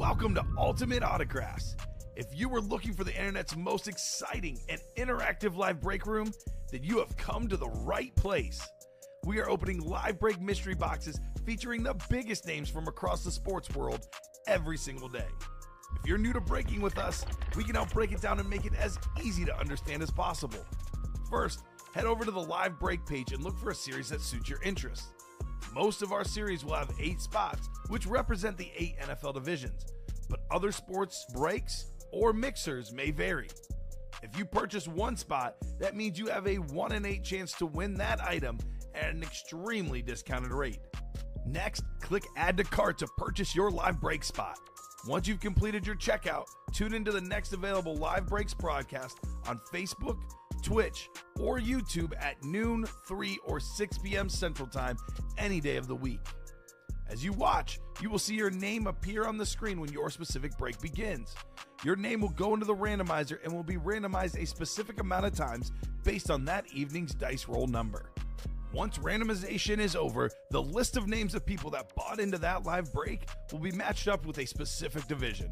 Welcome to Ultimate Autographs. If you were looking for the internet's most exciting and interactive live break room, then you have come to the right place. We are opening live break mystery boxes featuring the biggest names from across the sports world every single day. If you're new to breaking with us, we can help break it down and make it as easy to understand as possible. First, head over to the live break page and look for a series that suits your interests. Most of our series will have 8 spots, which represent the 8 NFL divisions, but other sports breaks or mixers may vary. If you purchase one spot, that means you have a 1 in 8 chance to win that item at an extremely discounted rate. Next, click Add to Cart to purchase your live break spot. Once you've completed your checkout, tune into the next available live breaks broadcast on Facebook, Twitch, or YouTube at noon, 3, or 6 p.m. Central Time any day of the week. As you watch, you will see your name appear on the screen when your specific break begins. Your name will go into the randomizer and will be randomized a specific amount of times based on that evening's dice roll number. Once randomization is over, the list of names of people that bought into that live break will be matched up with a specific division.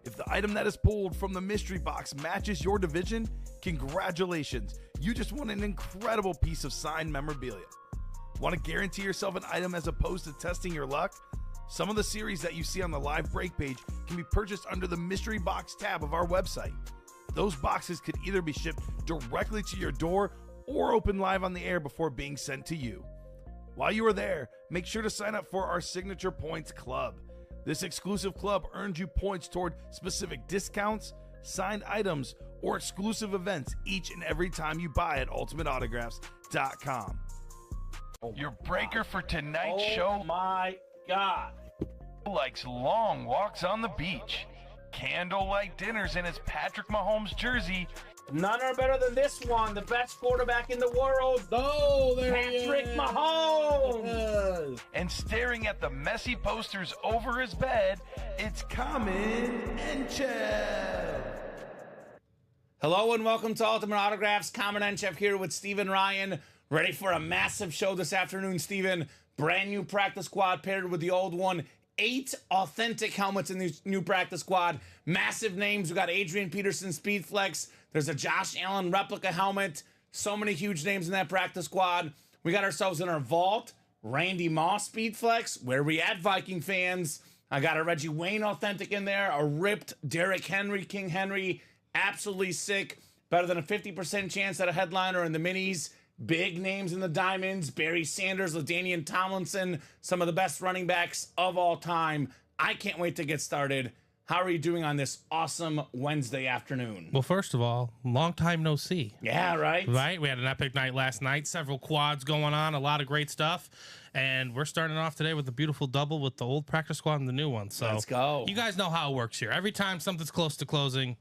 If the item that is pulled from the mystery box matches your division, congratulations, you just won an incredible piece of signed memorabilia. Want to guarantee yourself an item as opposed to testing your luck? Some of the series that you see on the live break page can be purchased under the mystery box tab of our website. Those boxes could either be shipped directly to your door or open live on the air before being sent to you. While you are there, make sure to sign up for our Signature Points Club. This exclusive club earns you points toward specific discounts, signed items, or exclusive events each and every time you buy at ultimateautographs.com. Your breaker for tonight's show. Oh my God. Likes long walks on the beach, candlelight dinners in his Patrick Mahomes jersey, None are better than this one. The best quarterback in the world. Oh, there Patrick Mahomes. Yes. and staring at the messy posters over his bed, it's Kamen Entchev. Hello and welcome to Ultimate Autographs. Kamen Entchev here with Steven Ryan. Ready for a massive show this afternoon, Steven. Brand new practice squad paired with the old one. 8 authentic helmets in this new practice squad. Massive names. We got Adrian Peterson Speedflex. There's a Josh Allen replica helmet. So many huge names in that practice squad. We got ourselves in our vault. Randy Moss Speedflex. Where we at, Viking fans? I got a Reggie Wayne authentic in there. A ripped Derrick Henry, King Henry. Absolutely sick. Better than a 50% chance at a headliner in the minis. Big names in the diamonds. Barry Sanders, LaDainian Tomlinson, some of the best running backs of all time. I can't wait to get started. How are you doing on this awesome Wednesday afternoon? Well, first of all, long time no see. Yeah, right? Right? We had an epic night last night. Several quads going on. A lot of great stuff. And we're starting off today with a beautiful double with the old practice squad and the new one. So let's go. You guys know how it works here. Every time something's close to closing,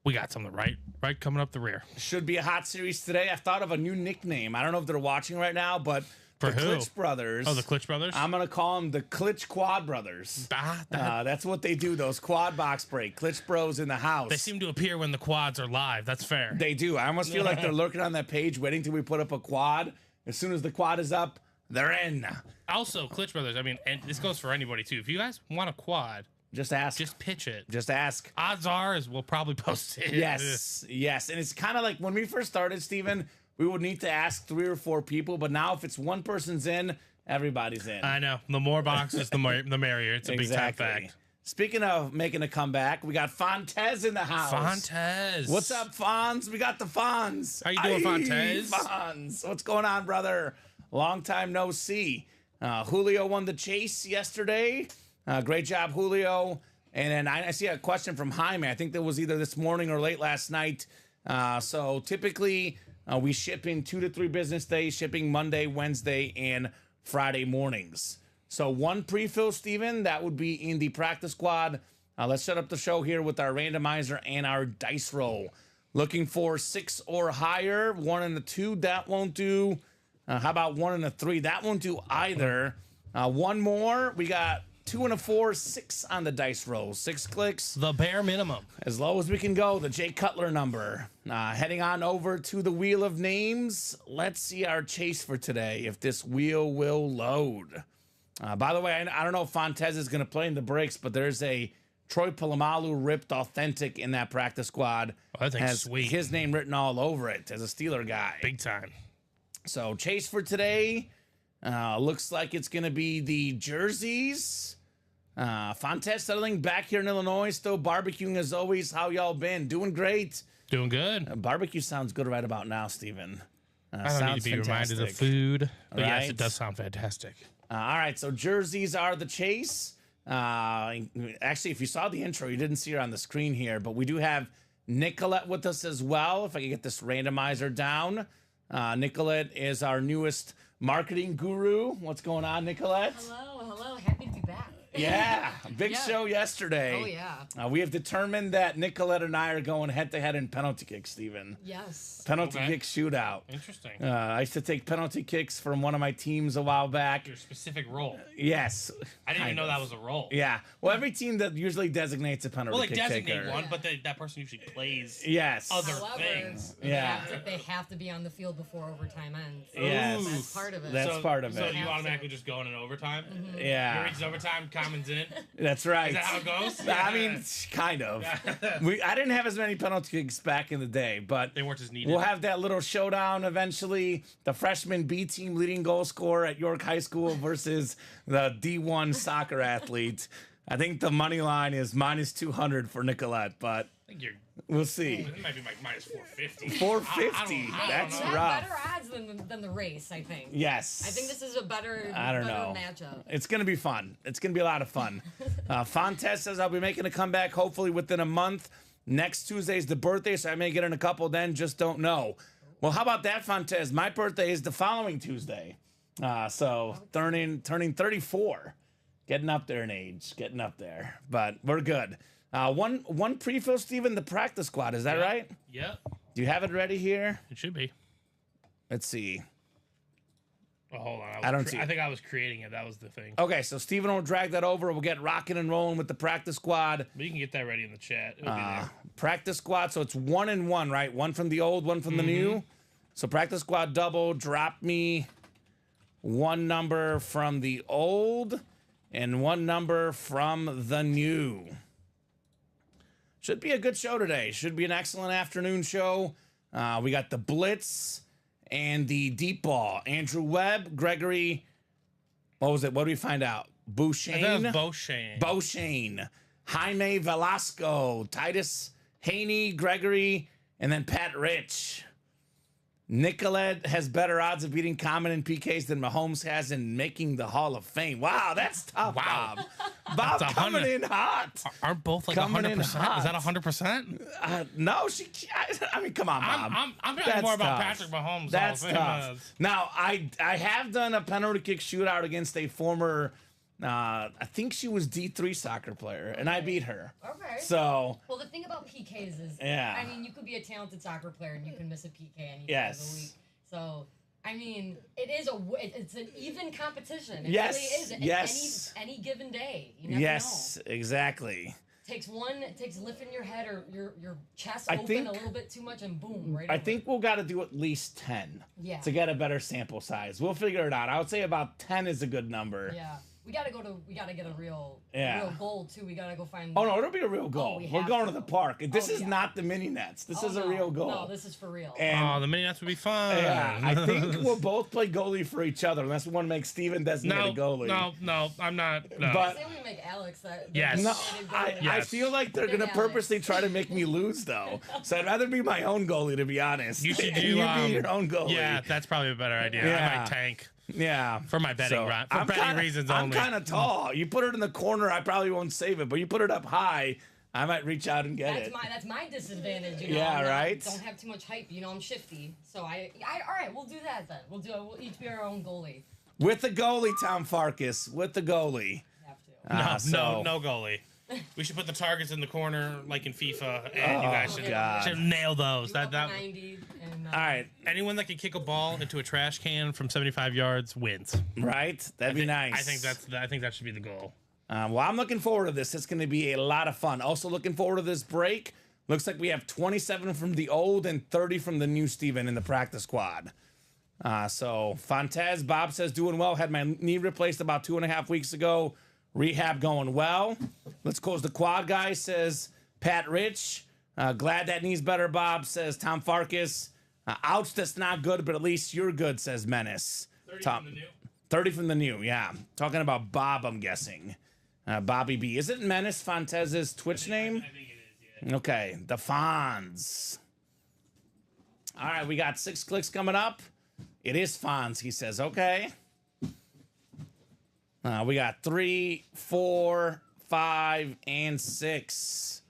we got something right coming up the rear. Should be a hot series today. I thought of a new nickname. I don't know if they're watching right now, but For the who? Klitsch Brothers. Oh, the Klitsch Brothers? I'm going to call them the Klitsch Quad Brothers. That's what they do, those quad box break. Klitsch Bros in the house. They seem to appear when the quads are live. That's fair. They do. I almost feel like they're lurking on that page waiting till we put up a quad. As soon as the quad is up, they're in. Also, Klitsch Brothers, I mean, and this goes for anybody too. If you guys want a quad, just ask. just pitch it. Just ask. Odds are is we'll probably post it. Yes. And it's kind of like when we first started, Steven, we would need to ask 3 or 4 people. But now if it's one person's in, everybody's in. I know. The more boxes, the merrier. It's a big time fact. Speaking of making a comeback, we got Fontez in the house. Fontez. What's up, Fonz? We got the Fonz. How you doing, Fontez? Fonz. What's going on, brother? Long time no see. Julio won the chase yesterday. Great job, Julio. And then I see a question from Jaime. I think that was either this morning or late last night. So typically we ship in 2 to 3 business days, shipping Monday, Wednesday, and Friday mornings. So one pre-fill, Steven, that would be in the practice squad. Let's set up the show here with our randomizer and our dice roll. Looking for 6 or higher. 1 and a 2, that won't do. How about 1 and a 3? That won't do either. One more. We got 2 and a 4, 6 on the dice roll. 6 clicks. The bare minimum. As low as we can go, the Jay Cutler number. Heading on over to the Wheel of Names. Let's see our chase for today, if this wheel will load. By the way, I don't know if Fontez is going to play in the breaks, but there's a Troy Polamalu ripped authentic in that practice squad. Oh, that thing's has sweet. his name written all over it as a Steeler guy. Big time. So chase for today. Looks like it's going to be the jerseys. Fontes settling back here in Illinois, still barbecuing as always. How y'all been? Doing great. Doing good. Barbecue sounds good right about now, Steven. I don't need to be reminded of food. But yes, Right? it does sound fantastic. All right, so jerseys are the chase. Actually, if you saw the intro, you didn't see her on the screen here, but we do have Nicolette with us as well. If I can get this randomizer down. Nicolette is our newest marketing guru. What's going on, Nicolette? Hello. Happy to be back. Yeah, big Yeah. show yesterday. Oh, yeah. We have determined that Nicolette and I are going head-to-head in penalty kicks, Steven. Yes. Penalty Okay. kick shootout. Interesting. I used to take penalty kicks from one of my teams a while back. Your specific role. Yes. I didn't even kind know of. that was a role. Yeah. Well, every team that usually designates a penalty Well, they kick designate taker. one, but that person usually plays Yes. other However, things. Yeah. they have to be on the field before overtime ends. Yes. That's part of it. That's part of So it. you Have automatically just go in overtime? You Yeah. reach overtime, Kamen's in. That's right. Is that how it goes? I mean, kind of. I didn't have as many penalty kicks back in the day, but They weren't as needed. we'll have that little showdown eventually. The freshman B team leading goal scorer at York High School versus the D1 soccer athlete. I think the money line is minus 200 for Nicolette, but I think you're. we'll see. It might be like minus 450. 450. I don't That's know. Have rough. better odds than the race, I think. Yes. I think this is a better, I don't better know. matchup. It's going to be fun. It's going to be a lot of fun. Fontes says I'll be making a comeback hopefully within a month. Next Tuesday is the birthday, so I may get in a couple then, just don't know. Well, how about that, Fontes? My birthday is the following Tuesday. So turning 34. Getting up there in age. Getting up there. But we're good. One pre-fill, Steven, the practice squad. Is that right? Yep. Do you have it ready here? It should be. Let's see. Oh, hold on. I don't see I it. think I was creating it. That was the thing. Okay, so Steven will drag that over. We'll get rocking and rolling with the practice squad. But you can get that ready in the chat. It'll be there. Practice squad, so it's 1 and 1, right? One from the old, one from the new. So practice squad double, drop me one number from the old and one number from the new. Should be a good show today. Should be an excellent afternoon show. We got the Blitz and the deep ball. Andrew Webb, Gregory, what was it? What did we find out? I think Bouchane? it was Beauchene. Beauchene, Jaime Velasco, Titus Haney, Gregory, and then Pat Rich. Nicolette has better odds of beating Kamen in PKs than Mahomes has in making the Hall of Fame. Wow, that's tough, Wow. Bob. Bob That's coming 100. in hot. Aren't both like Coming in 100%? Is hot. that 100%? No, I mean, come on, Bob. I'm talking That's more about tough. Patrick Mahomes. That's Hall of Fame tough. odds. Now, I have done a penalty kick shootout against a former, I think she was D3 soccer player, and I beat her. Okay. So, Well, the thing about PKs is, Yeah. I mean, you could be a talented soccer player and you can miss a PK any day Yes. of the week. So, I mean, it's an even competition. It Yes, really is. At yes. Any given day. You never yes, exactly. know. Takes lifting your head or your chest I open think- a little bit too much and boom, right I over. think we'll got to do at least 10 Yeah. to get a better sample size. We'll figure it out. I would say about 10 is a good number. Yeah. We gotta get a real goal too. We gotta go find. Oh, no, it'll be a real goal. we We're have going to. to the park. This Oh, is yeah. not the mini nets. This Oh, is a no. real goal. No, this is for real. And Oh, the mini nets would be fun. yeah, I think we'll both play goalie for each other unless we want to make Steven designated goalie. No, I'm not. No. But- Say we make Alex that. Yes. No, designated I goalie. Yes. feel like they're going to Big purposely try to make me lose, though. So I'd rather be my own goalie, to be honest. you should And do. you be your own goalie. Yeah, that's probably a better idea. Yeah. I might tank Yeah. for my betting, right? For I'm betting kinda- reasons I'm only. kind of tall. You put it in the corner, I probably won't save it. But you put it up high, I might reach out and get it. That's my disadvantage. You know, Yeah, I'm not- right? Don't have too much hype. You know, I'm shifty. So all right, we'll do that then. We'll each be our own goalie. With the goalie, Tom Farkas. With the goalie. Have to. No goalie. We should put the targets in the corner like in FIFA, and you guys God. should nail those. You up That 90 and, All right, anyone that can kick a ball into a trash can from 75 yards wins. right? That'd be nice. I think that should be the goal. Well, I'm looking forward to this. It's going to be a lot of fun. Also looking forward to this break. Looks like we have 27 from the old and 30 from the new Steven in the practice squad. So Fontes, Bob says, doing well. Had my knee replaced about 2.5 weeks ago. Rehab going well. Let's close the quad, guys, says Pat Rich. Glad that knee's better, Bob, says Tom Farkas. Ouch, that's not good, but at least you're good, says Menace. 30 from the new. 30 from the new, yeah. Talking about Bob, I'm guessing. Bobby B. Isn't Menace Fontez's Twitch name? I think it is, yeah. Okay, the Fonz. All right, we got 6 clicks coming up. It is Fonz, he says. Okay. We got 3, 4, 5, and 6.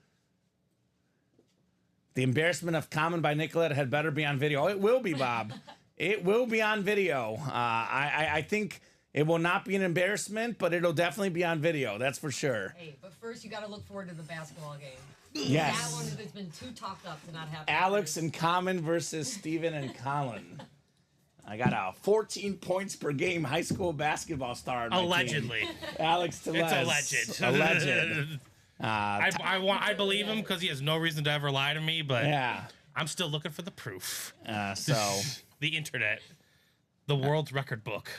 The embarrassment of Kamen by Nicolette had better be on video. It will be, Bob. It will be on video. I think it will not be an embarrassment, but it'll definitely be on video. That's for sure. Hey, but first you got to look forward to the basketball game. Yes. That one has been too talked up to not happen. Alex and Kamen versus Steven and Colin. I got a 14 points per game high school basketball star. On my Allegedly. team. Alex Tellez. It's alleged. Alleged. I believe him because he has no reason to ever lie to me, but Yeah. I'm still looking for the proof. So, The internet. The world's record book.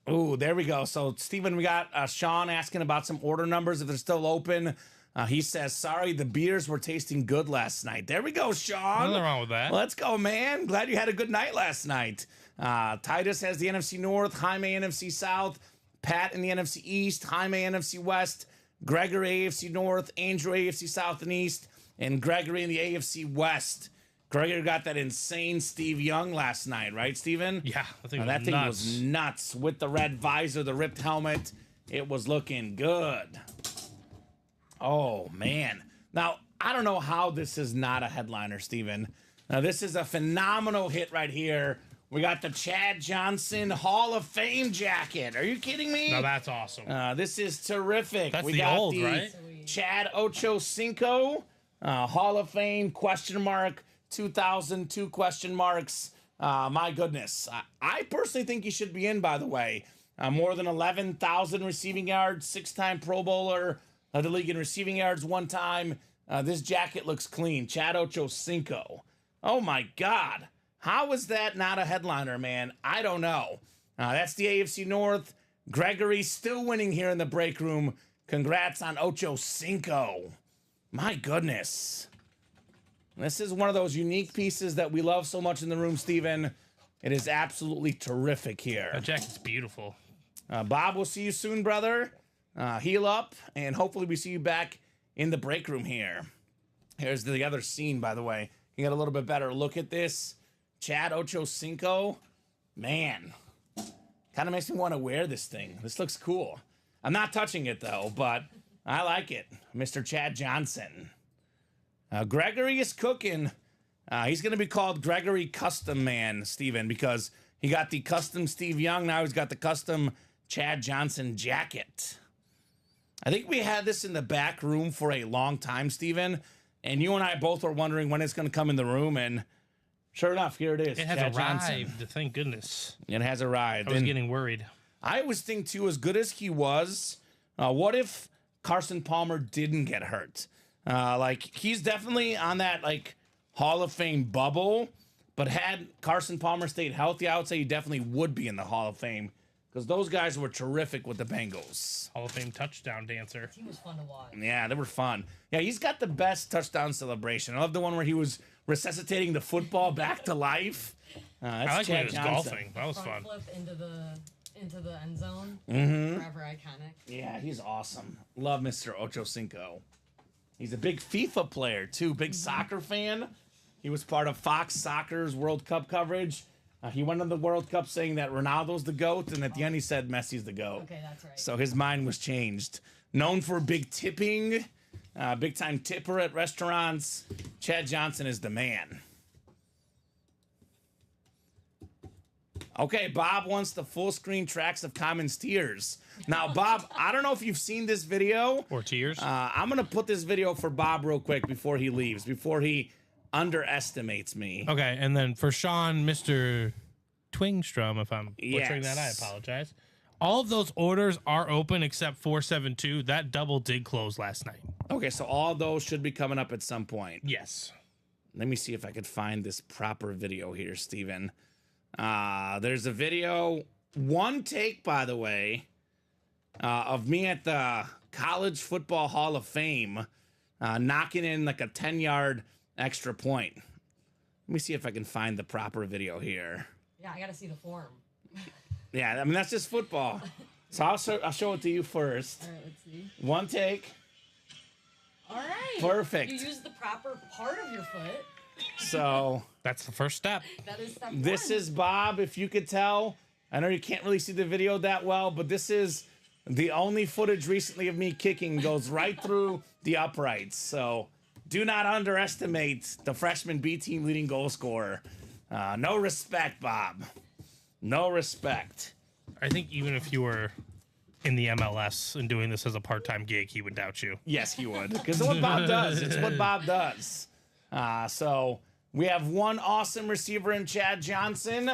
ooh, there we go. So, Steven, we got Sean asking about some order numbers if they're still open. He says, sorry, the beers were tasting good last night. There we go, Sean. Nothing wrong with that. Let's go, man. Glad you had a good night last night. Titus has the NFC North, Jaime NFC South, Pat in the NFC East, Jaime NFC West, Gregory AFC North, Andrew AFC South and East, and Gregory in the AFC West. Gregory got that insane Steve Young last night, right, Steven? Yeah, I think That thing was nuts with the red visor, the ripped helmet. It was looking good. Oh, man. Now, I don't know how this is not a headliner, Steven. Now, this is a phenomenal hit right here. We got the Chad Johnson Hall of Fame jacket. Are you kidding me? No, that's awesome. This is terrific. That's we the got old, the right? Chad Ocho Cinco Hall of Fame question mark 2002 question marks. My goodness, I personally think he should be in. By the way, more than 11,000 receiving yards, 6-time Pro Bowler, the league in receiving yards 1 time. This jacket looks clean. Chad Ocho Cinco. Oh my God. How is that not a headliner, man? I don't know. That's the AFC North. Gregory still winning here in the break room. Congrats on Ocho Cinco. My goodness. This is one of those unique pieces that we love so much in the room, Steven. It is absolutely terrific here. That jacket's beautiful. Bob, we'll see you soon, brother. Heal up, and hopefully we see you back in the break room here. Here's the other scene, by the way. You get a little bit better look at this. Chad Ocho Cinco, man, kind of makes me want to wear this thing. This looks cool. I'm not touching it, though, but I like it. Mr. Chad Johnson. Gregory is cooking. He's going to be called Gregory Custom Man, Steven, because he got the custom Steve Young. Now he's got the custom Chad Johnson jacket. I think we had this in the back room for a long time, Steven, and you and I both were wondering when it's going to come in the room, and sure enough, here it is. It has Chad arrived. Johnson. Thank goodness. It has arrived. I was And getting worried. I always think, too, as good as he was, what if Carson Palmer didn't get hurt? He's definitely on that, Hall of Fame bubble, but had Carson Palmer stayed healthy, I would say he definitely would be in the Hall of Fame because those guys were terrific with the Bengals. Hall of Fame touchdown dancer. He was fun to watch. Yeah, they were fun. Yeah, he's got the best touchdown celebration. I love the one where he was resuscitating the football back to life. That's I like when Chad he was Johnson. golfing. That was Front fun. flip into the end zone. Mm-hmm. Forever iconic. Yeah, he's awesome. Love Mr. Ocho Cinco. He's a big FIFA player, too. Big soccer fan. He was part of Fox Soccer's World Cup coverage. He went on the World Cup saying that Ronaldo's the GOAT, and at the end he said Messi's the GOAT. Okay, that's right. So his mind was changed. Known for big tipping, big-time tipper at restaurants, Chad Johnson is the man. Okay, Bob wants the full-screen tracks of Kamen's tears. Now, Bob, I don't know if you've seen this video. Or tears. I'm going to put this video for Bob real quick before he leaves, before he underestimates me. Okay, and then for Sean, Mr. Twingstrom, if I'm butchering that, I Yes. apologize. All of those orders are open except 472. That double did close last night. Okay, so all those should be coming up at some point. Yes. Let me see if I could find this proper video here, Steven. There's a video, one take, by the way. of me at the College Football Hall of Fame knocking in like a 10-yard extra point. Let me see if I can find the proper video here. Yeah, I gotta see the form. Yeah, I mean, that's just football. So I'll show it to you first. All right, let's see. One take. All right. Perfect. You used the proper part of your foot. So That's the first step. That is step this one. is Bob, if you could tell. I know you can't really see the video that well, but this is the only footage recently of me kicking goes right through the uprights. So do not underestimate the freshman B team leading goal scorer. No respect, Bob. No respect. I think even if you were in the MLS and doing this as a part-time gig, he would doubt you. Yes, he would. Because what Bob does. It's what Bob does. So we have one awesome receiver in Chad Johnson.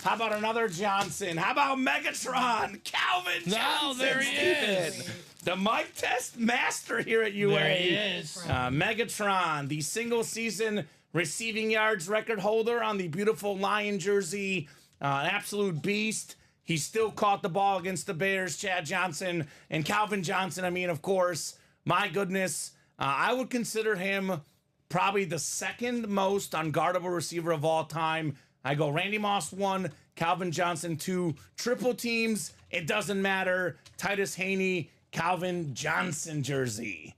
How about another Johnson? How about Megatron? Calvin Johnson. Oh, there he is. The mic test master here at UA. There he is. Megatron, the single season receiving yards record holder on the beautiful Lion jersey. An absolute beast. He still caught the ball against the Bears, Chad Johnson. And Calvin Johnson, I mean, of course, my goodness. I would consider him probably the second most unguardable receiver of all time. I go Randy Moss 1, Calvin Johnson 2, triple teams. It doesn't matter. Titus Haney, Calvin Johnson jersey.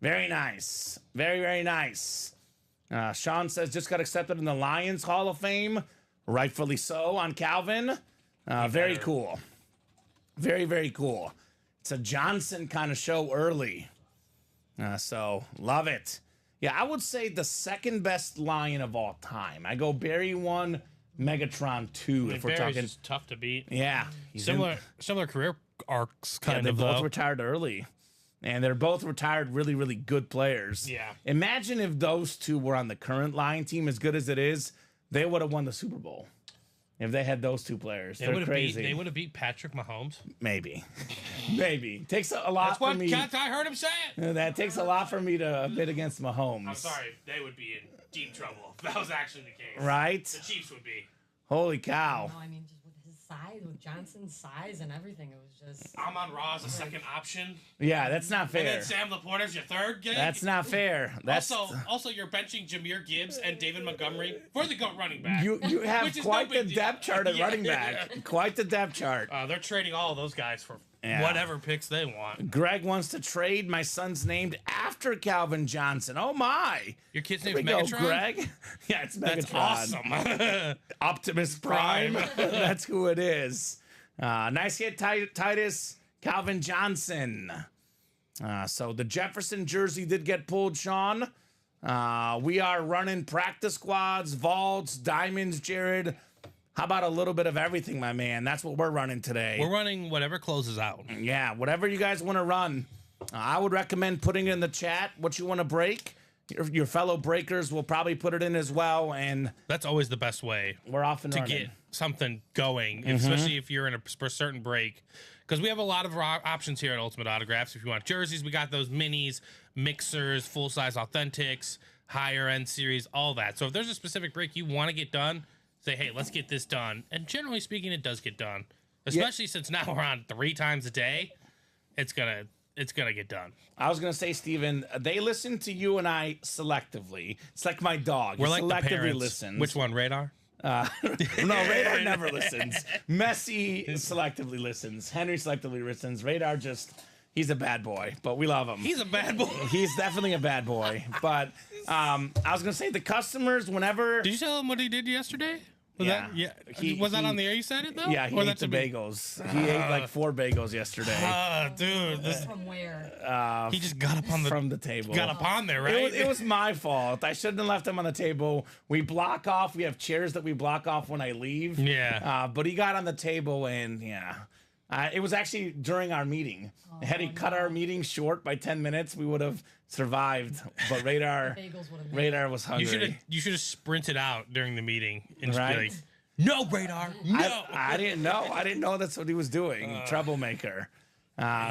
Very nice. Very, very nice. Sean says just got accepted in the Lions Hall of Fame. Rightfully so on Calvin. Very cool. Very, very cool. It's a Johnson kind of show early. So love it. Yeah, I would say the second best Lion of all time. I go Barry 1, Megatron 2, if we're Barry's talking. just tough to beat. Yeah. Similar career arcs, kind They of. both though. retired early. And they're both retired really, really good players. Yeah. Imagine if those two were on the current Lion team, as good as it is, they would have won the Super Bowl. If they had those two players. They're crazy. They would have beat Patrick Mahomes. Maybe. Maybe. Takes a lot That's for what me. I heard him say it. That takes a lot for me to bid against Mahomes. I'm sorry, they would be in deep trouble if that was actually the case. Right? The Chiefs would be. Holy cow. No, I mean, just with his size, with Johnson's size and everything, it was just. Amon Ra is a second option. Yeah, that's not And fair. then Sam Laporta's your third gig. That's not fair. That's Also, you're benching Jameer Gibbs and David Montgomery for the GOAT running back. you have Which is quite no the big deal. depth chart at Yeah. running back. Quite the depth chart. They're trading all of those guys for Yeah. whatever picks they want. Greg wants to trade my son's named after Calvin Johnson. Oh my. Your kid's Here name's we go, Megatron? Greg. Yeah, it's Megatron. That's awesome. Optimus Prime. Prime. That's who it is. Nice hit, Titus. Calvin Johnson. So the Jefferson jersey did get pulled, Sean. We are running practice squads, vaults, diamonds, Jared. How about a little bit of everything, my man? That's what we're running today. We're running whatever closes out. Yeah, whatever you guys want to run. I would recommend putting it in the chat what you want to break. Your fellow breakers will probably put it in as well, and That's always the best way we're off and to running. get something going, especially if you're in a certain break. Because we have a lot of options here at Ultimate Autographs. If you want jerseys, we got those minis, mixers, full-size authentics, higher-end series, all that. So if there's a specific break you want to get done, say, hey, let's get this done. And generally speaking, it does get done. Especially since now we're on 3 times a day. It's gonna get done. I was gonna say, Steven, they listen to you and I selectively. It's like my dog. We're He like the selectively parents. listens. Which one, Radar? No, Radar never listens. Messi selectively listens. Henry selectively listens. Radar he's a bad boy, but we love him. He's a bad boy. He's definitely a bad boy. But I was gonna say the customers, whenever. Did you tell him what he did yesterday? Was Yeah. that, was that on the air you said it, though? Yeah, he Or ate that's the a me? bagels. He ate like 4 bagels yesterday Dude, From where? he just got up on the from the table. got up on there, right? It was my fault. I shouldn't have left him on the table. We block off. We have chairs that we block off when I leave. Yeah. But he got on the table, and yeah. It was actually during our meeting. Had he cut our meeting short by 10 minutes, we would have survived. But Radar Bagels would have made. Radar was hungry. you should have sprinted out during the meeting and just Right. be like, no, Radar, no. I didn't know. I didn't know that's what he was doing. Troublemaker.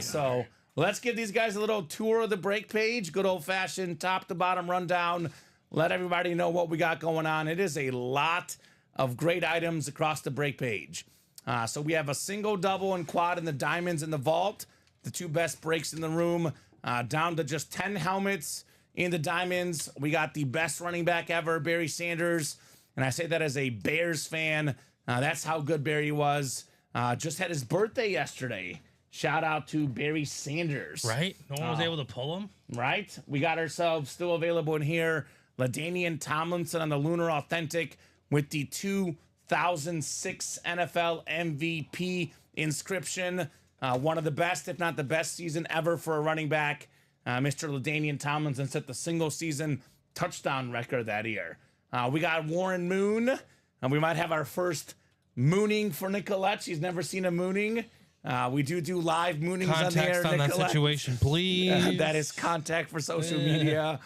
So let's give these guys a little tour of the break page. Good old fashioned top to bottom rundown. Let everybody know what we got going on. It is a lot of great items across the break page. So we have a single, double, and quad in the diamonds in the vault. the two best breaks in the room, down to just 10 helmets in the diamonds. We got the best running back ever, Barry Sanders. And I say that as a Bears fan. That's how good Barry was. Just had his birthday yesterday. Shout out to Barry Sanders. Right? No one was able to pull him. Right? We got ourselves still available in here. LaDainian Tomlinson on the Lunar Authentic with the 2006 NFL MVP inscription. One of the best, if not the best season ever for a running back. Mr. LaDainian Tomlinson set the single season touchdown record that year. We got Warren Moon. We might have our first mooning for Nicolette. She's never seen a mooning. We do live moonings Context on the air, on that Nicolette. situation, please. That is contact for social media.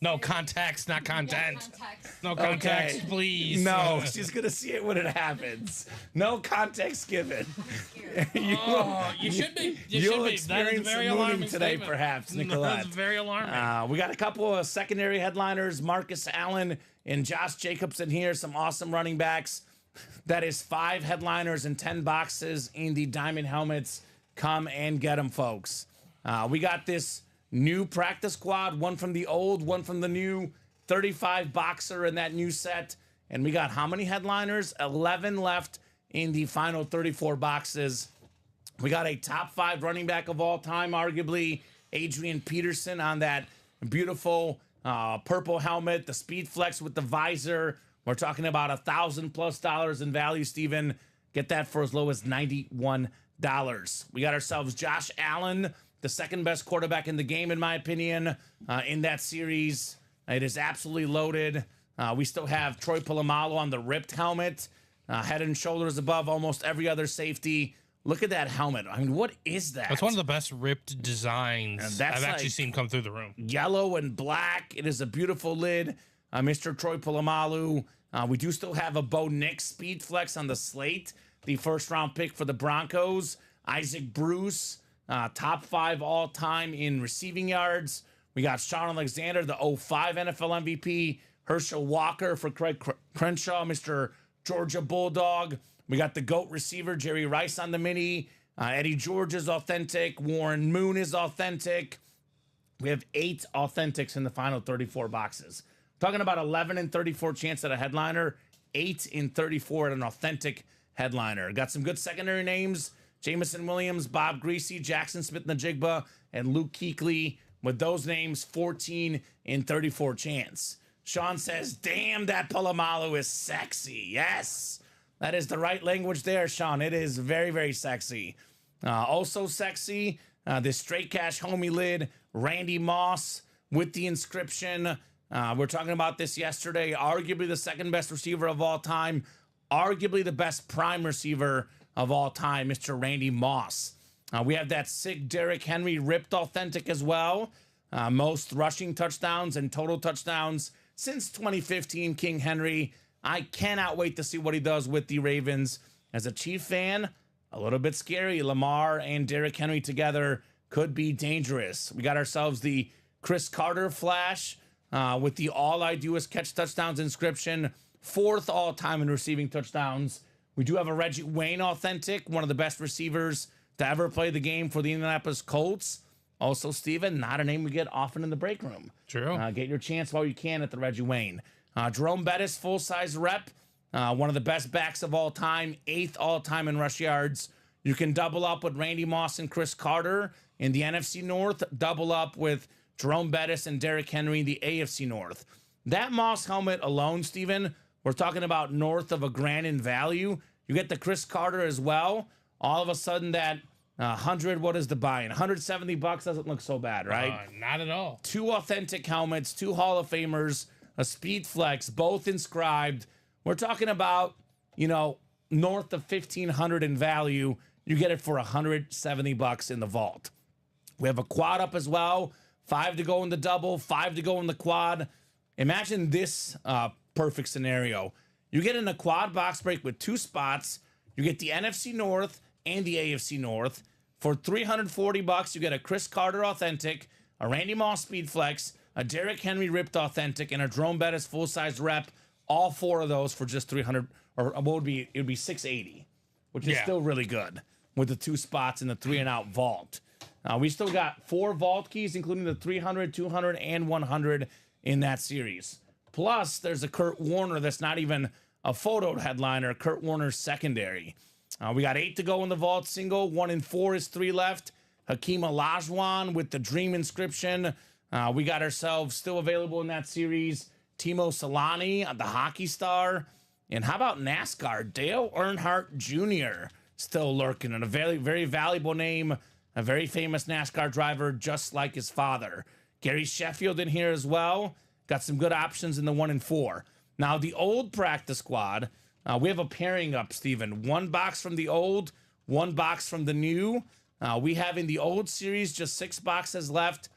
No context, not content. Context. No context, Okay. please. No, she's going to see it when it happens. No context given. Oh, you should be. You You'll should be. That is experience a very some mooning alarming today, statement. perhaps, Nicolette. That's very alarming. We got a couple of secondary headliners, Marcus Allen and Josh Jacobson here, some awesome running backs. That is 5 headliners and 10 boxes in the diamond helmets. Come and get them, folks. We got this new practice squad, one from the old, one from the new, 35 boxer in that new set. And we got how many headliners? 11 left in the final 34 boxes. We got a top 5 running back of all time, arguably Adrian Peterson on that beautiful purple helmet, the Speed Flex with the visor. We're talking about $1,000+ in value, Steven. Get that for as low as $91. We got ourselves Josh Allen, the second best quarterback in the game, in my opinion, in that series. It is absolutely loaded. We still have Troy Polamalu on the ripped helmet, head and shoulders above almost every other safety. Look at that helmet. I mean, what is that? That's one of the best ripped designs that's I've actually like- seen come through the room. Yellow and black. It is a beautiful lid. Mr. Troy Polamalu. We do still have a Bo Nix Speed Flex on the slate, the first round pick for the Broncos. Isaac Bruce, top 5 all time in receiving yards. We got Sean Alexander, the 05 NFL MVP. Herschel Walker for Craig Crenshaw, Mr. Georgia Bulldog. We got the GOAT receiver, Jerry Rice on the mini. Eddie George is authentic. Warren Moon is authentic. We have 8 authentics in the final 34 boxes. Talking about 11 in 34 chance at a headliner, 8 in 34 at an authentic headliner. Got some good secondary names. Jamison Williams, Bob Greasy, Jackson Smith-Najigba, and Luke Kuechly. With those names, 14 in 34 chance. Sean says, damn, that Polamalu is sexy. Yes, that is the right language there, Sean. It is very, very sexy. Also sexy, this straight cash homie lid, Randy Moss with the inscription. We're talking about this yesterday. Arguably the second best receiver of all time. Arguably the best prime receiver of all time, Mr. Randy Moss. We have that sick Derrick Henry ripped authentic as well. Most rushing touchdowns and total touchdowns since 2015, King Henry. I cannot wait to see what he does with the Ravens. As a Chief fan, a little bit scary. Lamar and Derrick Henry together could be dangerous. We got ourselves the Chris Carter flash with the all I do is catch touchdowns inscription. 4th all time in receiving touchdowns. We do have a Reggie Wayne authentic, one of the best receivers to ever play the game for the Indianapolis Colts. Also, Steven, not a name we get often in the break room. True. Get your chance while you can at the Reggie Wayne. Jerome Bettis, full-size rep, one of the best backs of all time, 8th all-time in rush yards. You can double up with Randy Moss and Chris Carter in the NFC North, double up with Jerome Bettis and Derrick Henry in the AFC North. That Moss helmet alone, Steven, we're talking about north of $1,000 in value. You get the Chris Carter as well. All of a sudden, that 100, what is the buy-in? $170 doesn't look so bad, right? Not at all. 2 authentic helmets, 2 Hall of Famers, a Speed Flex, both inscribed. We're talking about, north of $1,500 in value. You get it for $170 in the vault. We have a quad up as well. 5 to go in the double, 5 to go in the quad. Imagine this perfect scenario. You get in a quad box break with 2 spots. You get the NFC North and the AFC North. For $340, you get a Chris Carter authentic, a Randy Moss Speed Flex, a Derrick Henry ripped authentic, and a Jerome Bettis full-size rep. All 4 of those for just $300, or what would be? It would be $680, which is still really good with the 2 spots in the 3 and out vault. We still got 4 vault keys, including the 300, 200, and 100 in that series. Plus, there's a Kurt Warner that's not even a photoed headliner, Kurt Warner's secondary. We got 8 to go in the vault single. 1 and 4 is 3 left. Hakeem Olajuwon with the Dream inscription. We got ourselves still available in that series. Timo Solani, the hockey star. And how about NASCAR? Dale Earnhardt Jr. still lurking, and a very, very valuable name. A very famous NASCAR driver, just like his father. Gary Sheffield in here as well. Got some good options in the 1 and 4. Now, the old practice squad, we have a pairing up, Steven. 1 box from the old, 1 box from the new. We have in the old series just 6 boxes left,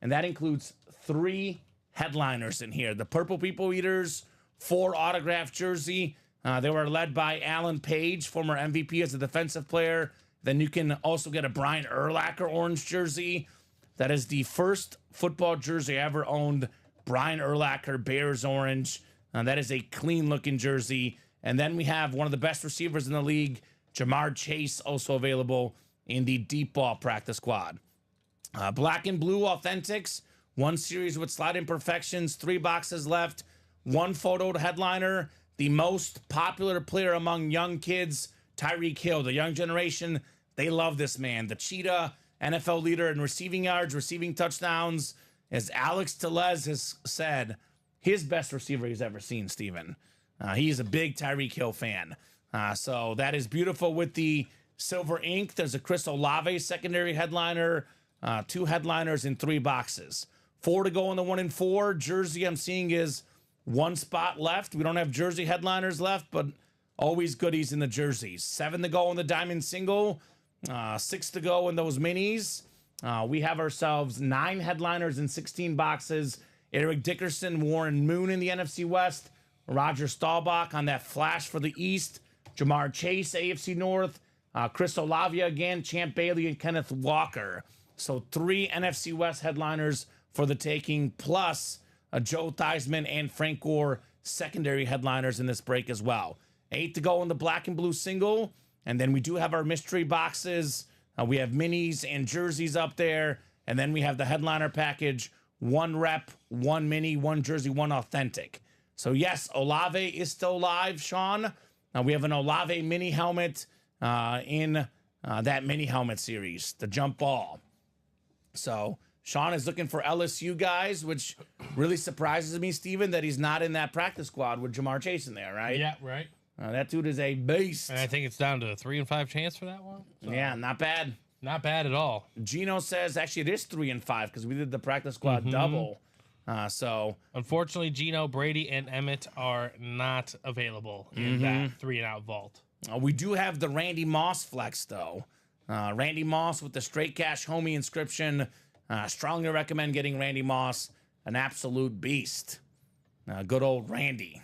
and that includes 3 headliners in here. The Purple People Eaters, 4 autographed jersey. They were led by Alan Page, former MVP as a defensive player. Then you can also get a Brian Urlacher orange jersey. That is the first football jersey I ever owned. Brian Urlacher, Bears orange. That is a clean-looking jersey. And then we have one of the best receivers in the league, Jamar Chase, also available in the deep ball practice squad. Black and blue authentics. 1 series with slide imperfections. 3 boxes left. 1 photoed headliner. The most popular player among young kids, Tyreek Hill. The young generation, they love this man. The Cheetah, NFL leader in receiving yards, receiving touchdowns. As Alex Tellez has said, his best receiver he's ever seen, Steven. He's a big Tyreek Hill fan. So that is beautiful with the silver ink. There's a Chris Olave secondary headliner, 2 headliners in 3 boxes. 4 to go in the 1 and 4. Jersey I'm seeing is 1 spot left. We don't have jersey headliners left, but always goodies in the jerseys. 7 to go in the diamond single. 6 to go in those minis. We have ourselves 9 headliners in 16 boxes. Eric Dickerson, Warren Moon in the NFC West. Roger Staubach on that flash for the East. Jamar Chase, AFC North. Chris Olave again, Champ Bailey, and Kenneth Walker. So 3 NFC West headliners for the taking, plus Joe Theismann and Frank Gore secondary headliners in this break as well. 8 to go in the black and blue single. And then we do have our mystery boxes. We have minis and jerseys up there. And then we have the headliner package. 1 rep, 1 mini, 1 jersey, 1 authentic. So yes, Olave is still live, Sean. We have an Olave mini helmet in that mini helmet series, the jump ball. So Sean is looking for LSU guys, which really surprises me, Steven, that he's not in that practice squad with Jamar Chase in there, right? Yeah, right. That dude is a beast. And I think it's down to a 3 and 5 chance for that one. So Yeah, not bad. not bad at all. Gino says actually it is 3 and 5 because we did the practice squad double. So Unfortunately, Gino, Brady, and Emmett are not available in that 3 and out vault. we do have the Randy Moss flex though. Randy Moss with the straight cash homie inscription. Strongly recommend getting Randy Moss, an absolute beast. Good old Randy.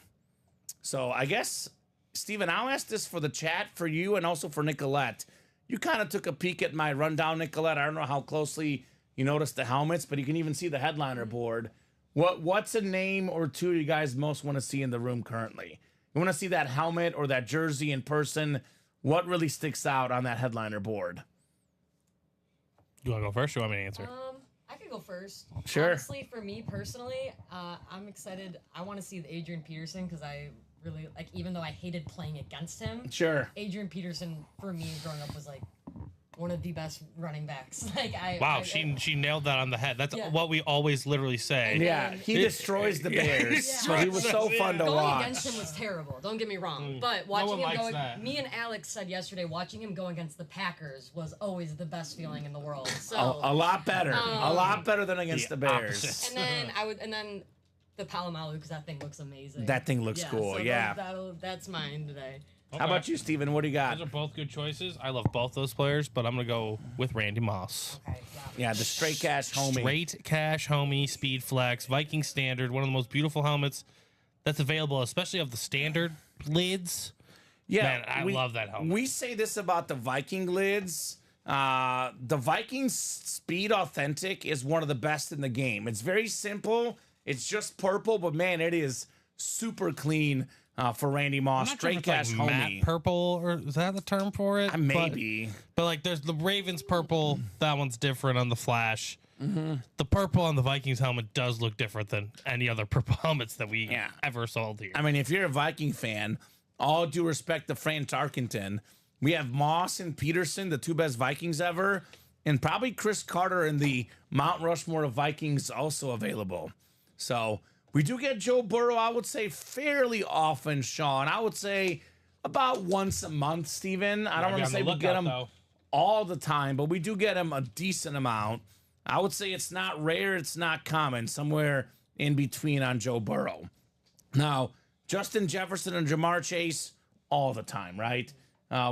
So I guess, Steven, I'll ask this for the chat, for you, and also for Nicolette. You kind of took a peek at my rundown, Nicolette. I don't know how closely you noticed the helmets, but you can even see the headliner board. What's a name or 2 you guys most want to see in the room currently? You want to see that helmet or that jersey in person? What really sticks out on that headliner board? You want to go first or you want me to answer? I could go first. Sure. Honestly, for me personally, I'm excited. I want to see the Adrian Peterson because I really like. Even though I hated playing against him, Sure. Adrian Peterson for me growing up was like one of the best running backs. Wow, she nailed that on the head. That's what we always literally say. Yeah, he destroys the Bears. So he was so fun to Going watch. against him was terrible. Don't get me wrong, but watching one him go, likes that. me and Alex said yesterday, watching him go against the Packers was always the best feeling in the world. So A lot better. A lot better than against the Bears. opposite. and then the Palomalu because that thing looks amazing. That thing looks cool, so yeah. that's mine today. How about you, Steven? What do you got? Those are both good choices. I love both those players, but I'm going to go with Randy Moss. Okay, Yeah, the straight cash homie. Straight cash homie, speed flex, Viking standard, one of the most beautiful helmets that's available, especially of the standard lids. Yeah, Man, I love that helmet. We say this about the Viking lids. The Viking Speed Authentic is one of the best in the game. It's very simple. It's just purple, but man, it is super clean. for Randy Moss. I'm not sure Straight if it's cash like homie. matte purple, or is that the term for it? Maybe. But like, there's the Ravens purple. That one's different on the Flash. The purple on the Vikings helmet does look different than any other purple helmets that we ever sold here. I mean, if you're a Viking fan, all due respect to Fran Tarkenton, we have Moss and Peterson, the two best Vikings ever, and probably Chris Carter and the Mount Rushmore of Vikings also available. So we do get Joe Burrow, I would say, fairly often, Sean. I would say about once a month, Steven. I don't want to say we get him all the time, but we do get him a decent amount. I would say it's not rare, it's not common, somewhere in between on Joe Burrow. Now, Justin Jefferson and Jamar Chase all the time, right?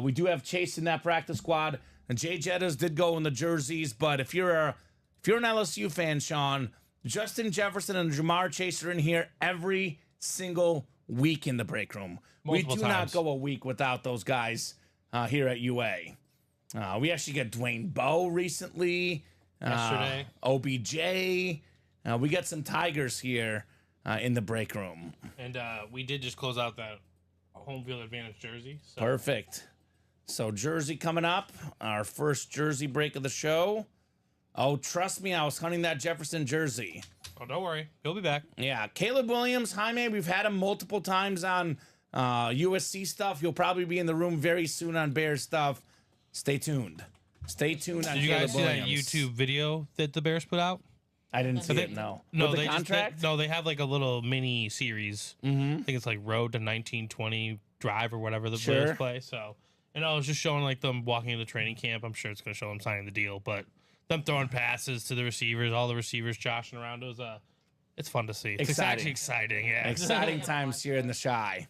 We do have Chase in that practice squad, and Jay Jettas did go in the jerseys, but if you're an LSU fan, Sean, Justin Jefferson and Jamar Chase are in here every single week in the break room. Multiple we do times. not go a week without those guys here at UA. We actually got Dwayne Bowe recently. Yesterday. OBJ. We got some Tigers here in the break room. And we did just close out that home field advantage jersey. So. Perfect. So jersey coming up. Our first jersey break of the show. Oh, trust me, I was hunting that Jefferson jersey. Oh, don't worry. He'll be back. Yeah, Caleb Williams, Jaime, we've had him multiple times on USC stuff. He'll probably be in the room very soon on Bears stuff. Stay tuned. Stay tuned on Did you Caleb guys see Williams. that YouTube video that the Bears put out? I didn't see they- it, no. No, With the they contract? they have like a little mini series. I think it's like Road to 1920 Drive or whatever the Sure. Bears play. So, and I was just showing like them walking into training camp. I'm sure it's going to show them signing the deal, but them throwing passes to the receivers, all the receivers joshing around. It was it's fun to see. It's Exciting. actually exciting. Yeah, Exciting times here in the Shy.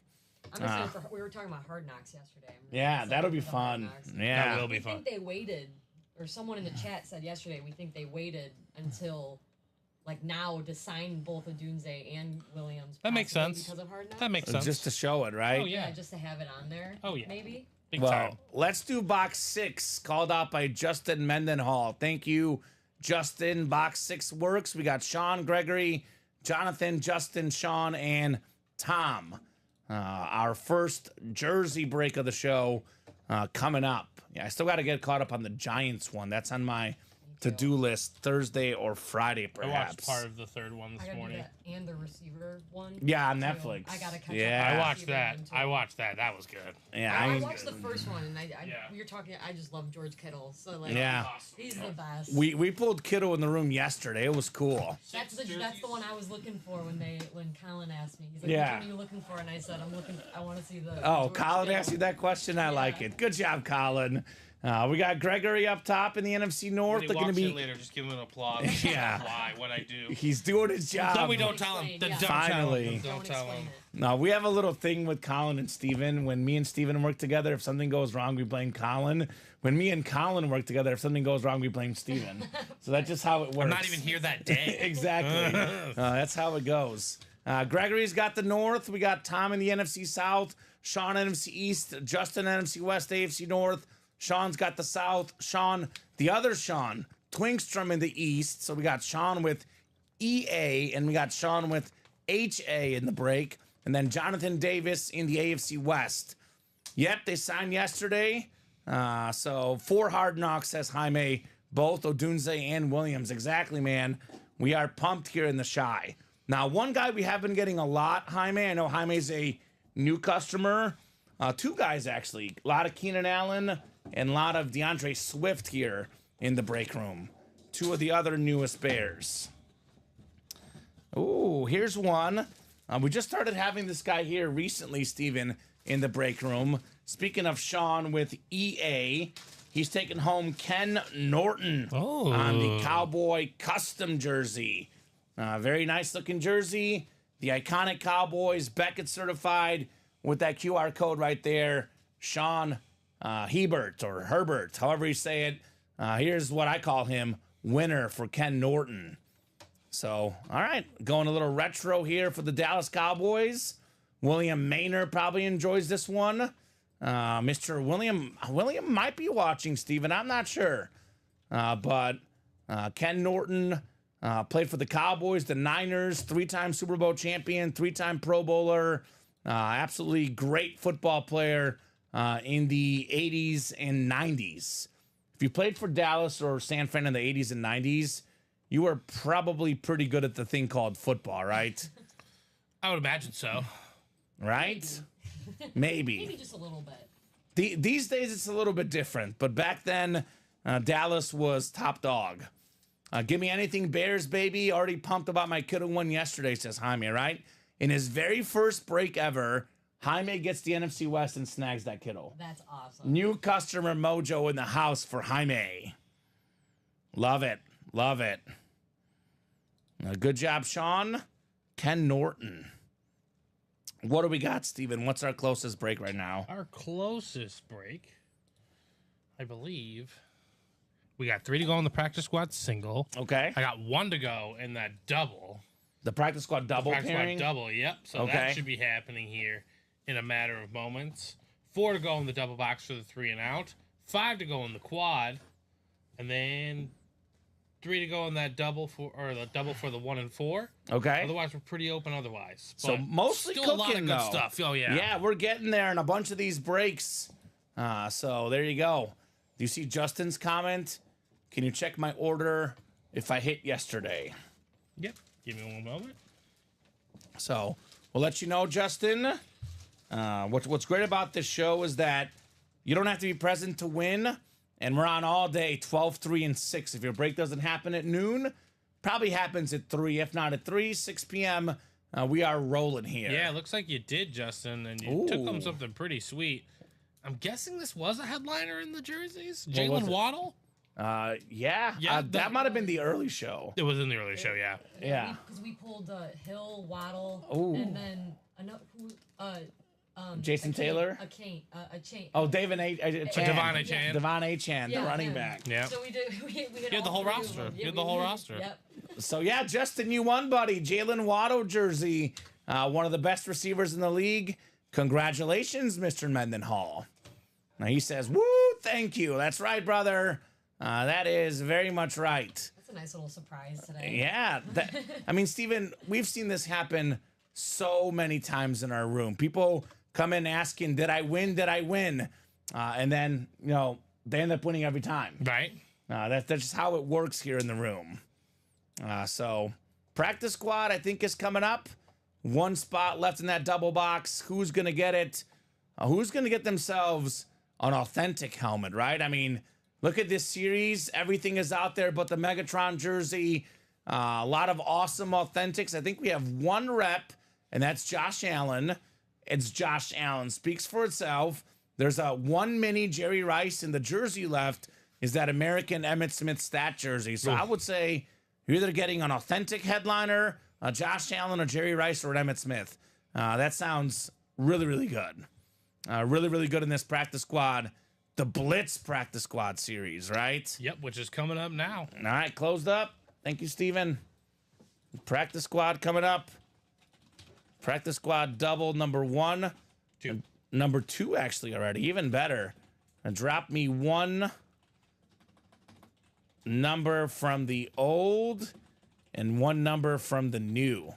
I'm excited for, we were talking about Hard Knocks yesterday. I'm really Yeah, excited that'll be for the Hard fun. Knocks. Yeah. That will be We fun. think they waited, or someone in the chat said yesterday, we think they waited until like now to sign both Odunze and Williams. That makes possibly sense. Because of Hard Knocks. That makes sense. Just to show it, right? Oh, yeah. Yeah, just to have it on there. Oh, yeah. Maybe. Big Well, time. let's do box 6, called out by Justin Mendenhall. Thank you, Justin. Box 6 works. We got Sean, Gregory, Jonathan, Justin, Sean, and Tom. Our first jersey break of the show coming up. Yeah, I still got to get caught up on the Giants one. That's on my to-do list Thursday or Friday, I perhaps. watched part of the third one I this gotta do morning. that and the receiver one. Yeah, on too. Netflix. I gotta catch Yeah. up. I on the watched receiver that. one, too. I watched that. That was good. Yeah, I I, watched the first one, and Yeah. we were talking. I just love George Kittle, so like, Yeah. he's the best. we pulled Kiddo in the room yesterday. It was cool. That's the one I was looking for when Colin asked me. He's like, Yeah. "Which one are you looking for?" And I said, I want to see the." Oh, George Colin Kittle." asked you that question. I like it. Good job, Colin. We got Gregory up top in the NFC North. When he Looking to walks in be. later, just give him an applause. Yeah. Why? What I do. He's doing his job. Then we don't tell him. Then Yeah. don't Finally. tell him. Don't Don't tell explain him. it. No, we have a little thing with Colin and Steven. When me and Steven work together, if something goes wrong, we blame Colin. When me and Colin work together, if something goes wrong, we blame Steven. So that's just how it works. I'm not even here that day. Exactly. That's how it goes. Gregory's got the North. We got Tom in the NFC South, Sean NFC East, Justin NFC West, AFC North. Sean's got the South. Sean, the other Sean, Twingstrom in the East. So we got Sean with EA, and we got Sean with HA in the break. And then Jonathan Davis in the AFC West. Yep, they signed yesterday. So 4 Hard Knocks, says Jaime, both Odunze and Williams. Exactly, man. We are pumped here in the Shy. Now, one guy we have been getting a lot, Jaime. I know Jaime's a new customer. 2 guys, actually. A lot of Keenan Allen and a lot of DeAndre Swift here in the break room. 2 of the other newest Bears. Ooh, here's one. We just started having this guy here recently, Steven, in the break room. Speaking of Sean with EA, he's taking home Ken Norton on the Cowboy custom jersey. Very nice looking jersey. The iconic Cowboys, Beckett certified with that QR code right there. Sean Hebert or Herbert, however you say it. Here's what I call him, winner for Ken Norton. So, all right, going a little retro here for the Dallas Cowboys. William Maynard probably enjoys this one. Mr. William might be watching, Steven. I'm not sure. But Ken Norton played for the Cowboys, the Niners, 3-time Super Bowl champion, 3-time Pro Bowler. Absolutely great football player in the 80s and 90s. If you played for Dallas or San Fran in the 80s and 90s, you were probably pretty good at the thing called football, right? I would imagine so. Right? Maybe. Maybe just a little bit. These days it's a little bit different, but back then Dallas was top dog. Give me anything Bears, baby. Already pumped about my kiddo one yesterday, says Jaime, right? In his very first break ever, Jaime gets the NFC West and snags that kiddo. That's awesome. New customer mojo in the house for Jaime. Love it. Love it. Good job, Sean. Ken Norton. What do we got, Steven? What's our closest break right now? Our closest break, I believe, we got 3 to go in the practice squad single. Okay. I got 1 to go in that double. The practice squad double Practice pairing? squad double, yep. So Okay. that should be happening here in a matter of moments. 4 to go in the double box for the 3 and out. 5 to go in the quad. And then 3 to go in that double for the 1 and 4. Okay. Otherwise, we're pretty open otherwise. So But mostly still cooking, a lot of good though. stuff. Oh, yeah. Yeah, we're getting there in a bunch of these breaks. So there you go. Do you see Justin's comment? Can you check my order if I hit yesterday? Yep. Give me one moment. So we'll let you know, Justin. What's great about this show is that you don't have to be present to win. And we're on all day, 12, 3, and 6. If your break doesn't happen at noon, probably happens at 3. If not at 3, 6 p.m., we are rolling here. Yeah, it looks like you did, Justin, and you took home something pretty sweet. I'm guessing this was a headliner in the jerseys? was Jalen it? Waddle? Yeah. That might have been the early show. It was in the early show, yeah. Yeah. Because we pulled Hill, Waddle, Ooh. and then another Jason Taylor? a chain. Oh, Devon A. Chan. Devon A. Chan. Devon A. Chan, the running him. back. Yeah. So we did. We hit You had the all whole 3 of roster. them. You had the whole roster. Yep. So, yeah, Justin, you won, buddy. Jalen Waddle jersey, one of the best receivers in the league. Congratulations, Mr. Mendenhall. Now, he says, woo, thank you. That's right, brother. That is very much right. That's a nice little surprise today. Yeah. I mean, Steven, we've seen this happen so many times in our room. People come in asking, did I win? Did I win? And then, they end up winning every time. Right? That's just how it works here in the room. So practice squad, I think, is coming up. 1 spot left in that double box. Who's going to get it? Who's going to get themselves an authentic helmet, right? I mean, look at this series. Everything is out there but the Megatron jersey. A lot of awesome authentics. I think we have 1 rep, and that's Josh Allen. It's Josh Allen. Speaks for itself. There's a 1 mini Jerry Rice, and the jersey left is that American Emmitt Smith stat jersey. So I would say you're either getting an authentic headliner, a Josh Allen, or Jerry Rice, or an Emmitt Smith. That sounds really, really good. Really, really good in this practice squad. The Blitz practice squad series, right? Yep, which is coming up now. All right, closed up. Thank you, Steven. Practice squad coming up. Practice squad double number 1. 2. Number 2, actually, already. Even better. And drop me 1 number from the old and 1 number from the new.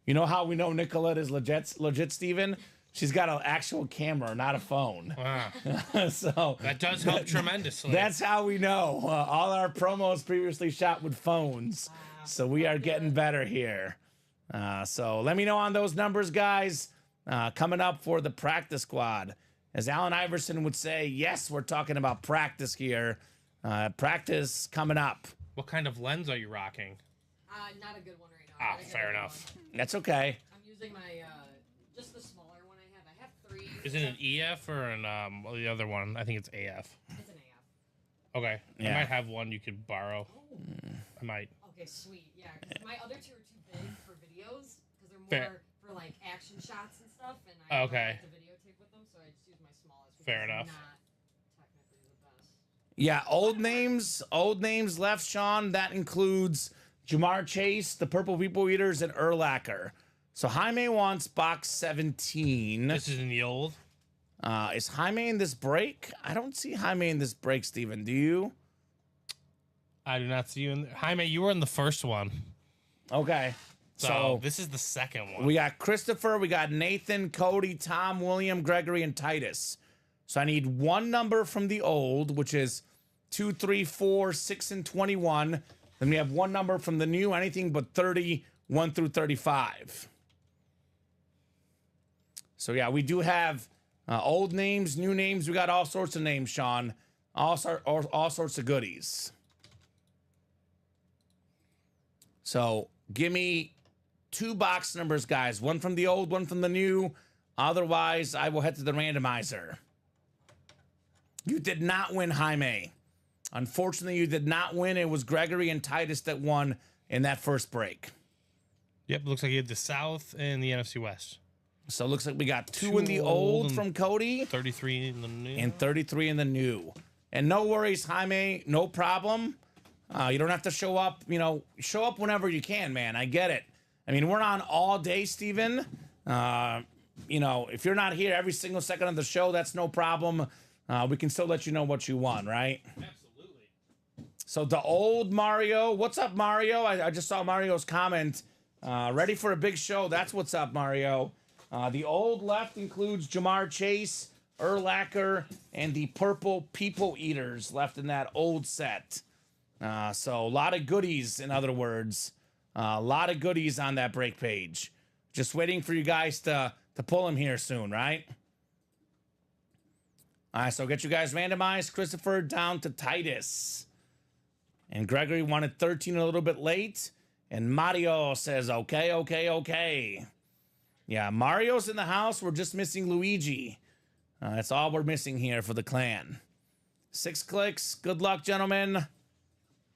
You know how we know Nicolette is legit, Steven? She's got an actual camera, not a phone. Wow. So That does help tremendously. that's how we know. All our promos previously shot with phones. So we are getting better here. So let me know on those numbers, guys. Coming up for the practice squad. As Allen Iverson would say, yes, we're talking about practice here. Practice coming up. What kind of lens are you rocking? Not a good one right now. I gotta get Fair a good enough. one. That's okay. I'm using my just the smaller one I have. I have 3. Is it an EF or the other one? I think it's AF. It's an AF. Okay. Yeah. I might have one you could borrow. I might. Okay, sweet. Yeah, 'cause my other 2 are too big for videos because they're more Fair. for like action shots and stuff. And I don't Okay. like to videotape with them, so I just use my smallest. Which Fair is enough. Not technically the best. Yeah, old names left, Sean. That includes Jamar Chase, the Purple People Eaters, and Urlacher. So Jaime wants box 17. This is in the old. Is Jaime in this break? I don't see Jaime in this break, Steven. Do you? I do not see you in there. Jaime, you were in the first one. Okay. So this is the second one. We got Christopher, we got Nathan, Cody, Tom, William, Gregory, and Titus. So I need one number from the old, which is 2, 3, 4, 6, and 21. Then we have one number from the new, anything but 30, 1 through 35. So yeah, we do have old names, new names. We got all sorts of names, Sean. All sorts of goodies. So give me 2 box numbers, guys. One from the old, one from the new. Otherwise, I will head to the randomizer. You did not win, Jaime. Unfortunately, you did not win. It was Gregory and Titus that won in that first break. Yep, looks like you had the South and the NFC West. So it looks like we got 2 in the old from Cody. 33 in the new. And 33 in the new. And no worries, Jaime. No problem. You don't have to show up. You know, show up whenever you can, man. I get it. I mean, we're on all day, Steven. You know, if you're not here every single second of the show, that's no problem. We can still let you know what you won, right? Absolutely. So the old Mario. What's up, Mario? I just saw Mario's comment. Ready for a big show. That's what's up, Mario. The old left includes Jamar Chase, Urlacher, and the Purple People Eaters left in that old set. So a lot of goodies, in other words. A lot of goodies on that break page. Just waiting for you guys to pull them here soon, right? All right, so get you guys randomized. Christopher down to Titus. And Gregory wanted 13 a little bit late. And Mario says, okay, okay, okay. Yeah, Mario's in the house. We're just missing Luigi. That's all we're missing here for the clan. 6 clicks. Good luck, gentlemen.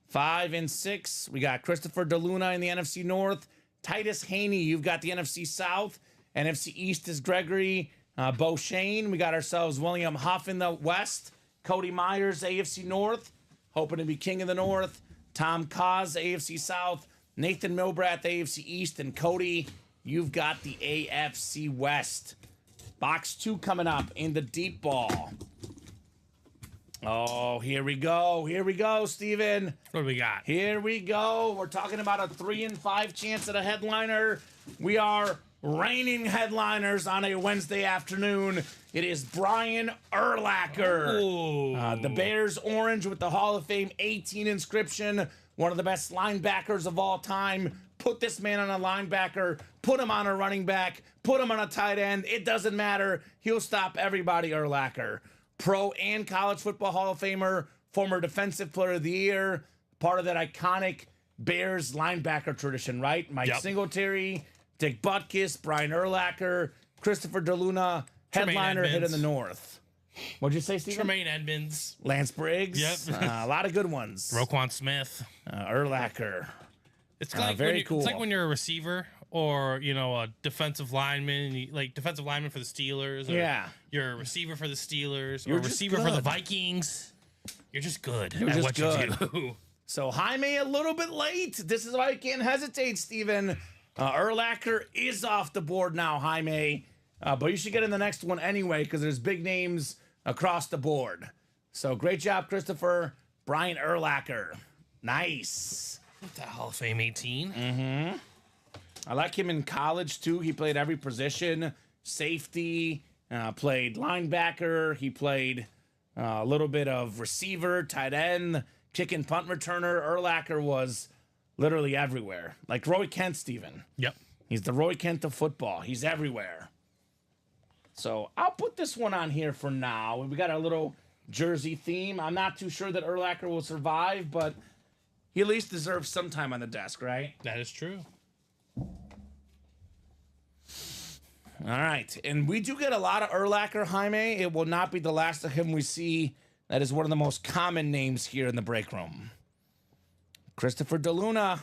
5 and 6. We got Christopher DeLuna in the NFC North. Titus Haney, you've got the NFC South. NFC East is Gregory Beauchene. We got ourselves William Huff in the West. Cody Myers, AFC North. Hoping to be king of the North. Tom Kaz, AFC South. Nathan Milbrath, AFC East. And Cody, you've got the AFC West. Box 2 coming up in the deep ball. Oh, here we go. Here we go, Steven. What do we got? Here we go. We're talking about a 3 and 5 chance at a headliner. We are reigning headliners on a Wednesday afternoon. It is Brian Urlacher. The Bears orange with the Hall of Fame 18 inscription. One of the best linebackers of all time. Put this man on a linebacker. Put him on a running back. Put him on a tight end. It doesn't matter. He'll stop everybody, Urlacher. Pro and college football Hall of Famer. Former Defensive Player of the Year. Part of that iconic Bears linebacker tradition, right? Mike Singletary, Dick Butkus, Brian Urlacher, Christopher DeLuna, headliner hit in the North. What'd you say, Steven? Tremaine Edmonds. Lance Briggs. Yep. A lot of good ones. Roquan Smith. Urlacher. It's like very cool. It's like when you're a receiver or, you know, a defensive lineman, like defensive lineman for the Steelers. Or you're a receiver for the Steelers or a receiver for the Vikings. You're just good at what you do. So Jaime a little bit late. This is why I can't hesitate, Steven. Urlacher is off the board now, Jaime. But you should get in the next one anyway because there's big names across the board. So great job, Christopher. Brian Urlacher. Nice. The Hall of Fame 18. I like him in college, too. He played every position. Safety, played linebacker. He played a little bit of receiver, tight end, kick and punt returner. Urlacher was literally everywhere. Like Roy Kent, Steven. Yep. He's the Roy Kent of football. He's everywhere. So I'll put this one on here for now. We got a little jersey theme. I'm not too sure that Urlacher will survive, but he at least deserves some time on the desk, right? That is true. All right. And we do get a lot of Urlacher, Jaime. It will not be the last of him we see. That is one of the most common names here in the break room. Christopher DeLuna.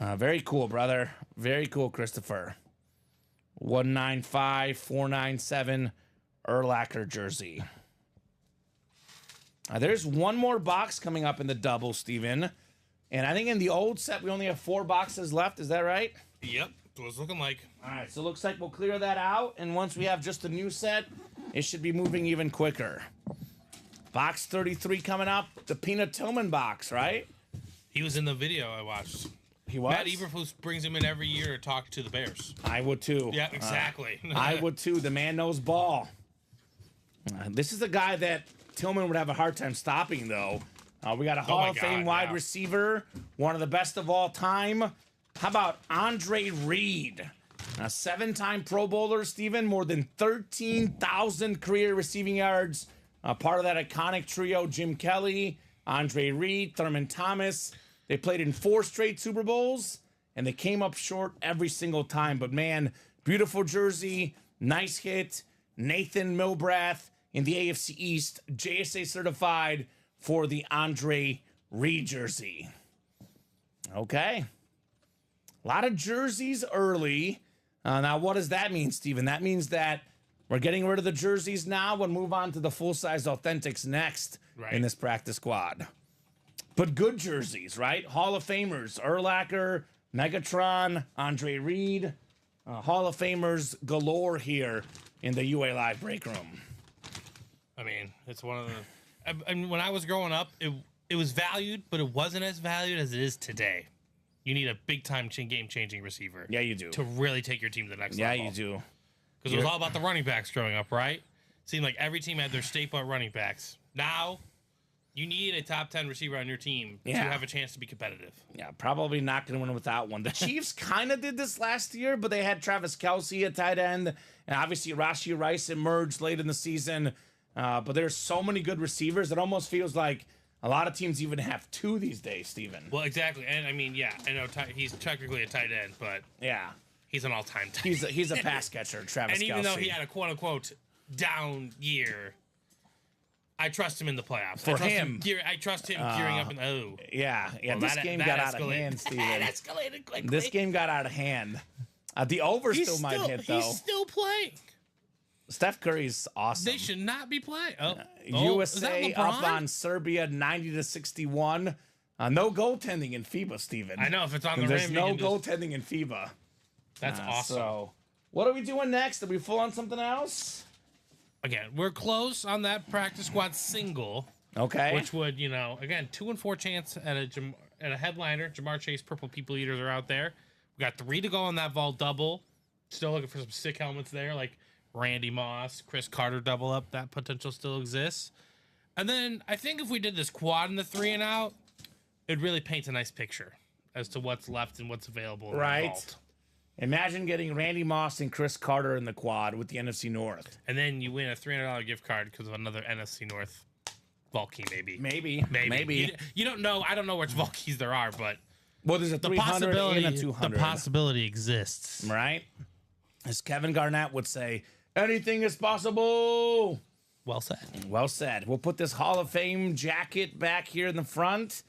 Very cool, brother. Very cool, Christopher. 195497 Urlacher jersey. There's one more box coming up in the double, Steven. And I think in the old set, we only have 4 boxes left. Is that right? Yep. That's what it's looking like. All right. So it looks like we'll clear that out. And once we have just the new set, it should be moving even quicker. Box 33 coming up. The Peanut Tillman box, right? He was in the video I watched. He was? Matt Eberflus brings him in every year to talk to the Bears. I would too. Yeah, exactly. I would too. The man knows ball. This is a guy that Tillman would have a hard time stopping, though. We got a Hall of Fame wide receiver, one of the best of all time. How about Andre Reed? A 7-time Pro Bowler, Steven, more than 13,000 career receiving yards. Part of that iconic trio, Jim Kelly, Andre Reed, Thurman Thomas. They played in 4 straight Super Bowls, and they came up short every single time. But, man, beautiful jersey, nice hit. Nathan Milbrath in the AFC East, JSA certified for the Andre Reed jersey. Okay. A lot of jerseys early. Now, what does that mean, Steven? That means that we're getting rid of the jerseys now. We'll move on to the full-size Authentics next in this practice squad. But good jerseys, right? Hall of Famers, Urlacher, Megatron, Andre Reed. Hall of Famers galore here in the UA Live break room. I mean, it's one of the... I mean, when I was growing up, it was valued, but it wasn't as valued as it is today. You need a big-time game-changing receiver. Yeah, you do. To really take your team to the next level. Yeah, you do. Because it was all about the running backs growing up, right? Seemed like every team had their staple at running backs. Now, you need a top 10 receiver on your team to have a chance to be competitive. Yeah, probably not going to win without one. The Chiefs kind of did this last year, but they had Travis Kelce at tight end. And obviously, Rashee Rice emerged late in the season. But there's so many good receivers. It almost feels like a lot of teams even have 2 these days, Steven. Well, exactly. And, I mean, yeah, I know he's technically a tight end, but he's an all-time tight end. He's a pass catcher, Travis Kelce. And even though he had a quote-unquote down year, I trust him in the playoffs. I trust him gearing up. Yeah. Well, this game got out of hand, Steven. That escalated quickly. This game got out of hand. The over still might hit, though. He's still playing. Steph Curry's awesome. They should not be playing. USA up on Serbia 90-61. No goaltending in FIBA, Steven. I know, if it's on the There's rim. no goaltending in FIBA. That's awesome. So, what are we doing next? Are we full on something else? Again, we're close on that practice squad single. Okay. Which would, again, 2-4 chance at a headliner. Jamar Chase, Purple People Eaters are out there. We got 3 to go on that vault double. Still looking for some sick helmets there, like Randy Moss, Chris Carter double up. That potential still exists. And then I think if we did this quad in the 3 and out, it really paints a nice picture as to what's left and what's available in the vault. Imagine getting Randy Moss and Chris Carter in the quad with the NFC North. And then you win a $300 gift card because of another NFC North vault key, maybe. Maybe. You don't know. I don't know which vault keys there are, but there's a 300 and a 200. The possibility exists. Right? As Kevin Garnett would say, anything is possible. Well said. Well said. We'll put this Hall of Fame jacket back here in the front.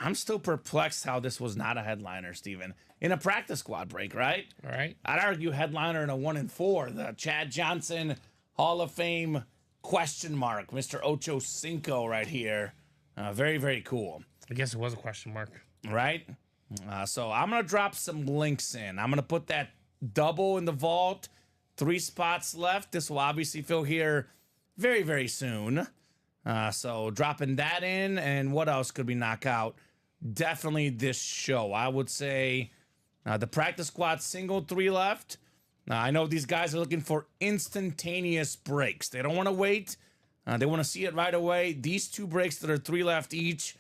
I'm still perplexed how this was not a headliner, Steven. In a practice squad break, right? All right. I'd argue headliner in a 1 and 4. The Chad Johnson Hall of Fame question mark. Mr. Ocho Cinco right here. Very, very cool. I guess it was a question mark. Right? So I'm going to drop some links in. I'm going to put that double in the vault. 3 spots left. This will obviously fill here very, very soon. So dropping that in. And what else could we knock out? Definitely this show. I would say the practice squad single 3 left. I know these guys are looking for instantaneous breaks. They don't want to wait. They want to see it right away. These 2 breaks that are 3 left each.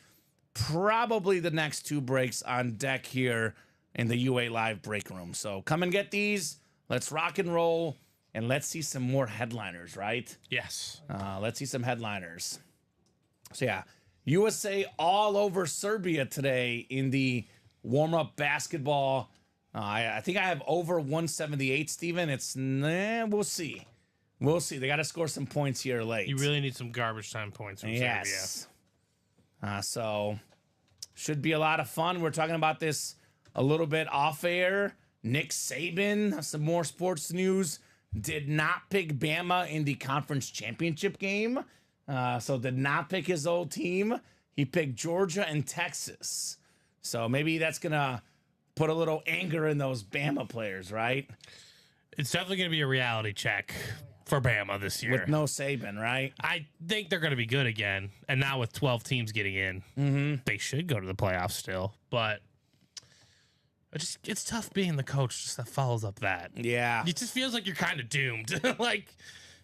Probably the next 2 breaks on deck here in the UA Live break room. So come and get these. Let's rock and roll. And let's see some more headliners, right? Yes. Let's see some headliners. So, yeah. USA all over Serbia today in the warm-up basketball. I think I have over 178, Steven. We'll see. We'll see. They got to score some points here late. You really need some garbage time points from Serbia. So, should be a lot of fun. We're talking about this a little bit off air. Nick Saban, some more sports news, did not pick Bama in the conference championship game. So did not pick his old team. He picked Georgia and Texas. So maybe that's going to put a little anger in those Bama players, right? It's definitely going to be a reality check for Bama this year. With no Saban, right? I think they're going to be good again. And now with 12 teams getting in, they should go to the playoffs still. But It's tough being the coach just that follows up that. Yeah. It just feels like you're kind of doomed. Like,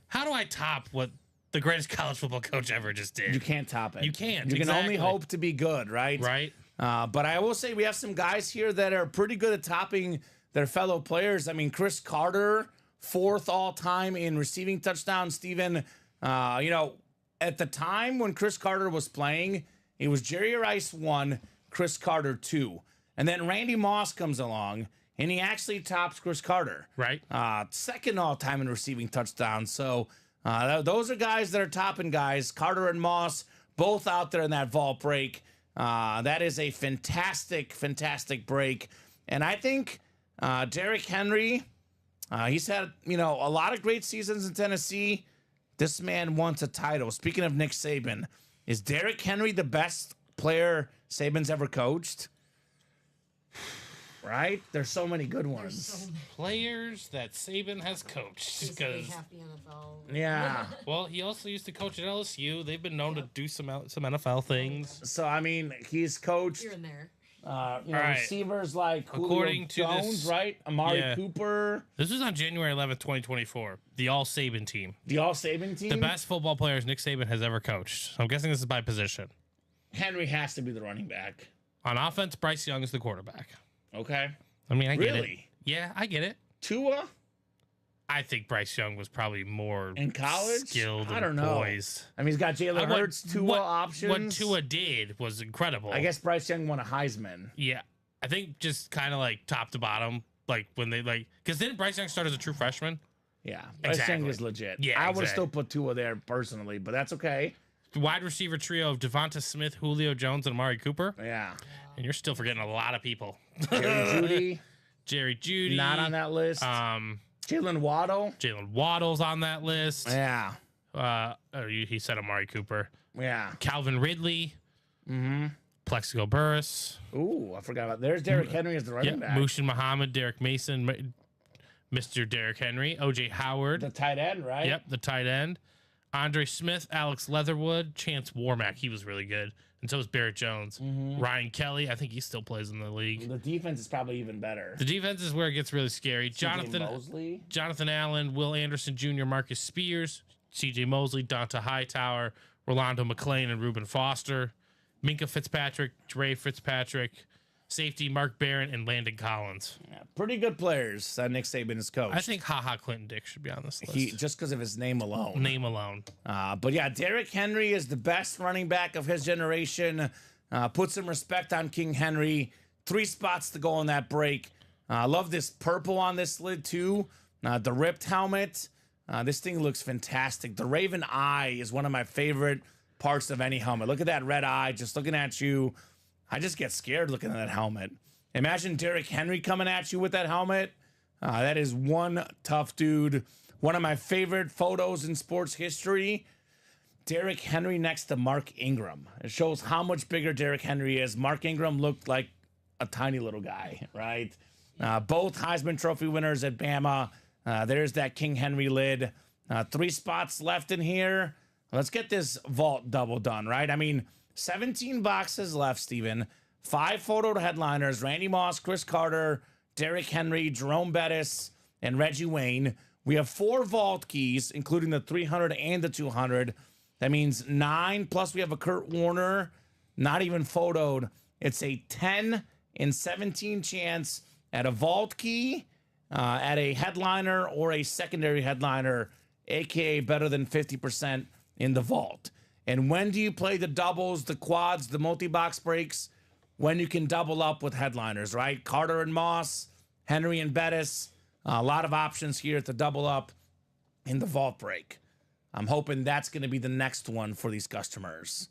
how do I top what the greatest college football coach ever just did? You can't top it. You can't. You can only exactly. hope to be good, right? Right. But I will say we have some guys here that are pretty good at topping their fellow players. I mean, Chris Carter, 4th all-time in receiving touchdowns. Steven, at the time when Chris Carter was playing, it was Jerry Rice 1, Chris Carter 2. And then Randy Moss comes along, and he actually tops Chris Carter. Right. 2nd all-time in receiving touchdowns. So those are guys that are topping guys. Carter and Moss, both out there in that vault break. That is a fantastic, fantastic break. And I think Derrick Henry, he's had, a lot of great seasons in Tennessee. This man wants a title. Speaking of Nick Saban, is Derrick Henry the best player Saban's ever coached? Right? There's so many good ones. So many. Players that Saban has coached. Basically Because, half the NFL. Yeah. well, he also used to coach at LSU. They've been known to do some NFL things. So, I mean, he's coached Here and there. right. receivers like Julio According to Jones, this- right? Amari Yeah. Cooper, This was on January 11th, 2024. The All Saban team. the All Saban team. The best football players Nick Saban has ever coached. I'm guessing this is by position. Henry has to be the running back. On offense, Bryce Young is the quarterback. Okay. I mean, I get it. Really? Yeah, I get it. Tua I think Bryce Young was probably more in college? skilled. I don't and know. poised. I mean, he's got Jalen What- Hurts, Tua what- options. What Tua did was incredible. I guess Bryce Young won a Heisman. Yeah, I think just kind of like top to bottom, like when they because didn't Bryce Young start as a true freshman? Yeah. Bryce Young Exactly. is legit. Yeah, I would have exactly. still put Tua there personally, but that's okay. The wide receiver trio of Devonta Smith, Julio Jones, and Amari Cooper, Yeah. and you're still forgetting a lot of people. Jerry Judy, Jerry Jeudy, not on that list. Jalen Waddle. Jalen Waddle's on that list. Yeah. He said Amari Cooper, Yeah. Calvin Ridley, Plexico Burris. Ooh, I forgot about. There's Derrick Henry as the running Yep, back. Mushin Muhammad, Derek Mason, Mr. Derrick Henry, OJ Howard. The tight end, right? Yep, the tight end. Andre Smith, Alex Leatherwood, Chance Warmack. He was really good. And so was Barrett Jones. Ryan Kelly, I think he still plays in the league. The defense is probably even better. The defense is where it gets really scary. CJ Mosley. Jonathan Allen, Will Anderson Jr., Marcus Spears, CJ Mosley, Donta Hightower, Rolando McClain, and Reuben Foster. Minka Fitzpatrick, Dre Fitzpatrick, safety Mark Barron, and Landon Collins. Yeah, pretty good players that Nick Saban has coached. I think Clinton Dick should be on this list. he just because of his name alone. Name alone. But yeah, Derrick Henry is the best running back of his generation. Put some respect on King Henry. 3 spots to go on that break. I love this purple on this lid too. The ripped helmet. This thing looks fantastic. The Raven eye is one of my favorite parts of any helmet. Look at that red eye just looking at you. I just get scared looking at that helmet. Imagine Derrick Henry coming at you with that helmet. That is one tough dude. One of my favorite photos in sports history. Derrick Henry next to Mark Ingram. It shows how much bigger Derrick Henry is. Mark Ingram looked like a tiny little guy, right? Both Heisman Trophy winners at Bama. There's that King Henry lid. 3 spots left in here. Let's get this vault double done, right? I mean, 17 boxes left, Steven. 5 photo headliners: Randy Moss, Chris Carter, Derrick Henry, Jerome Bettis, and Reggie Wayne. We have 4 vault keys, including the 300 and the 200. That means 9, plus we have a Kurt Warner, not even photoed. It's a 10 in 17 chance at a vault key, at a headliner or a secondary headliner, aka better than 50% in the vault. And when do you play the doubles, the quads, the multi-box breaks? When you can double up with headliners, right? Carter and Moss, Henry and Bettis. A lot of options here to double up in the vault break. I'm hoping that's going to be the next one for these customers.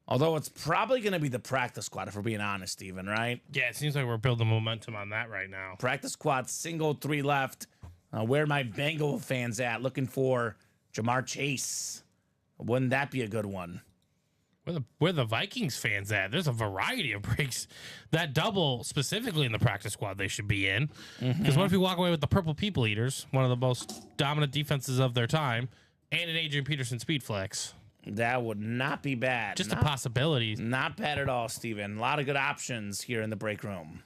Although it's probably going to be the practice squad, if we're being honest, Steven, right? Yeah, it seems like we're building momentum on that right now. Practice squad, single, 3 left. Where are my Bengal fans at? Looking for Jamar Chase. Wouldn't that be a good one? Where the Vikings fans at? There's a variety of breaks. That double, specifically in the practice squad, they should be in. Because what if you walk away with the Purple People Eaters, one of the most dominant defenses of their time, and an Adrian Peterson speed flex? That would not be bad. Just a possibility. Not bad at all, Steven. A lot of good options here in the break room.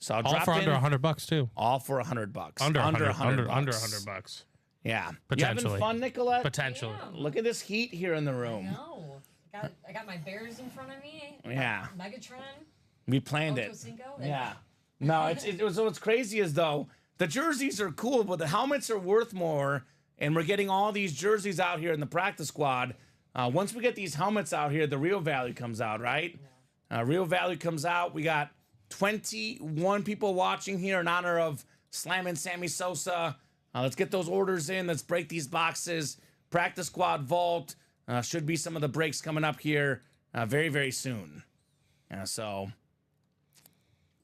So I'll All drop for in under $100 too. all for $100. Under $100. $100. Yeah. Potentially. You having fun, Nicolette? Potentially. Yeah. Look at this heat here in the room. No. I got my Bears in front of me. Yeah. Megatron. We planned Ocho it. Cinco. Yeah. No, what's crazy is though the jerseys are cool, but the helmets are worth more, and we're getting all these jerseys out here in the practice squad. Once we get these helmets out here, the real value comes out, right? Real value comes out. We got 21 people watching here in honor of Slam and Sammy Sosa. Let's get those orders in. Let's break these boxes. Practice squad vault. Should be some of the breaks coming up here very, very soon. So,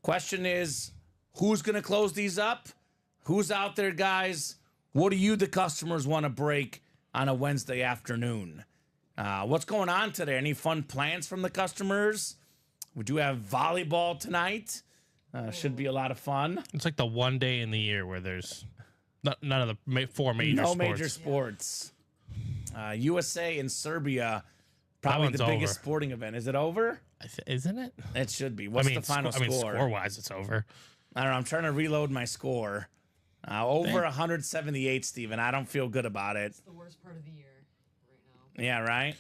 question is, who's going to close these up? Who's out there, guys? What do you, the customers, want to break on a Wednesday afternoon? What's going on today? Any fun plans from the customers? We do have volleyball tonight. Should be a lot of fun. It's like the one day in the year where there's none of the four major No sports. major sports. USA and Serbia, probably the biggest sporting event. Is it over? Isn't it? It should be. What's the final score? Score-wise, it's over. I don't know. I'm trying to reload my score. Over 178, Steven. I don't feel good about it. It's the worst part of the year right now. Yeah, right?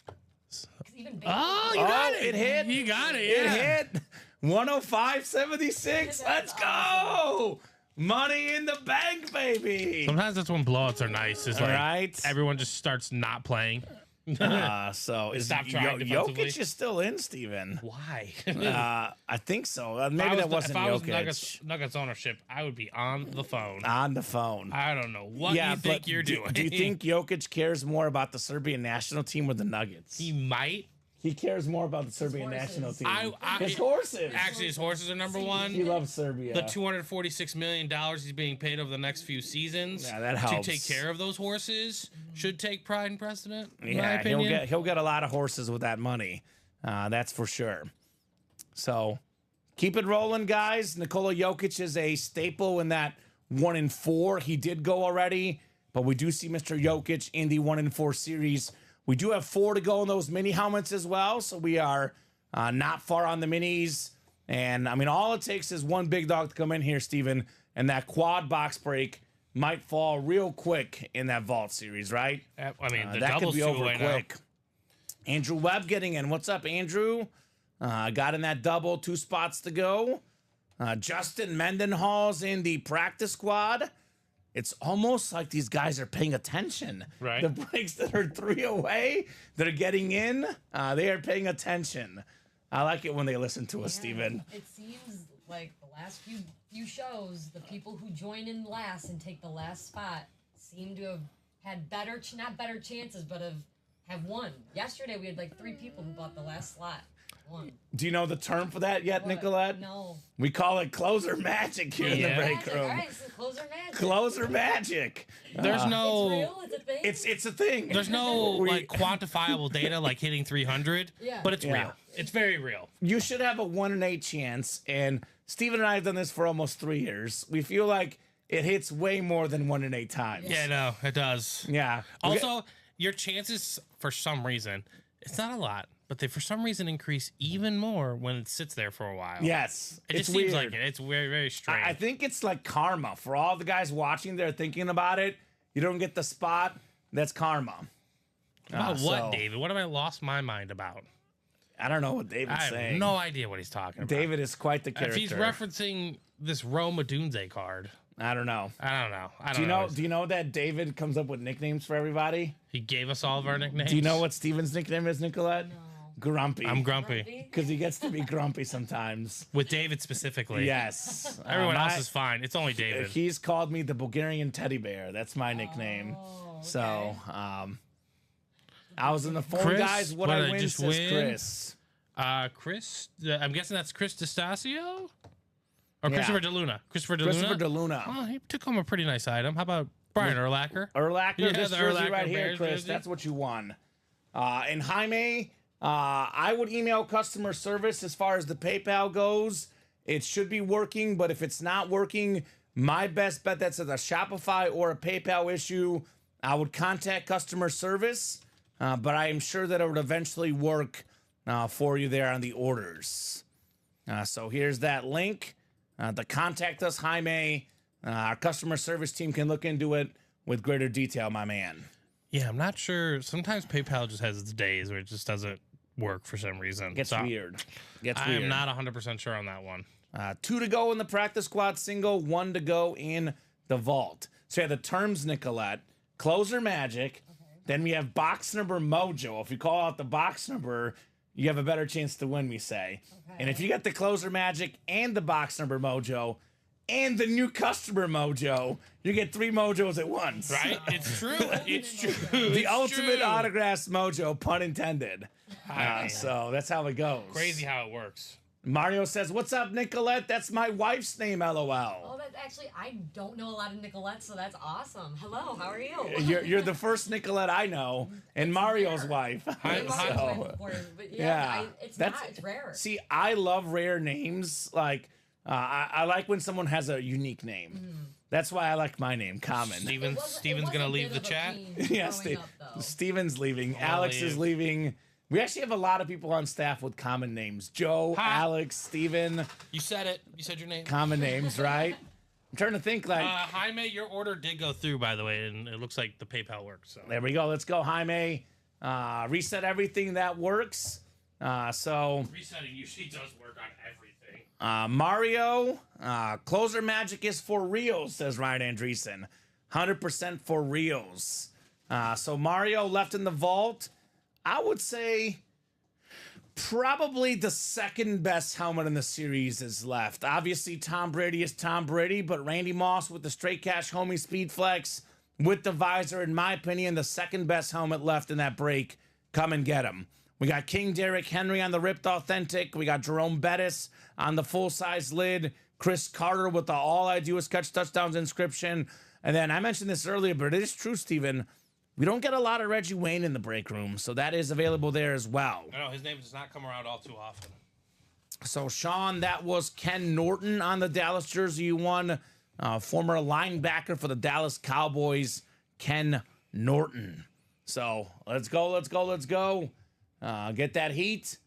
'Cause even Oh, you baseball- got it. It hit. You got it. It Yeah. hit. 105.76. Let's go. Money in the bank, baby. Sometimes that's when blowouts are nice. Is All like right. everyone just starts not playing. So is Stop trying defensively. Jokic is still in, Steven? Why? I think so. Maybe that wasn't if I was Jokic. Nuggets ownership, I would be on the phone. On the phone. I don't know what you think you're doing. Do you think Jokic cares more about the Serbian national team or the Nuggets? he might? He cares more about the Serbian horses. national team. I- His horses. Actually, his horses are number one. He loves Serbia. The $246 million he's being paid over the next few seasons Yeah, that to helps. take care of those horses should take pride and precedent. In my Yeah, opinion. he'll get a lot of horses with that money. That's for sure. So keep it rolling, guys. Nikola Jokic is a staple in that 1-4. He did go already, but we do see Mr. Jokic in the 1-4 series. We do have 4 to go in those mini helmets as well, so we are not far on the minis. And I mean, all it takes is one big dog to come in here, Steven, and that quad box break might fall real quick in that vault series, right? I mean, the That could doubles be two over away quick. Andrew Webb getting in. What's up, Andrew? Got in that double, 2 spots to go. Justin Mendenhall's in the practice squad. It's almost like these guys are paying attention. Right. The breaks that are 3 away, that are getting in, they are paying attention. I like it when they listen to us, Steven. It seems like the last few shows, the people who join in last and take the last spot seem to have had not better chances, but have won. Yesterday we had like 3 people who bought the last slot. Won. Do you know the term for that yet, What? Nicolette? No. We call it closer magic here in the Yeah. break Magic. room. All right, so closer magic. Closer magic. There's no. It's real. It's a thing. It's a thing. There's no like quantifiable data like hitting 300, Yeah. but it's Yeah. real. It's very real. You should have a 1 in 8 chance. And Steven and I have done this for almost 3 years. We feel like it hits way more than 1 in 8 times. Yeah, no, it does. Yeah. Also, your chances for some reason, it's not a lot, but they for some reason increase even more when it sits there for a while. Yes. It it's just seems weird. like it. It's very, very strange. I think it's like karma. For all the guys watching, they're thinking about it. You don't get the spot. That's karma. About what, so- David? What have I lost my mind about? I don't know what David's I have saying. no idea what he's talking about. David is quite the If character. he's referencing this Roma Dunze card, I don't know. I don't know. Do you know that David comes up with nicknames for everybody? He gave us all of our nicknames. Do you know what Steven's nickname is, Nicolette? No. Grumpy. I'm grumpy. Because he gets to be grumpy sometimes. With David specifically. Yes. Everyone else is fine. It's only David. He's called me the Bulgarian teddy bear. That's my nickname. Oh, okay. So, I was in the phone, Chris? guys. What What I did I win just says win? Chris. Chris, I'm guessing that's Chris DeStasio? Or Yeah. Christopher DeLuna? Christopher DeLuna? Christopher DeLuna. Oh, he took home a pretty nice item. How about Brian Urlacher? Urlacher, Yeah, this the jersey Urlacher right here, Bears Chris. jersey. That's what you won. And Jaime, I would email customer service as far as the PayPal goes. It should be working, but if it's not working, my best bet that's a Shopify or a PayPal issue. I would contact customer service, but I am sure that it would eventually work for you there on the orders. So here's that link. To contact us, Jaime. Our customer service team can look into it with greater detail, my man. Yeah, I'm not sure. Sometimes PayPal just has its days where it just doesn't work for some reason. Gets weird. I am not 100% sure on that one. 2 to go in the practice squad single, 1 to go in the vault. So you have the terms, Nicolette, closer magic. Then we have box number mojo. If you call out the box number, you have a better chance to win, we say. Okay. And if you get the closer magic and the box number mojo and the new customer mojo, you get 3 mojos at once. Right? It's true. It's true. The It's ultimate true. autographs mojo, pun intended. So that's how it goes. Crazy how it works. Mario says, "What's up, Nicolette? That's my wife's name, LOL." Oh, that's actually, I don't know a lot of Nicolettes, so that's awesome. Hello, how are you? You're the first Nicolette I know, and Mario's rare. wife. Hi- Mario's hi- So, wife before, but yeah, it's rare. See, I love rare names. Like, I like when someone has a unique name. That's why I like my name, Kamen. Steven's gonna leave the chat. Yeah, Growing up, though. Steven's leaving. Alex is leaving. We actually have a lot of people on staff with common names. Joe, Hi. Alex, Steven. You said it. You said your name. Common names, right? I'm trying to think like... Jaime, your order did go through, by the way, and it looks like the PayPal works. So There we go. Let's go, Jaime. Reset everything that works. So resetting usually does work on everything. Mario, closer magic is for reals, says Ryan Andreessen. 100% for reals. So Mario left in the vault. I would say probably the second best helmet in the series is left. Obviously, Tom Brady is Tom Brady, but Randy Moss with the straight cash homie speed flex with the visor, in my opinion, the second best helmet left in that break. Come and get him. We got King Derrick Henry on the ripped authentic. We got Jerome Bettis on the full-size lid. Chris Carter with the all I do is catch touchdowns inscription. And then I mentioned this earlier, but it is true, Steven. We don't get a lot of Reggie Wayne in the break room, so that is available there as well. I know his name does not come around all too often. So, Sean, that was Ken Norton on the Dallas jersey you won. Former linebacker for the Dallas Cowboys, Ken Norton. So, let's go, let's go, let's go. Get that heat.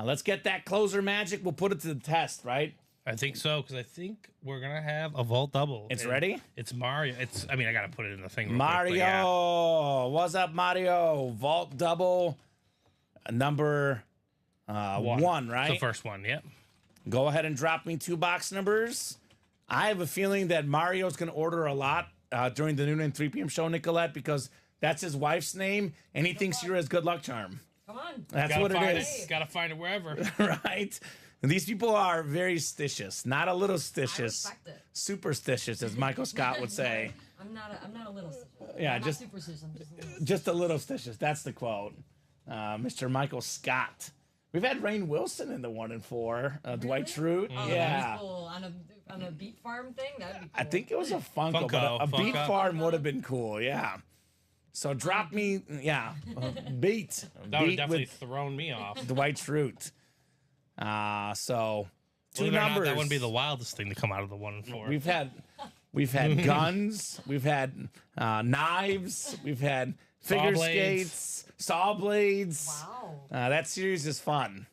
Let's get that closer magic. We'll put it to the test, right? I think so, because I think we're going to have a vault double. It's And ready? It's Mario. I mean, I got to put it in the thing real Mario. quick, but yeah. What's up, Mario? Vault double. Number 1, right? The first one, yep. Go ahead and drop me 2 box numbers. I have a feeling that Mario's going to order a lot during the noon and 3 p.m. show, Nicolette, because that's his wife's name, and he thinks you're his good luck charm. Come on. That's what it is, Got to find it wherever. right? And these people are very stitious, not a little stitious, respect it. superstitious, as Michael Scott would say. I'm not a little stitious. Yeah, I'm just- not superstitious. I'm just a little Just a little stitious. That's the quote. Mr. Michael Scott. We've had Rainn Wilson in the 1 and 4. Dwight Schrute. Oh, Yeah. that'd be cool. On a beet farm thing, that'd be cool. I think it was a Funko, but Funko, a beat Funko. farm would have been cool, yeah. So drop me, beat. That would beat definitely with thrown me off. Dwight Schrute. So 2 Believe it or not, numbers. that wouldn't be the wildest thing to come out of the 1 and 4. We've had guns, we've had knives, we've had figure Saw blades. skates, saw blades. Wow. That series is fun.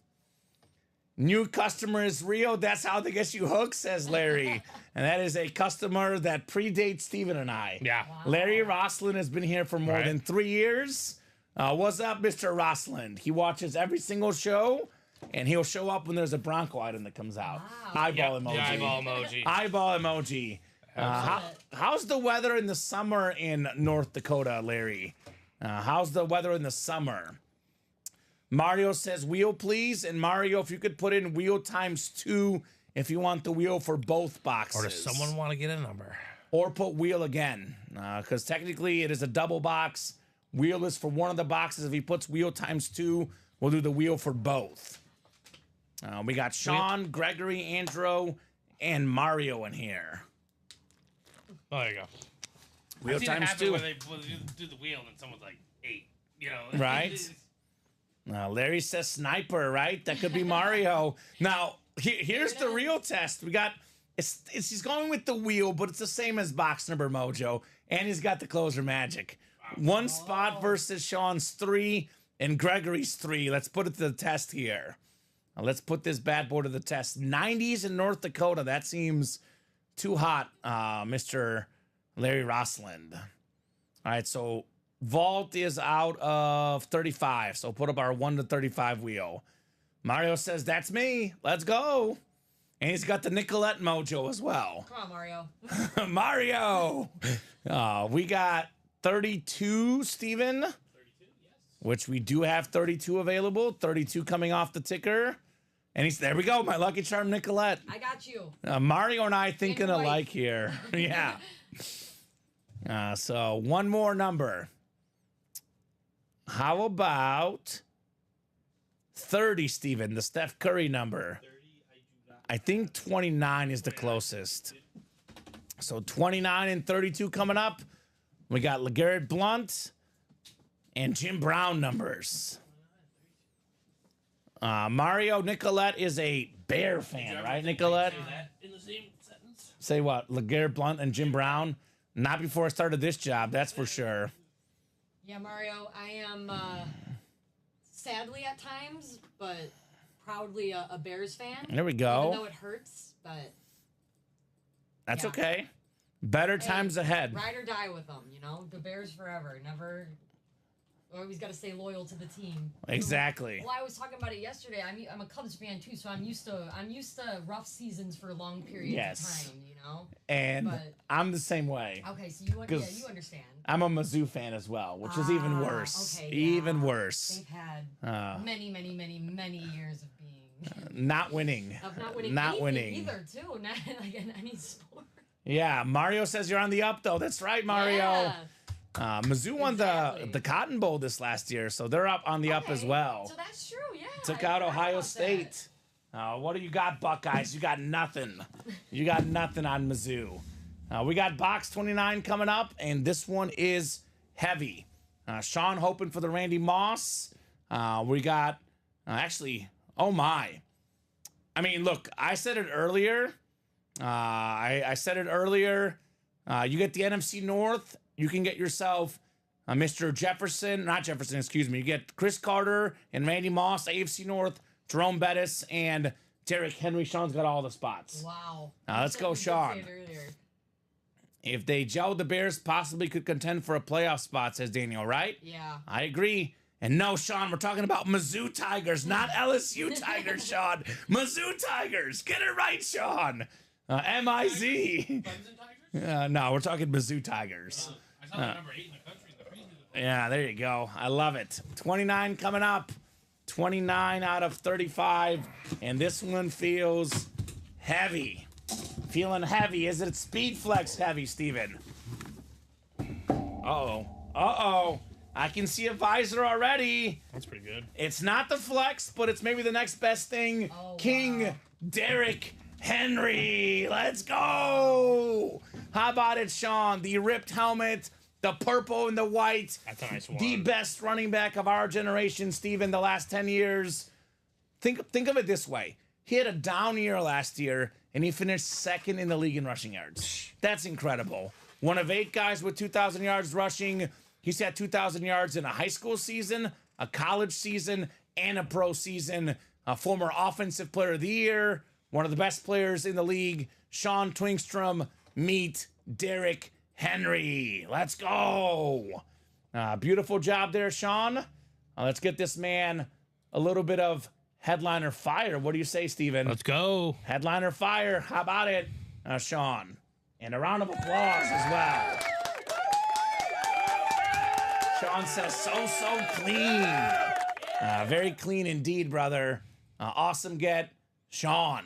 New customer is Rio. That's how they get you hooked, says Larry. And that is a customer that predates Steven and I. Yeah. Larry Roslin has been here for more Right. than 3 years. What's up, Mr. Roslin? He watches every single show, and he'll show up when there's a Bronco item that comes out. Wow. Eyeball Yep, emoji. the eyeball emoji. Eyeball emoji. How's the weather in the summer in North Dakota, Larry? How's the weather in the summer? Mario says wheel, please. And Mario, if you could put in wheel ×2 if you want the wheel for both boxes. Or does someone want to get a number? Or put wheel again. Because technically it is a double box. Wheel is for one of the boxes. If he puts wheel ×2, we'll do the wheel for both. We got Sean, Gregory, Andrew, and Mario in here. Oh, there you go. Wheel I've seen it happen ×2. where they do the wheel and someone's like 8. You know, Right. Larry says sniper, right? That could be Mario. Now, here's the real test. We got, he's going with the wheel, but it's the same as box number mojo. And he's got the closer magic. 1 spot versus Sean's 3 and Gregory's 3. Let's put it to the test here. Let's put this bad boy to the test. 90s in North Dakota. That seems too hot, Mr. Larry Rossland. All right, so vault is out of 35. So put up our 1 to 35 wheel. Mario says, that's me. Let's go. And he's got the Nicolette mojo as well. Come on, Mario. Mario. We got 32, Steven. 32, yes. Which we do have 32 available. 32 coming off the ticker. And he's, there we go, my Lucky Charm Nicolette. I got you. Mario and I thinking alike here. Yeah. So one more number. How about 30, Steven, the Steph Curry number? 30, I think 29 is the closest. So 29 and 32 coming up. We got LeGarrette Blount and Jim Brown numbers. Mario, Nicolette is a Bear fan, right, Nicolette? In the same sentence. Say what? LeGarrette Blount and Jim Brown? Not before I started this job, that's for sure. Yeah, Mario, I am sadly at times, but proudly a Bears fan. There we go. Even though it hurts, but that's yeah. okay. Better times ahead. Ride or die with them, you know? The Bears forever. Never... Always got to stay loyal to the team. Exactly. Well, I was talking about it yesterday. I'm a Cubs fan too, so I'm used to rough seasons for long periods of time. You know. And I'm the same way. Okay, so you understand. I'm a Mizzou fan as well, which is even worse. Okay, yeah. Even worse. They've had many years of being not winning. Of not not winning either too. Not like in any sport. Yeah, Mario says you're on the up though. That's right, Mario. Yeah. Mizzou won the Cotton Bowl this last year, so they're up on the up as well. So that's true, yeah. Took out Ohio State. What do you got, Buckeyes? You got nothing. You got nothing on Mizzou. We got box 29 coming up, and this one is heavy. Sean hoping for the Randy Moss. We got, actually, oh my. I mean, look, I said it earlier. I said it earlier. You get the NFC North. You can get yourself Mr. Jefferson, not Jefferson, excuse me. You get Chris Carter and Randy Moss, AFC North, Jerome Bettis, and Derrick Henry. Sean's got all the spots. Wow. Let's go, Sean. If they gel, the Bears possibly could contend for a playoff spot, says Daniel, right? Yeah. I agree. And no, Sean, we're talking about Mizzou Tigers, not LSU Tigers, Sean. Mizzou Tigers. Get it right, Sean. M-I-Z. No, we're talking Mizzou Tigers. I saw number 8 in the country. Yeah, there you go. I love it. 29 coming up. 29 out of 35. And this one feels heavy. Feeling heavy. Is it Speed Flex heavy, Steven? Uh-oh. Uh-oh. I can see a visor already. That's pretty good. It's not the Flex, but it's maybe the next best thing. Oh, King wow. Derrick Henry. Let's go. How about it, Sean? The ripped helmet, the purple and the white. That's a nice one. The best running back of our generation, Steven, the last 10 years. Think of it this way. He had a down year last year, and he finished second in the league in rushing yards. That's incredible. One of 8 guys with 2,000 yards rushing. He's had 2,000 yards in a high school season, a college season, and a pro season. A former offensive player of the year. One of the best players in the league. Sean Twingstrom, meet Derrick Henry. Let's go. Beautiful job there, Sean. Let's get this man a little bit of headliner fire. What do you say, Steven? Let's go. Headliner fire. How about it, Sean? And a round of applause as well. Sean says, so clean. Very clean indeed, brother. Awesome get, Sean.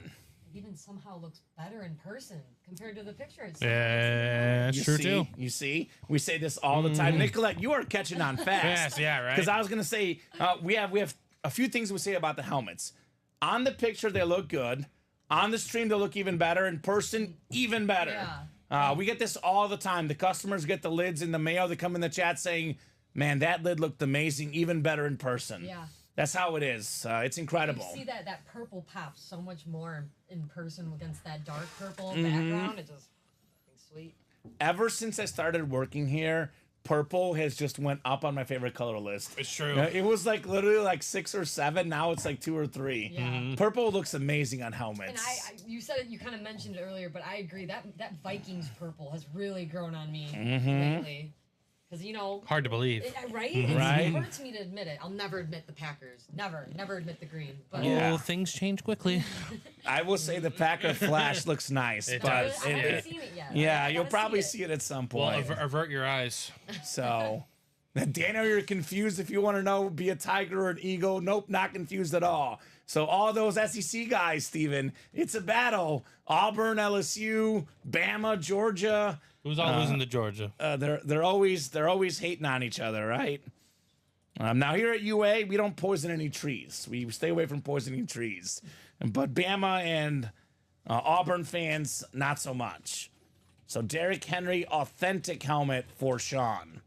It even somehow looks better in person compared to the pictures. Yeah, that's true too. You see, we say this all the time. Nicolette, you are catching on fast. Yes, yeah, right. Because I was gonna say we have a few things we say about the helmets. On the picture, they look good. On the stream, they look even better. In person, even better. Yeah. We get this all the time. The customers get the lids in the mail. They come in the chat saying, "Man, that lid looked amazing. Even better in person." Yeah. That's how it is. It's incredible. You see that purple pops so much more in person against that dark purple background. It just sweet. Ever since I started working here, purple has just went up on my favorite color list. It's true. It was like literally like 6 or 7. Now it's like 2 or 3. Yeah. Purple looks amazing on helmets. And you said it, you kind of mentioned it earlier, but I agree that Vikings purple has really grown on me lately. Because Hard to believe. Right? Right. It hurts me to admit it. I'll never admit the Packers. Never admit the green. But Yeah. Oh, things change quickly. I will say the Packer flash looks nice, It but does. I haven't seen it yet. yeah, I you'll gotta probably see see it at some Well, point. avert your eyes. So, Daniel, you're confused if you want to know, be a Tiger or an Eagle. Nope, not confused at all. So all those SEC guys, Steven, it's a battle. Auburn, LSU, Bama, Georgia. Who's all losing to Georgia? They're always hating on each other, right? Now here at UA, we don't poison any trees. We stay away from poisoning trees. But Bama and Auburn fans, not so much. So Derrick Henry, authentic helmet for Sean.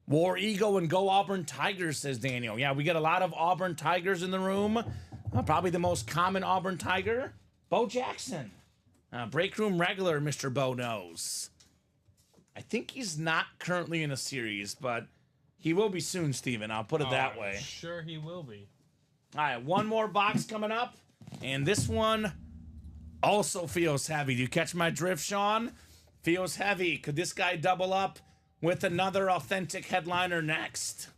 War Eagle and Go Auburn Tigers, says Daniel. Yeah, we get a lot of Auburn Tigers in the room. Probably the most common Auburn Tiger, Bo Jackson. Break room regular, Mr. Bo knows. I think he's not currently in a series, but he will be soon, Steven. I'll put it that way. Sure, he will be. All right, one more box coming up. And this one also feels heavy. Do you catch my drift, Sean? Feels heavy. Could this guy double up with another authentic headliner next?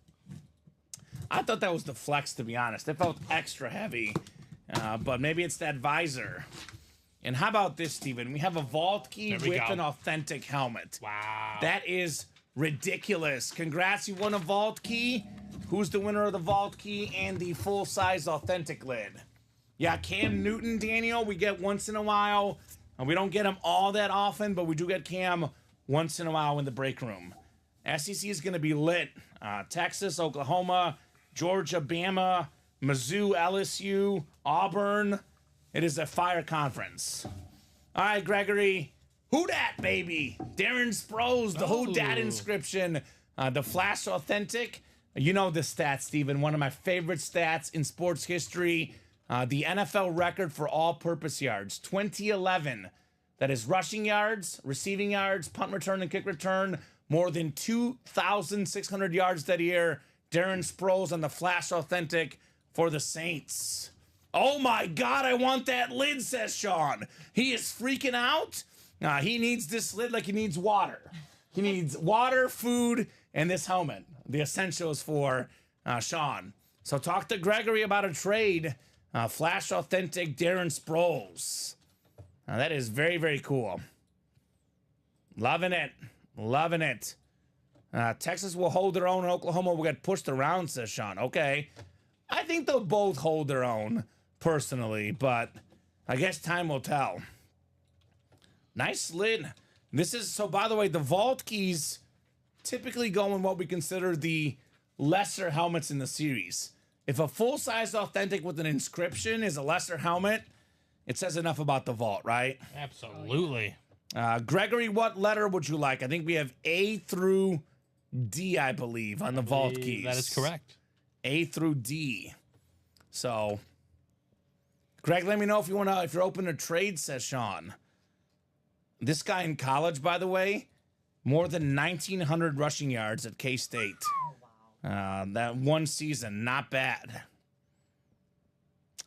I thought that was the flex, to be honest. It felt extra heavy. But maybe it's that visor. And how about this, Steven? We have a vault key There we with go. an authentic helmet. Wow. That is ridiculous. Congrats, you won a vault key. Who's the winner of the vault key and the full-size authentic lid? Yeah, Cam Newton, Daniel, we get once in a while. We don't get him all that often, but we do get Cam once in a while in the break room. SEC is going to be lit. Texas, Oklahoma, Georgia, Bama, Mizzou, LSU, Auburn. It is a fire conference. All right, Gregory. Who dat, baby? Darren Sproles, the who dat inscription. The Flash Authentic. You know the stats, Steven. One of my favorite stats in sports history. The NFL record for all-purpose yards. 2011. That is rushing yards, receiving yards, punt return, and kick return. More than 2,600 yards that year. Darren Sproles on the Flash Authentic for the Saints. Oh my God, I want that lid, says Sean. He is freaking out. He needs this lid like he needs water. He needs water, food, and this helmet. The essentials for Sean. So talk to Gregory about a trade. Flash Authentic Darren Sproles. That is very, very cool. Loving it. Loving it. Texas will hold their own and Oklahoma will get pushed around, says Sean. Okay. I think they'll both hold their own, personally, but I guess time will tell. Nice lid. This is, so by the way, the vault keys typically go in what we consider the lesser helmets in the series. If a full-size authentic with an inscription is a lesser helmet, it says enough about the vault, right? Absolutely. Gregory, what letter would you like? I think we have A through D, I believe, on the vault keys. That is correct. A through D. So, Greg, let me know if you're open to trade, says Sean. This guy in college, by the way, more than 1,900 rushing yards at K-State. That one season, not bad.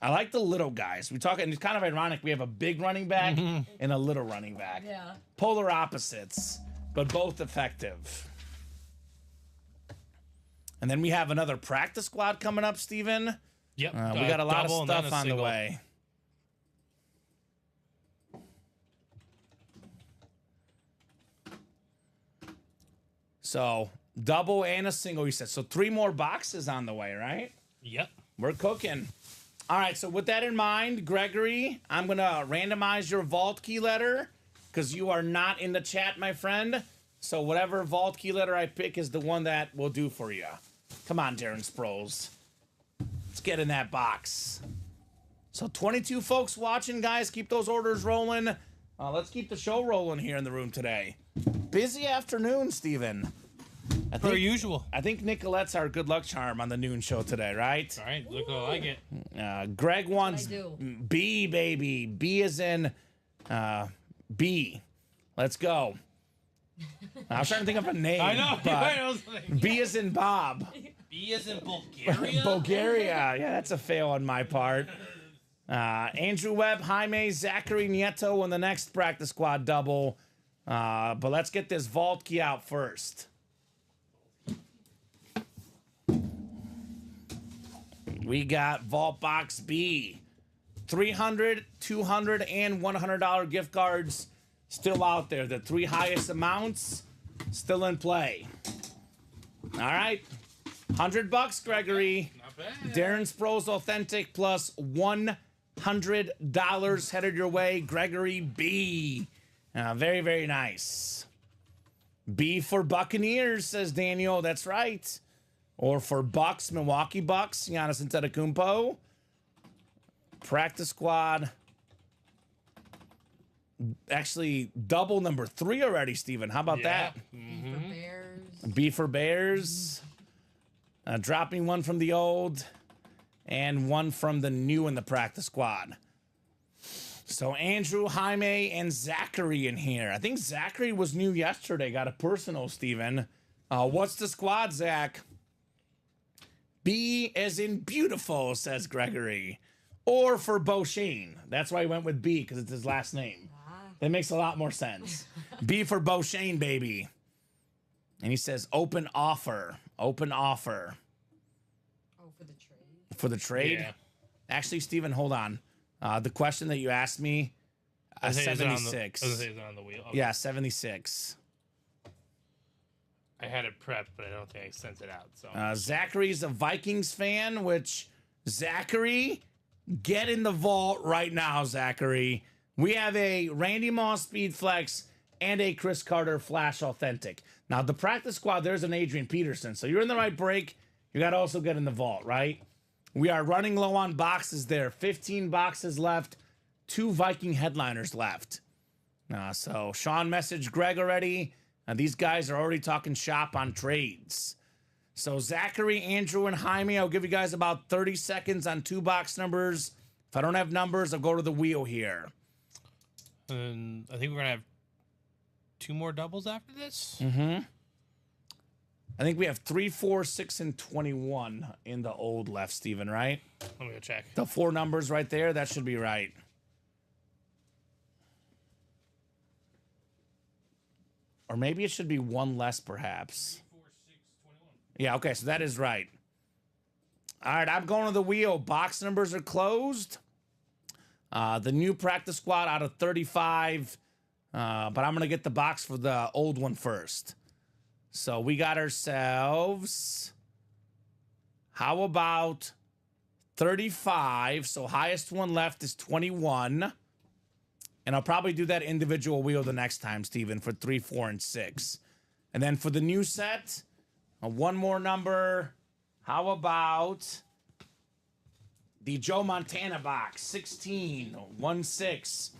I like the little guys. We talk, and it's kind of ironic. We have a big running back and a little running back. Yeah. Polar opposites, but both effective. And then we have another practice squad coming up, Steven. Yep. We got a lot of double and then stuff a on the single. way. So, double and a single, you said. So, 3 more boxes on the way, right? Yep. We're cooking. All right, so with that in mind, Gregory, I'm going to randomize your vault key letter because you are not in the chat, my friend. So whatever vault key letter I pick is the one that will do for you. Come on, Darren Sproles. Let's get in that box. So 22 folks watching, guys. Keep those orders rolling. Let's keep the show rolling here in the room today. Busy afternoon, Steven. Per usual. I think Nicolette's our good luck charm on the noon show today, right? All right, look what I get. Greg wants I do. B, baby. B is in B. Let's go. I was trying to think of a name. I know. But I was like, B is in Bob. B is in Bulgaria. Bulgaria. Yeah, that's a fail on my part. Andrew Webb, Jaime, Zachary Nieto in the next practice squad double. But let's get this vault key out first. We got Vault Box B. $300, $200, and $100 gift cards still out there. The three highest amounts still in play. All right. $100, Gregory. Not bad. Darren Sproles Authentic plus $100 headed your way. Gregory B. Very, very nice. B for Buccaneers, says Daniel. That's right. Or for Bucks, Milwaukee Bucks, Giannis Antetokounmpo. Practice squad. Actually, double number 3 already, Steven. How about that? For Bears. B for Bears. Dropping one from the old and one from the new in the practice squad. So Andrew, Jaime, and Zachary in here. I think Zachary was new yesterday. Got a personal, Steven. What's the squad, Zach? B as in beautiful, says Gregory. Or for Bo Shane. That's why he went with B, because it's his last name. That makes a lot more sense. B for Bo Shane, baby. And he says open offer. Open offer. Oh, for the trade. For the trade? Yeah. Actually, Steven, hold on. The question that you asked me, I was gonna say, 76. I was gonna say it's on the wheel. Okay. Yeah, 76. I had it prepped, but I don't think I sent it out. So Zachary's a Vikings fan, which, Zachary, get in the vault right now, Zachary. We have a Randy Moss Speed Flex and a Chris Carter Flash Authentic. Now, the practice squad, there's an Adrian Peterson. So you're in the right break. You got to also get in the vault, right? We are running low on boxes there. 15 boxes left. 2 Viking headliners left. So Sean messaged Greg already. These guys are already talking shop on trades. So Zachary, Andrew, and Jaime, I'll give you guys about 30 seconds on 2 box numbers. If I don't have numbers, I'll go to the wheel here. and I think we're gonna have 2 more doubles after this. I think we have 3, 4, 6, and 21 in the old left, Steven, right? Let me go check. The 4 numbers right there, that should be right. Or maybe it should be 1 less, perhaps. 4, 6, 21. Yeah, okay, so that is right. All right, I'm going to the wheel. Box numbers are closed. The new practice squad out of 35. But I'm going to get the box for the old one first. So we got ourselves, how about 35? So highest one left is 21. And I'll probably do that individual wheel the next time, Steven, for 3, 4, and 6. And then for the new set, one more number. How about the Joe Montana box, 16, 1, 6.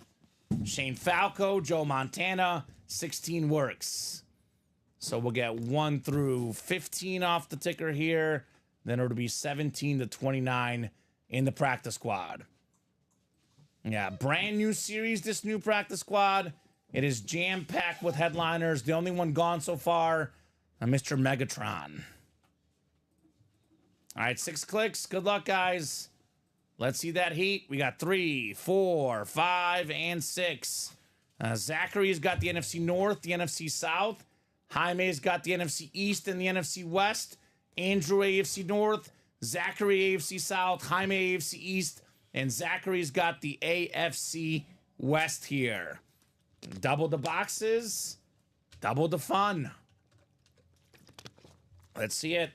Shane Falco, Joe Montana, 16 works. So we'll get 1 through 15 off the ticker here. Then it'll be 17 to 29 in the practice squad. Yeah, brand new series, this new practice squad. It is jam-packed with headliners. The only one gone so far, Mr. Megatron. All right, 6 clicks. Good luck, guys. Let's see that heat. We got 3, 4, 5, and 6. Zachary's got the NFC North, the NFC South. Jaime's got the NFC East and the NFC West. Andrew, AFC North. Zachary, AFC South. Jaime, AFC East. And Zachary's got the AFC West here. Double the boxes. Double the fun. Let's see it.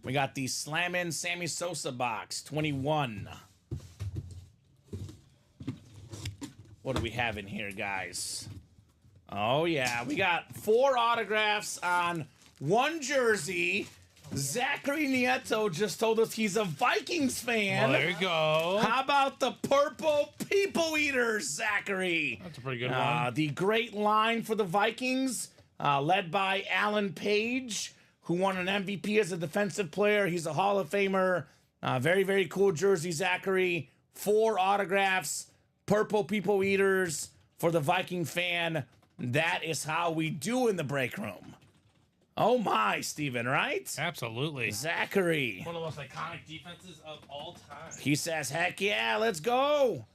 We got the Slammin' Sammy Sosa box, 21. What do we have in here, guys? Oh, yeah. We got 4 autographs on 1 jersey. Zachary Nieto just told us he's a Vikings fan. Well, there you go. How about the Purple People Eaters, Zachary? That's a pretty good one. The great line for the Vikings, led by Alan Page, who won an MVP as a defensive player. He's a Hall of Famer. Very, very cool jersey, Zachary. 4 autographs, Purple People Eaters for the Viking fan. That is how we do in the break room. Oh my, Steven, right? Absolutely. Zachary. One of the most iconic defenses of all time. He says, heck yeah, let's go.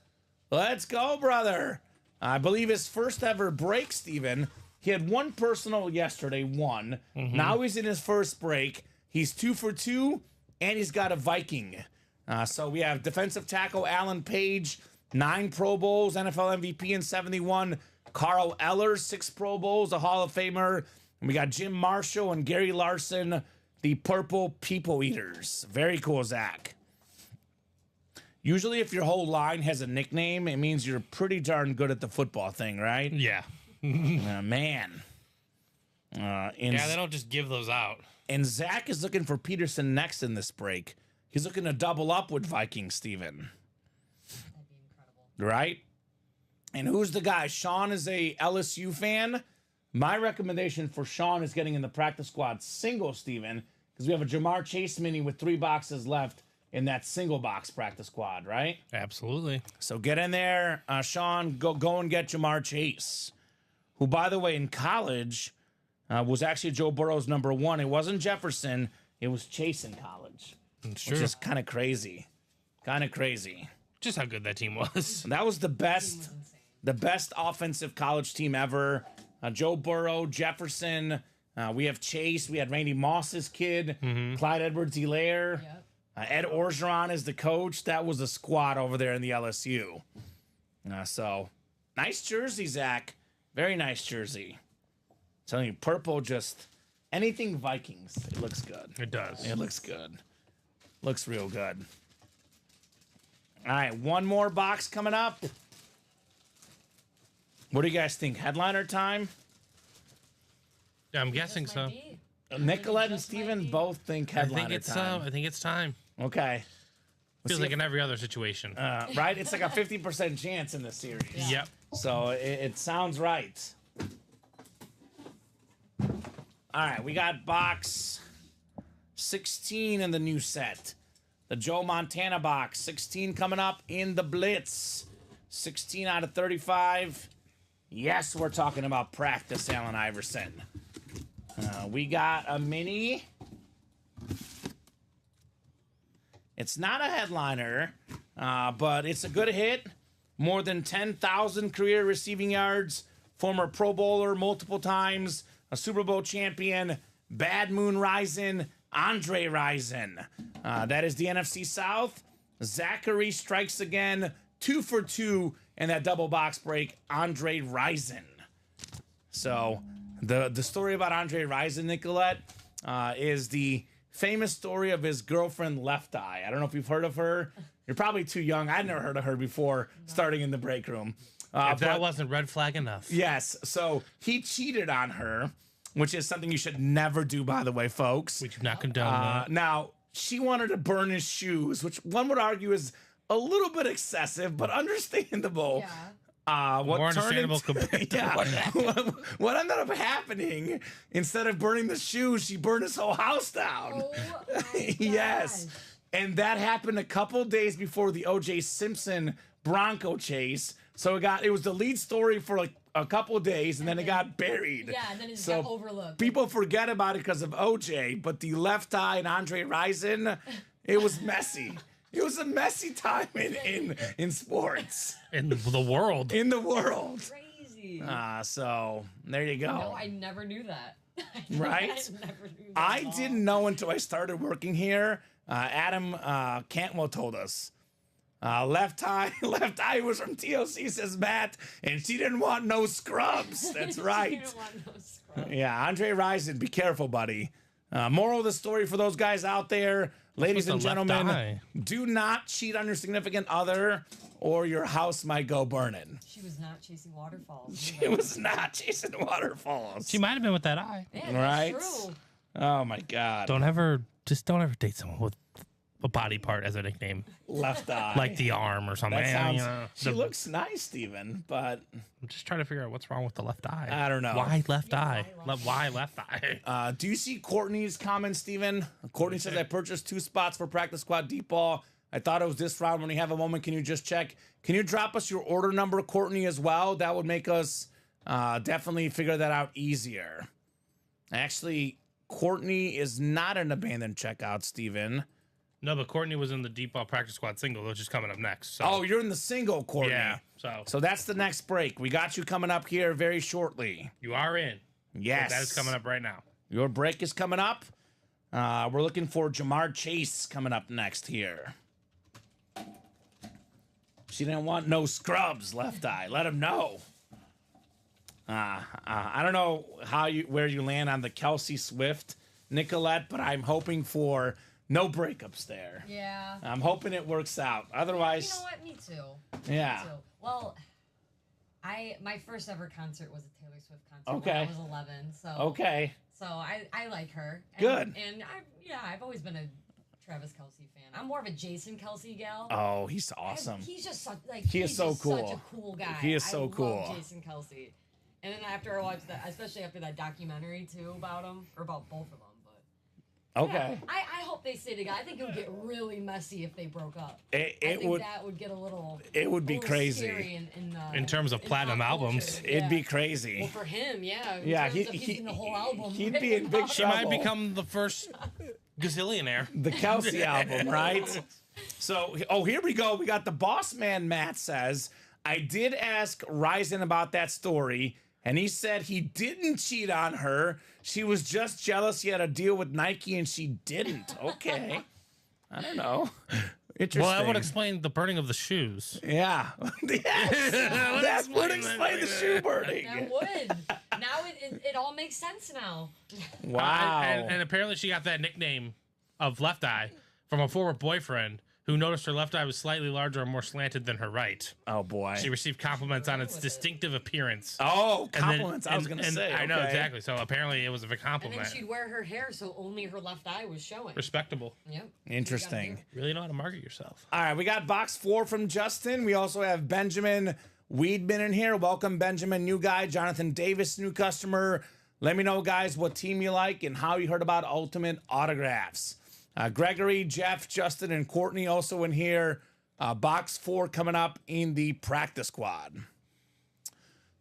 Let's go, brother. I believe his first ever break, Steven. He had one personal yesterday, one. Now he's in his first break. He's 2 for 2, and he's got a Viking. So we have defensive tackle Alan Page, 9 Pro Bowls, NFL MVP in 71. Carl Eller, 6 Pro Bowls, a Hall of Famer. And we got Jim Marshall and Gary Larson, the Purple People Eaters. Very cool, Zach. Usually if your whole line has a nickname, it means you're pretty darn good at the football thing, right? Yeah. Man. Yeah, they don't just give those out. And Zach is looking for Peterson next in this break. He's looking to double up with Viking, Steven. That'd be incredible. Right? And who's the guy? Sean is a LSU fan. My recommendation for Sean is getting in the practice squad single, Steven, because we have a Jamar Chase mini with 3 boxes left in that single box practice squad, right? Absolutely. So get in there, Sean. Go and get Jamar Chase, who, by the way, in college was actually Joe Burrow's #1. It wasn't Jefferson. It was Chase in college, Sure. which is kind of crazy. Kind of crazy. Just how good that team was. That was the best offensive college team ever. Joe Burrow, Jefferson. We have Chase. We had Randy Moss's kid, Clyde Edwards-Helaire. Yep. Ed Orgeron is the coach. That was a squad over there in the LSU. So, nice jersey, Zach. Very nice jersey. Telling you, purple, just anything Vikings. It looks good. It does. It looks good. Looks real good. All right, one more box coming up. What do you guys think? Headliner time? Yeah, I'm guessing Just so. might be. Nicolette and just might Steven be. both think I headliner think it's time. I think it's time. Okay. Feels like in every other situation. Right? It's like a 50% chance in this series. Yeah. Yep. So it sounds right. All right, we got box 16 in the new set. The Joe Montana box. 16 coming up in the Blitz. 16 out of 35. Yes, we're talking about practice, Allen Iverson. We got a mini. It's not a headliner, but it's a good hit. More than 10,000 career receiving yards. Former Pro Bowler multiple times. A Super Bowl champion. Bad Moon Rising. Andre Rison. That is the NFC South. Zachary strikes again. 2 for 2 in that double box break. Andre Rison. So the story about Andre Rison, Nicolette, is the famous story of his girlfriend Left Eye. I don't know if you've heard of her. You're probably too young. I'd never heard of her before starting in the break room. If that wasn't red flag enough. Yes. So he cheated on her, which is something you should never do, by the way, folks. We do not condone that. Now, she wanted to burn his shoes, which one would argue is a little bit excessive, but understandable. Yeah. What More turned understandable into- compared to yeah. what happened. What ended up happening, instead of burning the shoes, she burned his whole house down. Oh my Yes. gosh. And that happened a couple days before the O.J. Simpson Bronco chase. So it was the lead story for like a couple of days, and then it got buried. Yeah, and then it just So got overlooked. People forget about it because of OJ, but the Left Eye and Andre Rison, it was messy. It was a messy time in sports, In the world. in the world. Crazy. So there you go. No, I never knew that. Right? I never knew that I at all. didn't know until I started working here. Adam Cantwell told us. Left Eye was from TOC, says Matt, and she didn't want no scrubs. That's You right. don't want no scrub. Yeah, Andre Rison, be careful, buddy. Moral of the story for those guys out there, ladies and What's the left gentlemen, eye? do not cheat on your significant other, or your house might go burning. She was not chasing waterfalls. She was not chasing waterfalls. She might have been with that eye. Man, Right? that's true. Oh my God. Don't ever date someone with a body part as a nickname, Left eye. like the arm or something. that You sounds. know, She looks nice, Steven, but I'm just trying to figure out what's wrong with the left eye. I don't know. Why left eye? why Why left eye? do you see Courtney's comment, Steven? Courtney says, I purchased 2 spots for practice squad deep ball. I thought it was this round. When you have a moment, can you just check? Can you drop us your order number, Courtney, as well? That would make us definitely figure that out easier. Actually, Courtney is not an abandoned checkout, Steven. No, but Courtney was in the deep ball practice squad single, which is coming up next. So. Oh, you're in the single, Courtney. Yeah. So that's the next break. We got you coming up here very shortly. You are in. Yes. That is coming up right now. Your break is coming up. We're looking for Jamar Chase coming up next here. She didn't want no scrubs, Left Eye. Let him know. I don't know where you land on the Kelsey Swift, Nicolette, but I'm hoping for no breakups there. Yeah. I'm hoping it works out. Otherwise, You know what? Me too. Yeah. Me too. Well, my first ever concert was a Taylor Swift concert Okay. when I was 11. So okay. So I like her. And, Good. And I've always been a Travis Kelce fan. I'm more of a Jason Kelce gal. Oh, he's awesome. He's just such He is so cool. Such a cool guy. He is so I cool. love Jason Kelce. And then after I watched that, especially after that documentary too about him or about both of them. Okay. Yeah, I hope they stay together. I think it would get really messy if they broke up. It I think would. that would get a little. It would be a little crazy. scary In terms of in platinum pop albums. culture. It'd Yeah. be crazy. Well, for him, yeah. Yeah, He's in the whole album. he'd be in big She trouble. might become the first gazillionaire. The Kelsey album, right? So, here we go. We got the boss man, Matt says, I did ask Ryzen about that story, and he said he didn't cheat on her. She was just jealous he had a deal with Nike and she didn't. Okay. I don't know. Interesting. Well, that would explain the burning of the shoes. Yeah. Yes. That would explain the shoe burning. That would. Now it all makes sense now. Wow. And apparently she got that nickname of Left Eye from a former boyfriend who noticed her left eye was slightly larger and more slanted than her right. Oh, boy. She received compliments on its distinctive appearance. Oh, And then- compliments. I was going to say. I know, okay. exactly. So apparently it was a And then compliment. she'd wear her hair so only her left eye was showing. Respectable. Yep. Interesting. Really know how to market yourself. All right, we got box 4 from Justin. We also have Benjamin Weedman in here. Welcome, Benjamin, new guy. Jonathan Davis, new customer. Let me know, guys, what team you like and how you heard about Ultimate Autographs. Gregory, Jeff, Justin, and Courtney also in here. Box 4 coming up in the practice squad.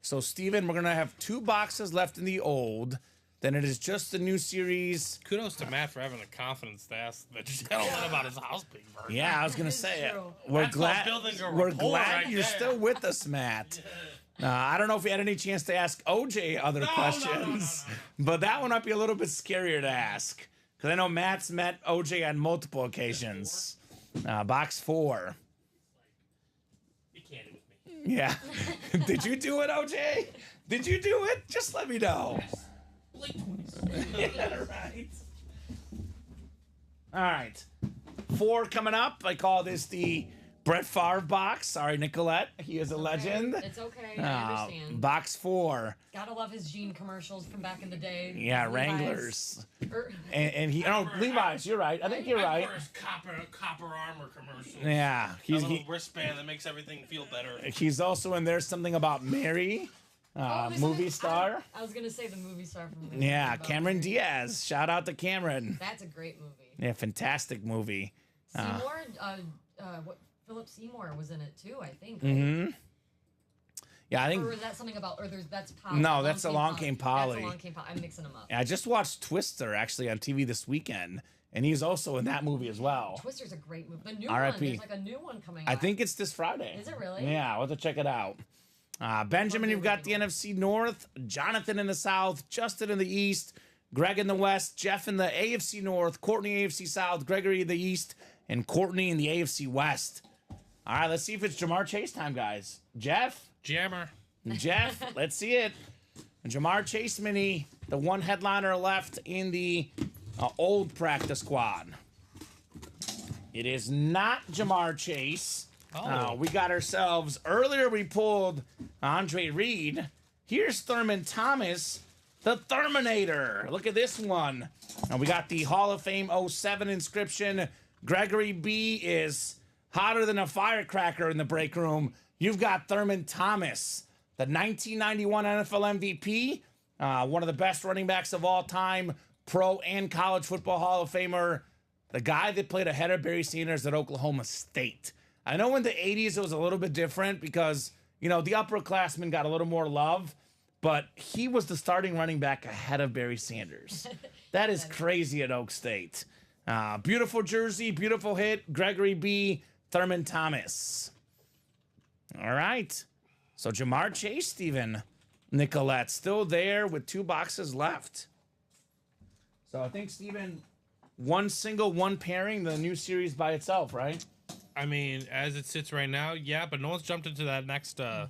So, Steven, we're going to have 2 boxes left in the old. Then it is just the new series. Kudos to Matt for having the confidence to ask the gentleman about his house being burned. Yeah, I was going to It's say it. true. We're That's glad, called building a we're rapport glad right you're there. still with us, Matt. I don't know if you had any chance to ask OJ other questions, but that one might be a little bit scarier to ask. Because I know Matt's met OJ on multiple occasions. Box 4. You can't do with me. Yeah. Did you do it, OJ? Did you do it? Just let me know. Yeah, right. All right. 4 coming up. I call this the Brett Favre box. Sorry, Nicolette. He is a legend. It's okay. I understand. Box 4. Gotta love his jean commercials from back in the day. Yeah, Levi's. Wranglers. Er, And he, oh, Levi's, you're right. I think you're right. First copper armor commercial. Yeah. A little wristband that makes everything feel better. He's also in there something about Mary, movie star. I was gonna say the movie star from. Yeah, about Cameron her. Diaz. Shout out to Cameron. That's a great movie. Yeah, fantastic movie. Seymour, Philip Seymour was in it too. I think. Mm-hmm. Yeah, I think. Or was that something about? Or that's Polly. No, that's Along Came Polly. That's Along Came Polly. I'm mixing them up. I just watched Twister actually on TV this weekend, and he's also in that movie as well. Twister's a great movie. The new R.I.P. one. There's like a new one coming. I out. think it's this Friday. Is it really? Yeah, I'll have to check it out. Benjamin, you've got the NFC North, Jonathan in the South, Justin in the East, Greg in the West, Jeff in the AFC North, Courtney AFC South, Gregory in the East, and Courtney in the AFC West. All right, let's see if it's Jamar Chase time, guys. Jeff, Jammer. let's see it. Jamar Chase mini, the one headliner left in the old practice squad. It is not Jamar Chase. We got ourselves, earlier we pulled Andre Reed. Here's Thurman Thomas, the Terminator. Look at this one. And we got the Hall of Fame 07 inscription. Gregory B is hotter than a firecracker in the break room. You've got Thurman Thomas, the 1991 NFL MVP, one of the best running backs of all time, pro and college football Hall of Famer, the guy that played ahead of Barry Sanders at Oklahoma State. I know in the 80s it was a little bit different because, you know, the upperclassmen got a little more love, but he was the starting running back ahead of Barry Sanders. That is crazy at Oak State. Beautiful jersey, beautiful hit. Gregory B. Thurman Thomas. All right. So Jamar Chase, Steven. Nicolette still there with 2 boxes left. So I think, Steven, one single, one pairing, the new series by itself, right? I mean, as it sits right now, yeah, but no one's jumped into that next. No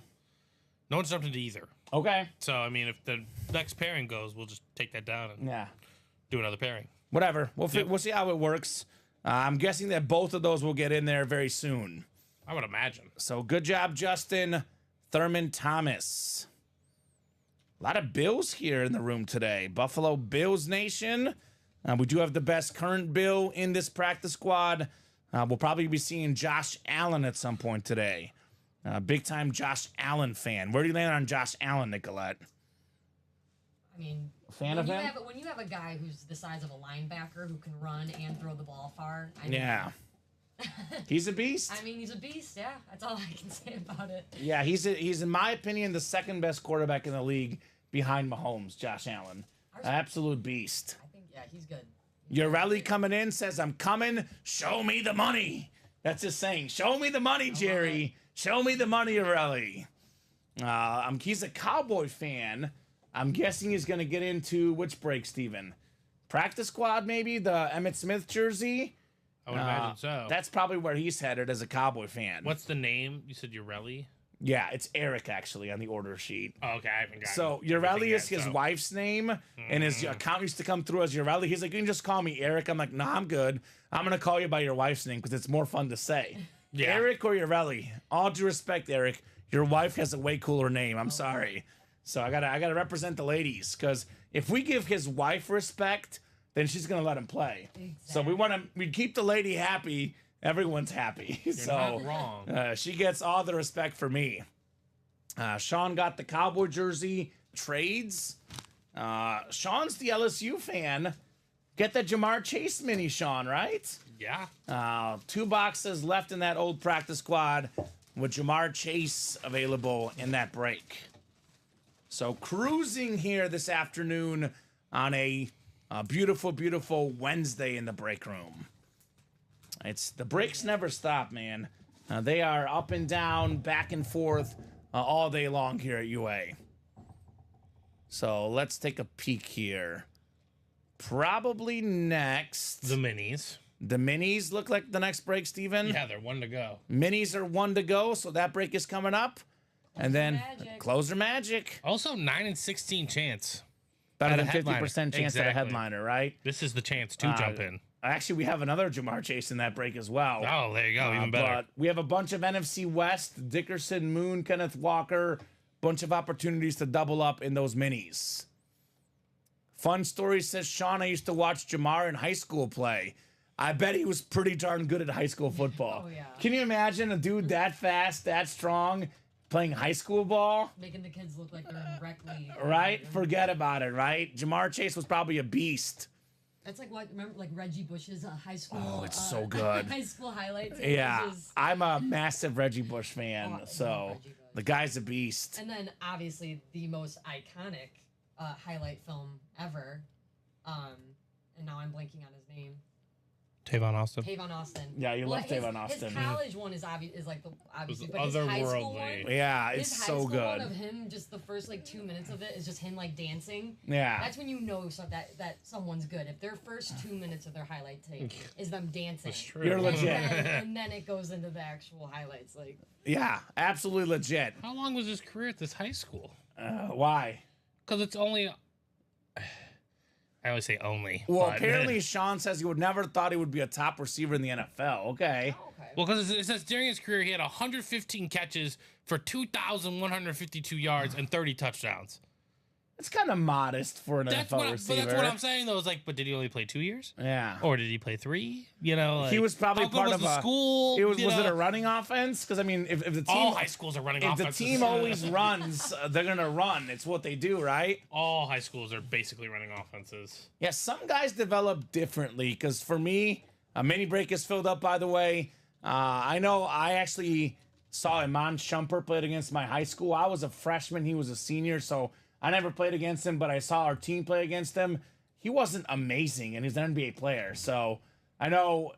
one's jumped into either. Okay. So I mean, if the next pairing goes, we'll just take that down and Yeah. do another pairing. Whatever. We'll see how it works. I'm guessing that both of those will get in there very soon. I would imagine. So good job, Justin. Thurman Thomas. A lot of Bills here in the room today. Buffalo Bills Nation. We do have the best current Bill in this practice squad. We'll probably be seeing Josh Allen at some point today. Big time Josh Allen fan. Where do you land on Josh Allen, Nicolette? I mean, Fan of him? when you have a guy who's the size of a linebacker who can run and throw the ball far, I mean, Yeah. He's a beast. I mean, he's a beast. Yeah, that's all I can say about it. Yeah, he's in my opinion the second best quarterback in the league behind Mahomes, Josh Allen. Absolute beast. I think he's good. Your rally coming in says, I'm coming, show me the money. That's his saying. Show me the money, Jerry. Show me the money, Rally. He's a Cowboy fan. I'm guessing he's going to get into which break, Steven? Practice squad, maybe? The Emmitt Smith jersey? I would imagine so. That's probably where he's headed as a Cowboy fan. What's the name? You said Urelli? Yeah, it's Eric, actually, on the order sheet. Oh, okay, I haven't got So Urelli is his wife's name, and his account used to come through as Urelli. He's like, you can just call me Eric. I'm like, no, I'm good. I'm going to call you by your wife's name because it's more fun to say. Yeah. Eric or Urelli? All due respect, Eric, your wife has a way cooler name. I'm sorry. So I gotta represent the ladies, because if we give his wife respect, then she's gonna let him play. Exactly. So we keep the lady happy. Everyone's happy. You're so not wrong. she gets all the respect for me. Sean got the Cowboy jersey trades. Sean's the LSU fan. Get the Jamar Chase mini, Sean, right? Yeah. 2 boxes left in that old practice squad with Jamar Chase available in that break. So cruising here this afternoon on a beautiful, beautiful Wednesday in the break room. The breaks never stop, man. They are up and down, back and forth all day long here at UA. So let's take a peek here. Probably next. The minis. The minis look like the next break, Steven. Yeah, they're 1 to go. Minis are 1 to go, so that break is coming up. And then Magic. Closer Magic. Also, 9 and 16 chance. Better At than a headliner. 50% chance at a Exactly. headliner, right? This is the chance to jump in. Actually, we have another Jamar Chase in that break as well. Oh, there you go. Even better. But we have a bunch of NFC West, Dickerson, Moon, Kenneth Walker, bunch of opportunities to double up in those minis. Fun story says, Sean, I used to watch Jamar in high school play. I bet he was pretty darn good at high school football. Oh, yeah. Can you imagine a dude that fast, that strong, playing high school ball? Making the kids look like they're in rec league. Right? Forget about it, right? Jamar Chase was probably a beast. That's like what, remember, like Reggie Bush's high school. Oh, it's so good. High school highlights. Yeah, Just, I'm a massive Reggie Bush fan, Oh, I love so Reggie Bush. the guy's a beast. and then obviously the most iconic highlight film ever. And now I'm blanking on his name. Tavon Austin. Tavon Austin. Yeah, you love his, Tavon Austin. His college one is like the obviously, but his otherworldly. high school one. Yeah, His it's high so school one good. of him, just the first like 2 minutes of it is just him like dancing. Yeah. That's when you know that someone's good. If their first 2 minutes of their highlight tape is them dancing. That's true. You're And legit. and then it goes into the actual highlights. Like Yeah, absolutely legit. How long was his career at this high school? Why? Because it's only. I always say only. Well, but- apparently Sean says he would never thought he would be a top receiver in the NFL. Okay. okay. Well, because it says during his career he had 115 catches for 2,152 yards and 30 touchdowns. It's kind of modest for an That's NFL what, receiver. but that's what I'm saying though. Is like, but did he only play 2 years, Yeah. or did he play 3? You know, like, He was probably how good part was of the a school. Was you it know? a running offense? Because I mean, if the team All high schools are running if the offenses. team always runs, they're gonna run. It's what they do, right? All high schools are basically running offenses. Yeah, some guys develop differently. Because for me, a mini break is filled up. By the way, I know I actually saw Iman Shumpert played against my high school. I was a freshman; he was a senior, so I never played against him, but I saw our team play against him. He wasn't amazing, and he's an NBA player. So I know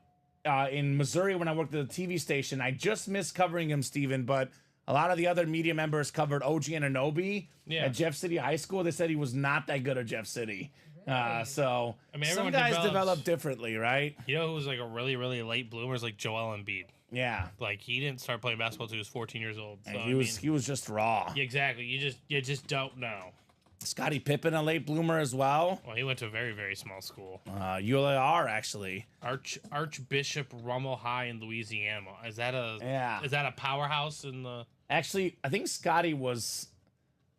in Missouri when I worked at the TV station, I just missed covering him, Steven, but a lot of the other media members covered OG Anunoby at Jeff City High School. They said he was not that good at Jeff City. So I mean, some guys develop differently, right? You know who was like a really, really late bloomer is like Joel Embiid. Yeah. Like he didn't start playing basketball until he was 14 years old. So, he was just raw. Yeah, exactly. You just don't know. Scottie Pippen, a late bloomer as well. Well, he went to a very, very small school. ULR actually. Archbishop Rummel High in Louisiana. Is that a powerhouse in the? Actually, I think Scotty was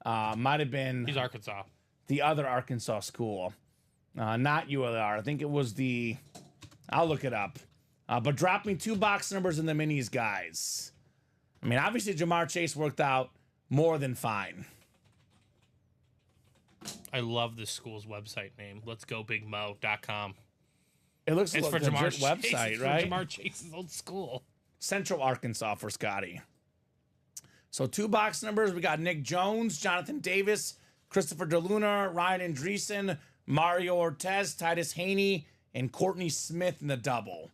might have been. He's Arkansas. The other Arkansas school, not ULR. I think it was the. I'll look it up. But drop me 2 box numbers in the minis, guys. I mean, obviously Jamar Chase worked out more than fine. I love this school's website name. Let's go bigmo.com. It looks like a legit website, right? For Jamar Chase's old school. Central Arkansas for Scotty. So 2 box numbers. We got Nick Jones, Jonathan Davis, Christopher DeLuna, Ryan Andreessen, Mario Ortiz, Titus Haney, and Courtney Smith in the double.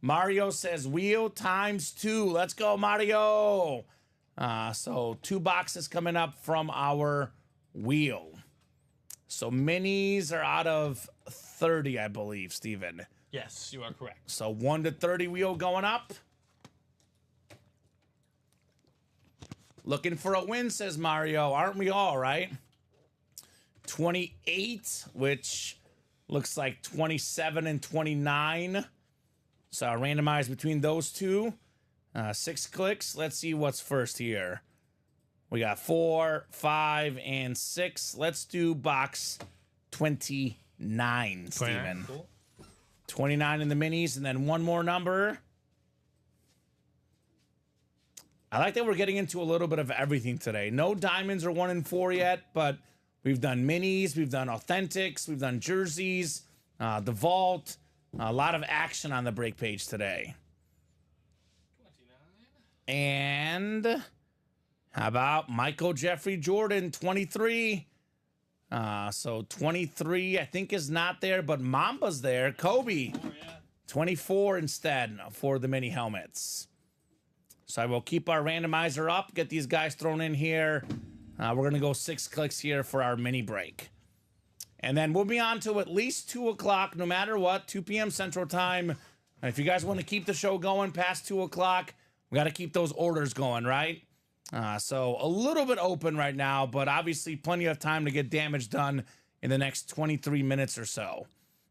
Mario says wheel times 2. Let's go, Mario. So 2 boxes coming up from our wheel. So minis are out of 30, I believe, Steven. Yes, you are correct. So 1 to 30 wheel going up. Looking for a win, says Mario. Aren't we all, right? 28, which looks like 27 and 29. So I'll randomize between those two. 6 clicks. Let's see what's first here. We got 4, 5, and 6. Let's do box 29, Steven. Cool. 29 in the minis, and then one more number. I like that we're getting into a little bit of everything today. No diamonds or 1 in 4 yet, but we've done minis, we've done authentics, we've done jerseys, the vault. A lot of action on the break page today. 29. And how about Michael Jeffrey Jordan, 23? So 23, I think, is not there, but Mamba's there. Kobe, 24 instead for the mini helmets. So I will keep our randomizer up, get these guys thrown in here. We're going to go 6 clicks here for our mini break. And then we'll be on to at least 2 o'clock, no matter what, 2 p.m. Central Time. And if you guys want to keep the show going past 2 o'clock, we got to keep those orders going, right? So a little bit open right now, but obviously plenty of time to get damage done in the next 23 minutes or so.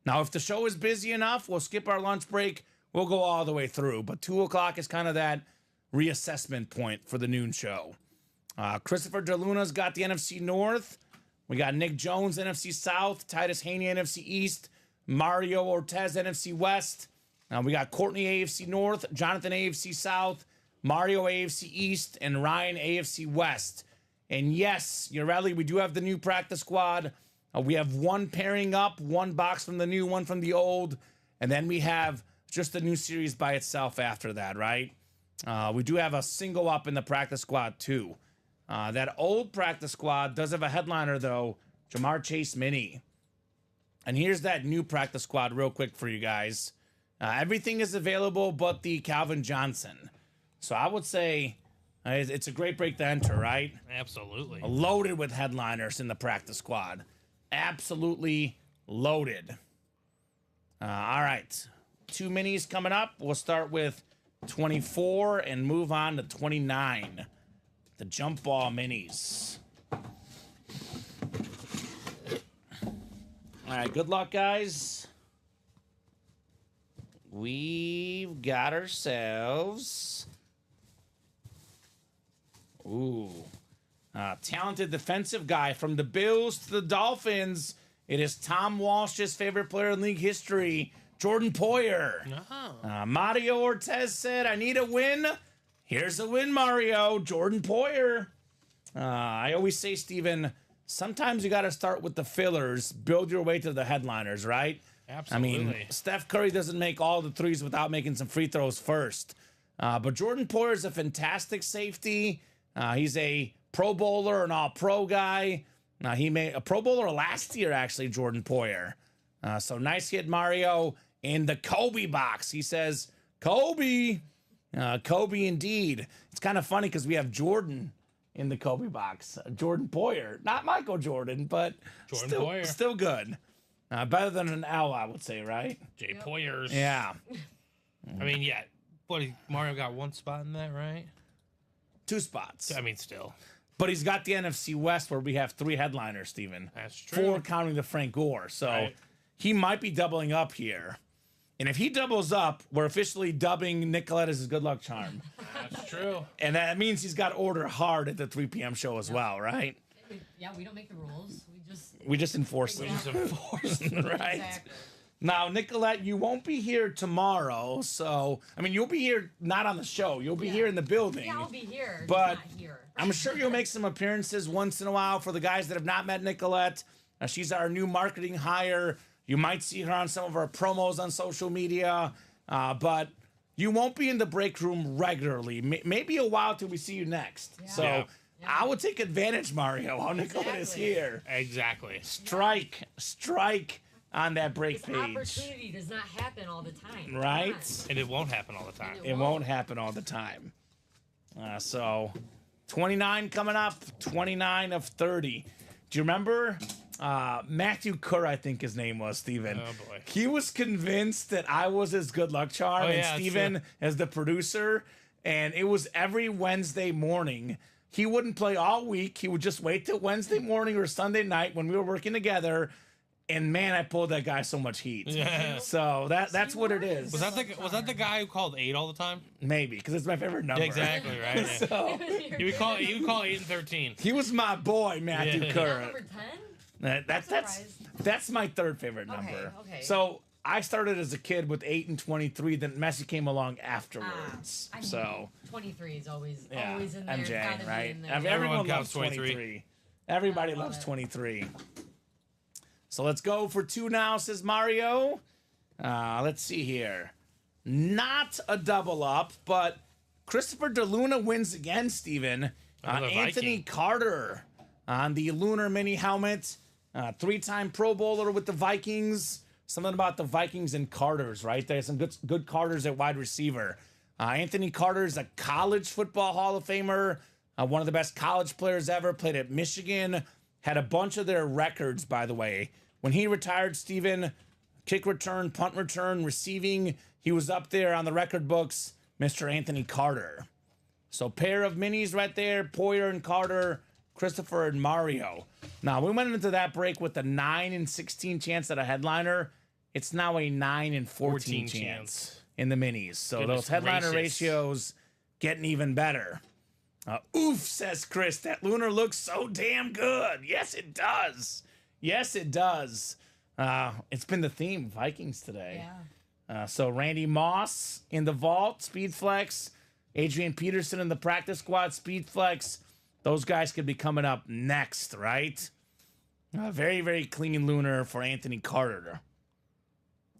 Now, if the show is busy enough, we'll skip our lunch break. We'll go all the way through. But 2 o'clock is kind of that reassessment point for the noon show. Christopher DeLuna's got the NFC North. We got Nick Jones, NFC South. Titus Haney, NFC East. Mario Ortiz, NFC West. We got Courtney, AFC North. Jonathan, AFC South. Mario, AFC East. And Ryan, AFC West. And yes, Urelli, we do have the new practice squad. We have 1 pairing up, 1 box from the new, 1 from the old. And then we have just the new series by itself after that, right? We do have a single up in the practice squad, too. That old practice squad does have a headliner, though, Jamar Chase Mini. And here's that new practice squad real quick for you guys. Everything is available but the Calvin Johnson. So I would say it's a great break to enter, right? Absolutely. Loaded with headliners in the practice squad. Absolutely loaded. All right. 2 minis coming up. We'll start with 24 and move on to 29. The jump ball minis. All right, good luck, guys. We've got ourselves... talented defensive guy from the Bills to the Dolphins. It is Tom Walsh's favorite player in league history, Jordan Poyer. Mario Ortiz said, I need a win. Here's a win, Mario. Jordan Poyer. I always say, Steven, sometimes you got to start with the fillers, build your way to the headliners, right? Absolutely. I mean, Steph Curry doesn't make all the threes without making some free throws first. But Jordan Poyer is a fantastic safety. He's a Pro Bowler, an All-Pro guy. Now, he made a Pro Bowler last year, actually, Jordan Poyer. So nice hit, Mario, in the Kobe box. He says, Kobe. Kobe, indeed. It's kind of funny because we have Jordan in the Kobe box. Jordan Poyer. Not Michael Jordan, but Jordan Poyer. Still good. Better than an L, I would say, right? Jay Poyers. Yeah. I mean, yeah. Mario got one spot in that, right? 2 spots. I mean, still. But he's got the NFC West where we have 3 headliners, Steven. That's true. 4 counting the Frank Gore. So Right. he might be doubling up here. And if he doubles up, we're officially dubbing Nicolette as his good luck charm. That's true. And that means he's got to order hard at the 3 p.m. show as well, right? Yeah, we don't make the rules. We just enforce We them. just enforced. Right? Exactly. Now, Nicolette, you won't be here tomorrow. So, I mean, you'll be here not on the show. You'll be here in the building. Yeah, I'll be here. just But not here. I'm sure you'll make some appearances once in a while for the guys that have not met Nicolette. She's our new marketing hire. You might see her on some of our promos on social media, but you won't be in the break room regularly. Maybe a while till we see you next. Yeah. So Yeah. I would take advantage, Mario, how Nicolette is Exactly. here. Exactly. Strike on that break This page. opportunity does not happen all the time. Come Right? on. And it won't happen all the time. It won't happen all the time. So 29 coming up, 29 of 30. Do you remember Matthew Kerr, I think his name was, Steven? Oh, boy. He was convinced that I was his good luck charm Oh, and yeah, that's Steven true. as the producer. And it was every Wednesday morning. He wouldn't play all week. He would just wait till Wednesday morning or Sunday night when we were working together. And man, I pulled that guy so much heat. Yeah. So that's what it is. Was that the guy who called 8 all the time? Maybe because it's my favorite number. Exactly, right? Yeah. So He would call 8 and 13. he was my boy, Matthew Yeah. Kerr. Number 10? That's surprised. that's my third favorite number. Okay. So I started as a kid with 8 and 23. Then Messi came along afterwards. I mean, so 23 is always yeah, always in there. MJ, Gotta be right? in there. Everyone Everyone loves counts 23. 23. Everybody I love loves it. 23. So let's go for 2 now, says Mario. Let's see here. Not a double up, but Christopher DeLuna wins again, Steven. Another Anthony Viking. Carter on the Lunar Mini helmet. 3-time Pro Bowler with the Vikings. Something about the Vikings and Carters, right? There's some good Carters at wide receiver. Anthony Carter is a college football Hall of Famer. One of the best college players ever. Played at Michigan. Had a bunch of their records, by the way. When he retired, Steven, kick return, punt return, receiving, he was up there on the record books, Mr. Anthony Carter. So pair of minis right there, Poyer and Carter, Christopher and Mario. Now, we went into that break with a 9 and 16 chance at a headliner. It's now a 9 and 14 chance in the minis. So Goodness those headliner gracious. ratios getting even better. Oof, says Chris, that Lunar looks so damn good. Yes, it does. Yes, it does. It's been the theme, Vikings today. Yeah. So Randy Moss in the vault, speed flex. Adrian Peterson in the practice squad, speed flex. Those guys could be coming up next, right? Very, very clean Lunar for Anthony Carter.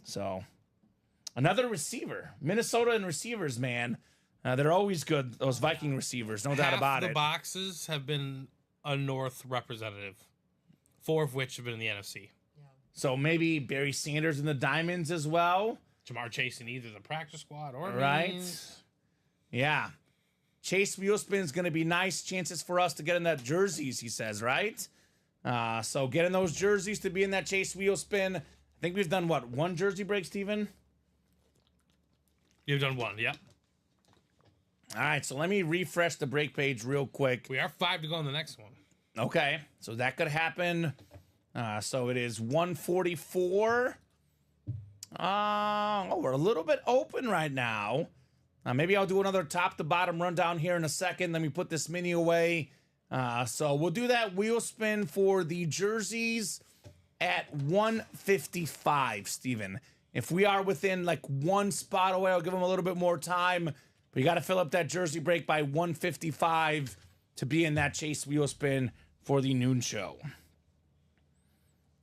So another receiver. Minnesota and receivers, man. They're always good, those Viking receivers, no doubt Half about the it. boxes have been a North representative, 4 of which have been in the NFC. So maybe Barry Sanders in the Diamonds as well. Jamar Chase in either the practice squad or Right. minis. Yeah. Chase Wheelspin is going to be nice chances for us to get in that jerseys, he says, right? So getting those jerseys to be in that Chase Wheelspin. I think we've done, what, 1 jersey break, Steven? You've done 1, yep. All right, so let me refresh the break page real quick. We are 5 to go on the next one. Okay, so that could happen. So it is 144. We're a little bit open right now. Maybe I'll do another top to bottom rundown here in a second. Let me put this mini away. So we'll do that wheel spin for the jerseys at 155, Steven. If we are within like 1 spot away, I'll give them a little bit more time. But you got to fill up that jersey break by 155 to be in that Chase wheel spin for the noon show.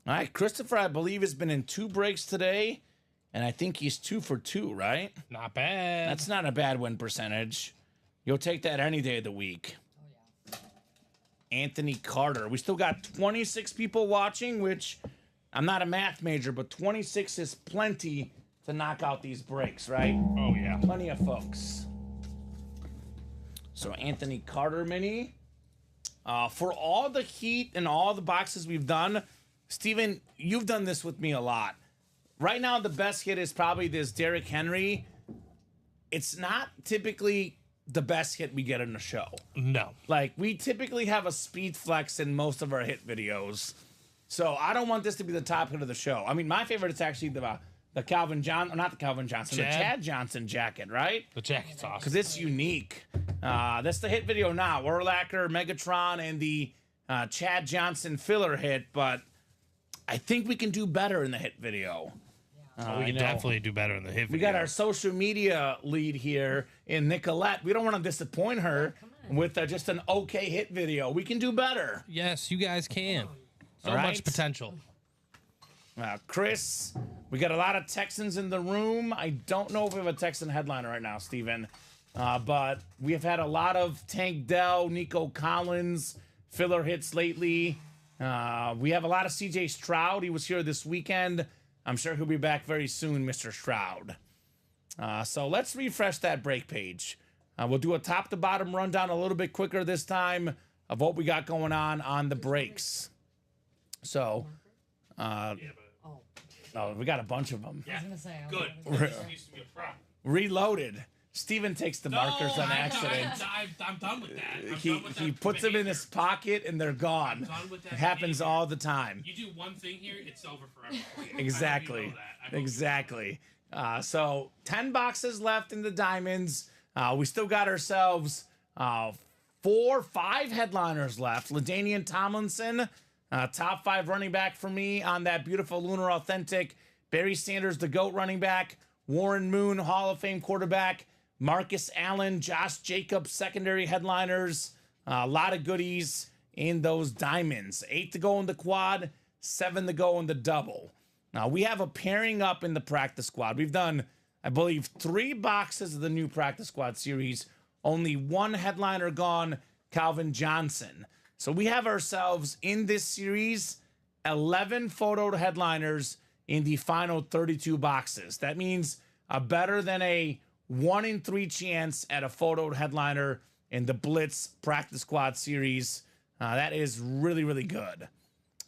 All right, Christopher, I believe, has been in 2 breaks today, and I think he's 2 for 2, right? Not bad. That's not a bad win percentage. You'll take that any day of the week. Oh, Anthony Carter. We still got 26 people watching, which I'm not a math major, but 26 is plenty to knock out these breaks, right? Oh, yeah. Plenty of folks. So Anthony Carter mini. For all the heat and all the boxes we've done, Steven, you've done this with me a lot. Right now, the best hit is probably this Derrick Henry. It's not typically the best hit we get in the show. No. Like, we typically have a speed flex in most of our hit videos. So I don't want this to be the top hit of the show. I mean, my favorite is actually the Calvin Johnson, not the Calvin Johnson, the Chad Johnson jacket, right? The jacket's awesome. Because it's unique. That's the hit video now. Urlacher, Megatron, and the Chad Johnson filler hit. But I think we can do better in the hit video. We can definitely do better in the hit video. We got our social media lead here in Nicolette. We don't want to disappoint her with just an okay hit video. We can do better. Yes, you guys can. So All right. much potential. Chris, we got a lot of Texans in the room. I don't know if we have a Texan headliner right now, Steven. But we have had a lot of Tank Dell, Nico Collins, filler hits lately. We have a lot of CJ Stroud. He was here this weekend. I'm sure he'll be back very soon, Mr. Stroud. So let's refresh that break page. We'll do a top-to-bottom rundown a little bit quicker this time of what we got going on the breaks. So, we got a bunch of them. I was gonna say. Good. Used to be a prop. Reloaded. Steven takes the markers on accident. I'm done with that. He puts them in his pocket and they're gone. I'm done with that It happens behavior. all the time. You do one thing here, it's over forever. Exactly. Exactly. So 10 boxes left in the diamonds. We still got ourselves 5 headliners left. LaDainian Tomlinson, top 5 running back for me on that beautiful Lunar Authentic. Barry Sanders, the GOAT running back. Warren Moon, Hall of Fame quarterback. Marcus Allen, Josh Jacobs, secondary headliners. A lot of goodies in those diamonds. 8 to go in the quad, 7 to go in the double. Now, we have a pairing up in the practice squad. We've done, I believe, 3 boxes of the new practice squad series. Only 1 headliner gone, Calvin Johnson. So we have ourselves in this series 11 photoed headliners in the final 32 boxes. That means a better than a 1 in 3 chance at a photoed headliner in the Blitz practice squad series. That is really, really good.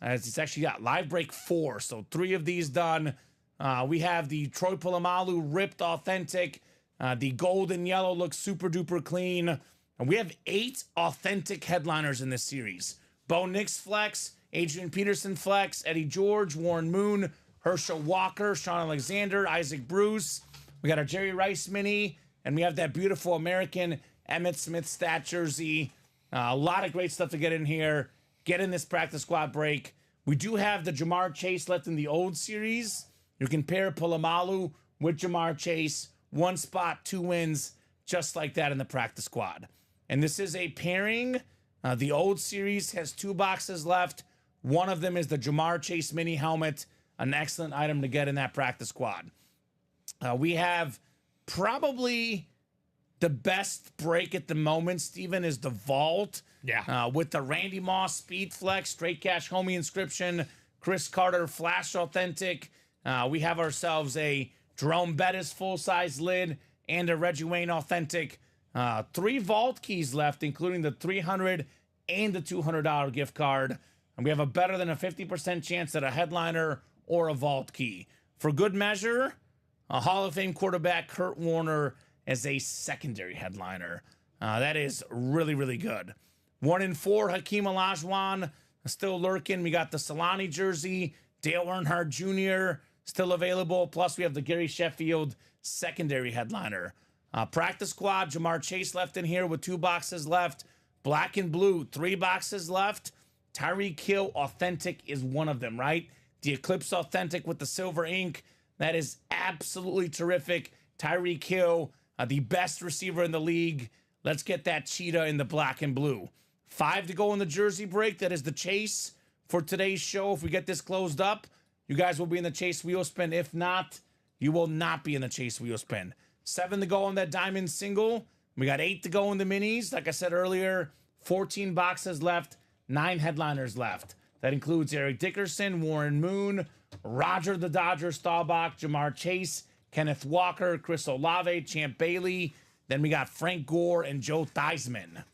As it's actually got live break 4, so 3 of these done. We have the Troy Polamalu ripped authentic. The gold and yellow looks super duper clean. And we have 8 authentic headliners in this series. Bo Nix flex, Adrian Peterson flex, Eddie George, Warren Moon, Herschel Walker, Sean Alexander, Isaac Bruce. We got our Jerry Rice mini, and we have that beautiful American Emmitt Smith stat jersey. A lot of great stuff to get in here. Get in this practice squad break. We do have the Jamar Chase left in the old series. You can pair Polamalu with Jamar Chase. 1 spot, 2 wins, just like that in the practice squad. And this is a pairing. The old series has 2 boxes left. One of them is the Jamar Chase mini helmet, an excellent item to get in that practice squad. We have probably the best break at the moment, Steven, is the Vault. Yeah. With the Randy Moss Speed Flex, Straight Cash Homie inscription, Chris Carter Flash Authentic. We have ourselves a Jerome Bettis full-size lid and a Reggie Wayne Authentic. 3 Vault keys left, including the $300 and the $200 gift card. And we have a better than a 50% chance at a headliner or a Vault key. For good measure, a Hall of Fame quarterback, Kurt Warner, as a secondary headliner. That is really, really good. 1 in 4, Hakeem Olajuwon, still lurking. We got the Solani jersey, Dale Earnhardt Jr., still available. Plus, we have the Gary Sheffield secondary headliner. Practice squad, Jamar Chase left in here with 2 boxes left. Black and blue, 3 boxes left. Tyreek Hill Authentic is one of them, right? The Eclipse Authentic with the silver ink. That is absolutely terrific. Tyreek Hill, the best receiver in the league. Let's get that cheetah in the black and blue. 5 to go in the jersey break. That is the chase for today's show. If we get this closed up, you guys will be in the chase wheel spin. If not, you will not be in the chase wheel spin. 7 to go on that diamond single. We got 8 to go in the minis. Like I said earlier, 14 boxes left. 9 headliners left. That includes Eric Dickerson, Warren Moon, Roger the Dodger Staubach, Jamar Chase, Kenneth Walker, Chris Olave, Champ Bailey. Then we got Frank Gore and Joe Theismann.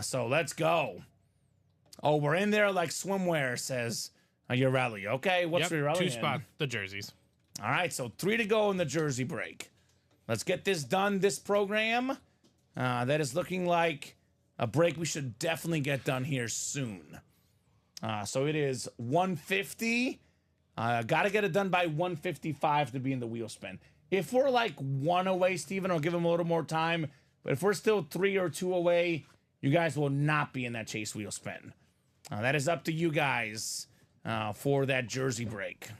So let's go. Oh, we're in there like swimwear, says Urelli. Okay, what's Urelli 2 in? spot, the jerseys. All right, so 3 to go in the jersey break. Let's get this done, this program. That is looking like a break we should definitely get done here soon. So it is 150. Got to get it done by 155 to be in the wheel spin. If we're like 1 away, Steven, I'll give him a little more time. But if we're still 3 or 2 away, you guys will not be in that chase wheel spin. That is up to you guys for that jersey break.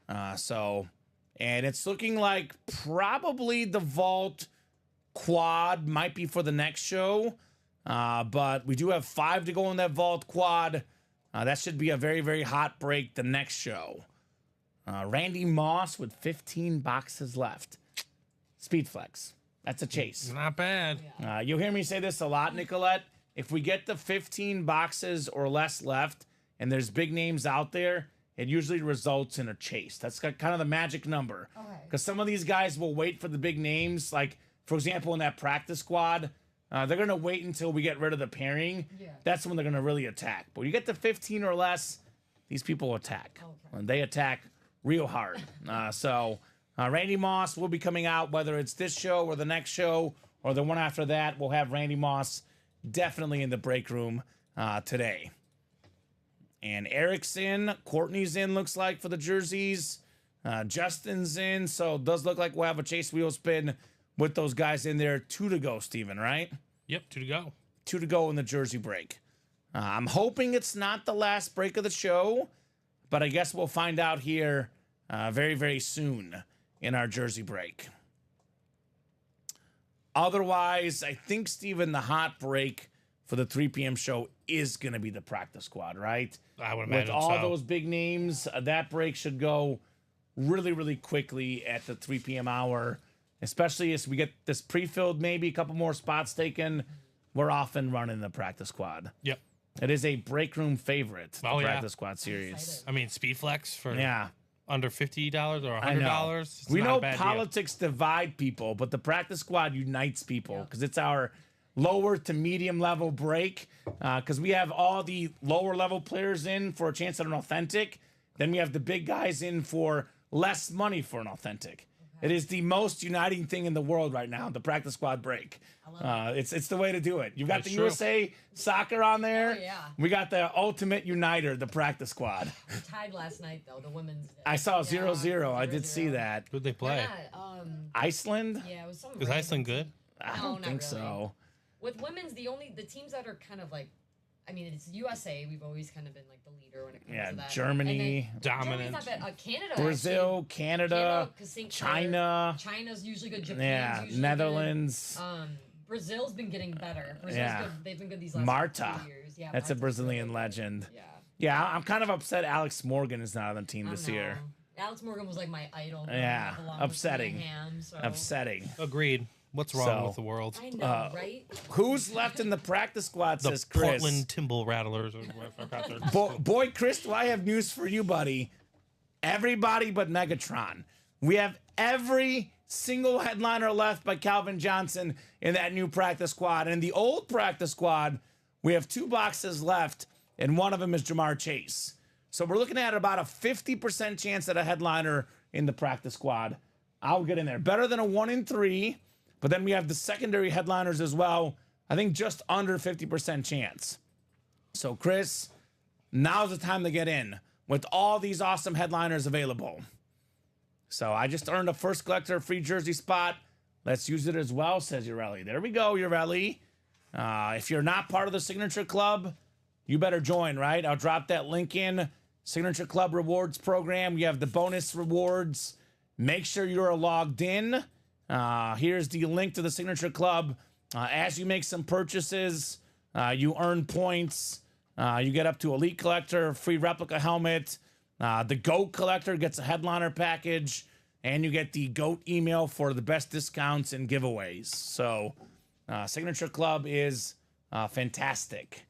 And it's looking like probably the vault quad might be for the next show. But we do have 5 to go in that vault quad. That should be a very, very hot break the next show. Randy Moss with 15 boxes left. Speed flex. That's a chase. Not bad. You'll hear me say this a lot, Nicolette. If we get the 15 boxes or less left and there's big names out there, it usually results in a chase. That's kind of the magic number. Because some of these guys will wait for the big names. Like, for example, in that practice squad, they're going to wait until we get rid of the pairing. That's when they're going to really attack. But when you get to 15 or less, these people attack. And they attack real hard. Randy Moss will be coming out, whether it's this show or the next show or the one after that. We'll have Randy Moss definitely in the break room today. And Eric's in. Courtney's in, looks like, for the jerseys. Justin's in. So it does look like we'll have a chase wheel spin with those guys in there. 2 to go, Steven, right? Yep, 2 to go. 2 to go in the jersey break. I'm hoping it's not the last break of the show, but I guess we'll find out here very, very soon in our jersey break. Otherwise, I think, Steven, the hot break for the 3 p.m. show is going to be the practice squad, right? I would imagine with all so. those big names, that break should go really, really quickly at the 3 p.m. hour, especially as we get this pre-filled, maybe a couple more spots taken. We're off and running the practice squad. Yep. It is a break room favorite, the Oh, yeah. practice squad series. I mean, Speed Flex for Yeah. under $50 or I know. $100. We know politics divide people, but the practice squad unites people because it's our lower to medium level break. Because we have all the lower level players in for a chance at an authentic. Then we have the big guys in for less money for an authentic. It is the most uniting thing in the world right now, the practice squad break. It's the way to do it. You've got That's the true. USA soccer on there. Oh, yeah. We got the ultimate uniter, the practice squad. We tied last night though, the women's. I saw 0-0. I did see that. Who'd they play? Iceland? Yeah, it was some. Is random Iceland team. good? I No, don't not think really. so. With women's, the teams that are kind of like, I mean, it's USA. We've always kind of been like the leader when it comes Yeah, to that. Germany. And then, Dominant. Germany's not bad. Canada. Brazil, Canada, 'cause St. China. China's usually good. Japan's Yeah, usually Netherlands. Good. Brazil's been getting better. Brazil's Yeah. good. They've been good these last Marta. 2 years. Yeah, That's a Marta's Brazilian really good. legend. Yeah. Yeah, I'm kind of upset Alex Morgan is not on the team I this know. year. Alex Morgan was like my idol. Yeah, along with upsetting. Mayhem, so. Upsetting. Agreed. What's wrong So- with the world? I know, right? Who's left in the practice squad, The says Chris. Portland Timber Rattlers or whatever. I forgot their- Boy, Chris, do I have news for you, buddy. Everybody but Megatron. We have every single headliner left by Calvin Johnson in that new practice squad. And the old practice squad, we have 2 boxes left, and one of them is Jamar Chase. So we're looking at about a 50% chance at a headliner in the practice squad. I'll get in there. Better than a 1 in 3. But then we have the secondary headliners as well. I think just under 50% chance. So, Chris, now's the time to get in with all these awesome headliners available. So I just earned a first collector free jersey spot. Let's use it as well, says Urelli. There we go, Urelli. If you're not part of the Signature Club, you better join, right? I'll drop that link in. Signature Club rewards program. You have the bonus rewards. Make sure you're logged in. Here's the link to the Signature Club. As you make some purchases, you earn points. You get up to Elite Collector, free replica helmet. The GOAT Collector gets a headliner package. And you get the GOAT email for the best discounts and giveaways. So, Signature Club is fantastic.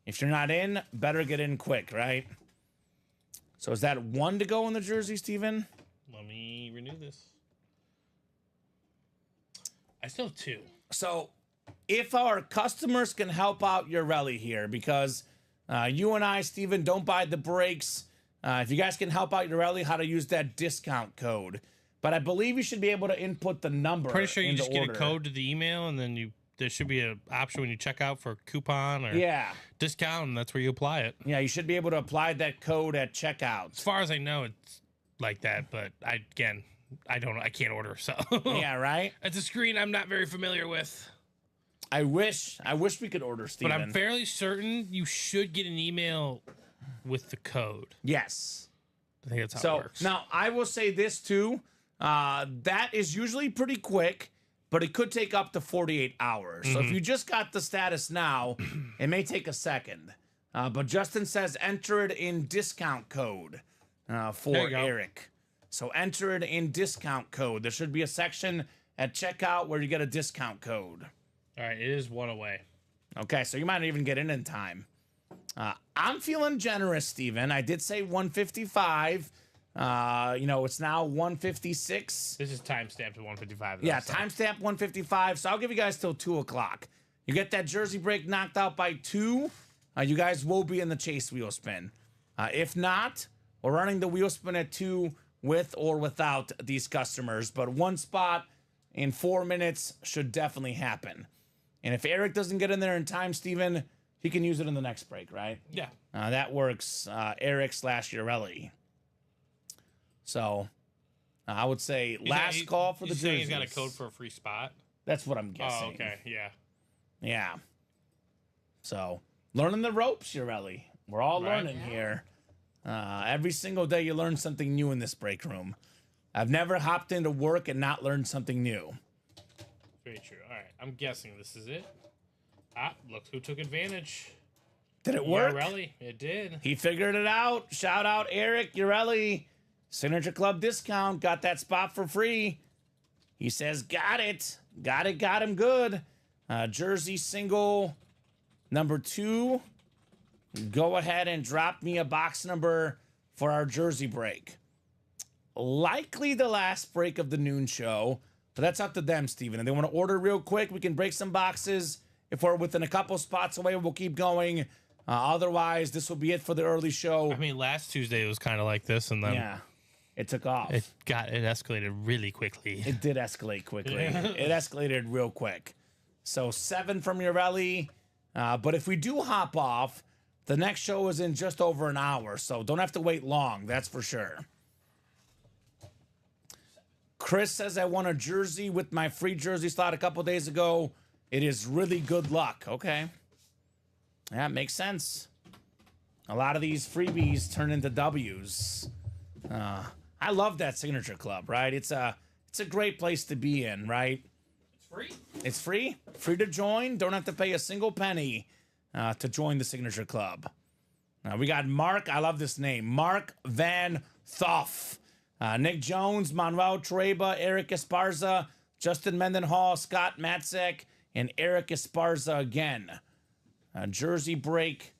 If you're not in, better get in quick, right? So is that 1 to go in the jersey, Steven? Let me renew this. I still have 2. So if our customers can help out your rally here, because you and I, Steven, don't buy the breaks. If you guys can help out your rally, how to use that discount code. But I believe you should be able to input the number. Pretty sure you in just the get order. a code to the email, and then there should be an option when you check out for coupon or discount, and that's where you apply it. Yeah, you should be able to apply that code at checkout. As far as I know, it's like that, but I can't order, so Yeah, right? it's a screen I'm not very familiar with. I wish we could order, Steven. But I'm fairly certain you should get an email with the code. Yes. I think that's how it works. Now, I will say this too. That is usually pretty quick, but it could take up to 48 hours. So if you just got the status now, it may take a second. But Justin says enter it in discount code for There you go. Eric. So enter it in discount code. There should be a section at checkout where you get a discount code. All right, it is 1 away. Okay, so you might not even get in time. I'm feeling generous, Steven. I did say 155. It's now 156. This is timestamped at 155. Yeah, timestamp 155. So I'll give you guys till 2 o'clock. You get that jersey break knocked out by 2, you guys will be in the chase wheel spin. If not, we're running the wheel spin at 2 with or without these customers. But 1 spot in 4 minutes should definitely happen. And if Eric doesn't get in there in time, Steven, he can use it in the next break, right? Yeah. That works. Eric / Urelli. So I would say last call for the jerseys. He's got a code for a free spot. That's what I'm guessing. Oh, okay. Yeah. Yeah. So learning the ropes, Urelli. We're all learning here. Every single day you learn something new in this break room. I've never hopped into work and not learned something new. Very true. All right. I'm guessing this is it. Look who took advantage. Did it work? Urelli. It did. He figured it out. Shout out Eric Urelli. Signature Club discount. Got that spot for free. He says, got it. Got him good. Jersey single number 2. Go ahead and drop me a box number for our jersey break. Likely the last break of the noon show, but that's up to them, Steven. If they want to order real quick, we can break some boxes. If we're within a couple spots away, we'll keep going. Otherwise, this will be it for the early show. I mean, last Tuesday it was kind of like this, and then it took off. it escalated really quickly. It did escalate quickly. It escalated real quick. So 7 from Urelli. But if we do hop off, the next show is in just over an hour, so don't have to wait long. That's for sure. Chris says I won a jersey with my free jersey slot a couple days ago. It is really good luck. Okay. That makes sense. A lot of these freebies turn into W's. I love that Signature Club, right? It's a great place to be in, right? It's free. It's free. Free to join. Don't have to pay a single penny to join the Signature Club. We got Mark. I love this name. Mark Van Thoff. Nick Jones, Manuel Treba, Eric Esparza, Justin Mendenhall, Scott Matzek, and Eric Esparza again. Jersey break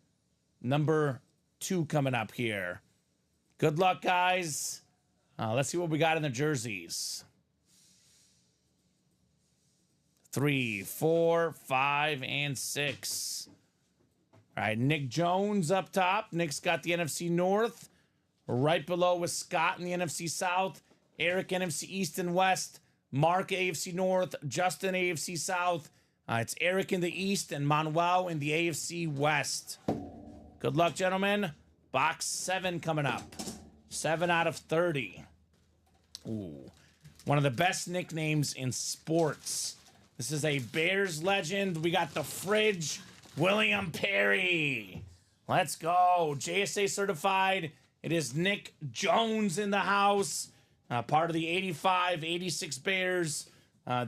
number 2 coming up here. Good luck, guys. Let's see what we got in the jerseys. 3, 4, 5, and 6. All right, Nick Jones up top. Nick's got the NFC North. Right below is Scott in the NFC South. Eric, NFC East and West. Mark, AFC North. Justin, AFC South. It's Eric in the East and Manuel in the AFC West. Good luck, gentlemen. Box 7 coming up. 7 out of 30. Ooh. One of the best nicknames in sports. This is a Bears legend. We got the fridge, William Perry. Let's go. JSA certified. It is Nick Jones in the house. Part of the 85-86 Bears.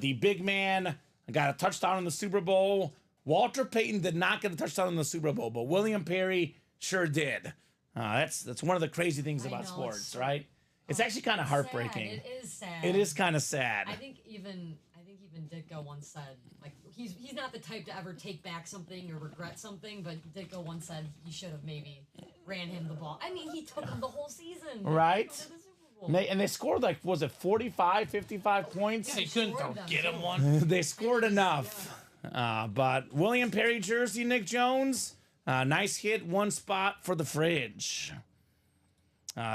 The big man got a touchdown in the Super Bowl. Walter Payton did not get a touchdown in the Super Bowl, but William Perry sure did. That's one of the crazy things about sports, right? It's actually kind of heartbreaking. Sad. It is sad. It is kind of sad. I think even Ditko once said, like, he's not the type to ever take back something or regret something, but Ditko once said he should have maybe ran him the ball. I mean, he took him the whole season. Right. To the Super Bowl. And they scored like, was it 45, 55 points? He couldn't Scored them, get him too. one. They scored enough. But William Perry jersey, Nick Jones, nice hit, one spot for the fridge.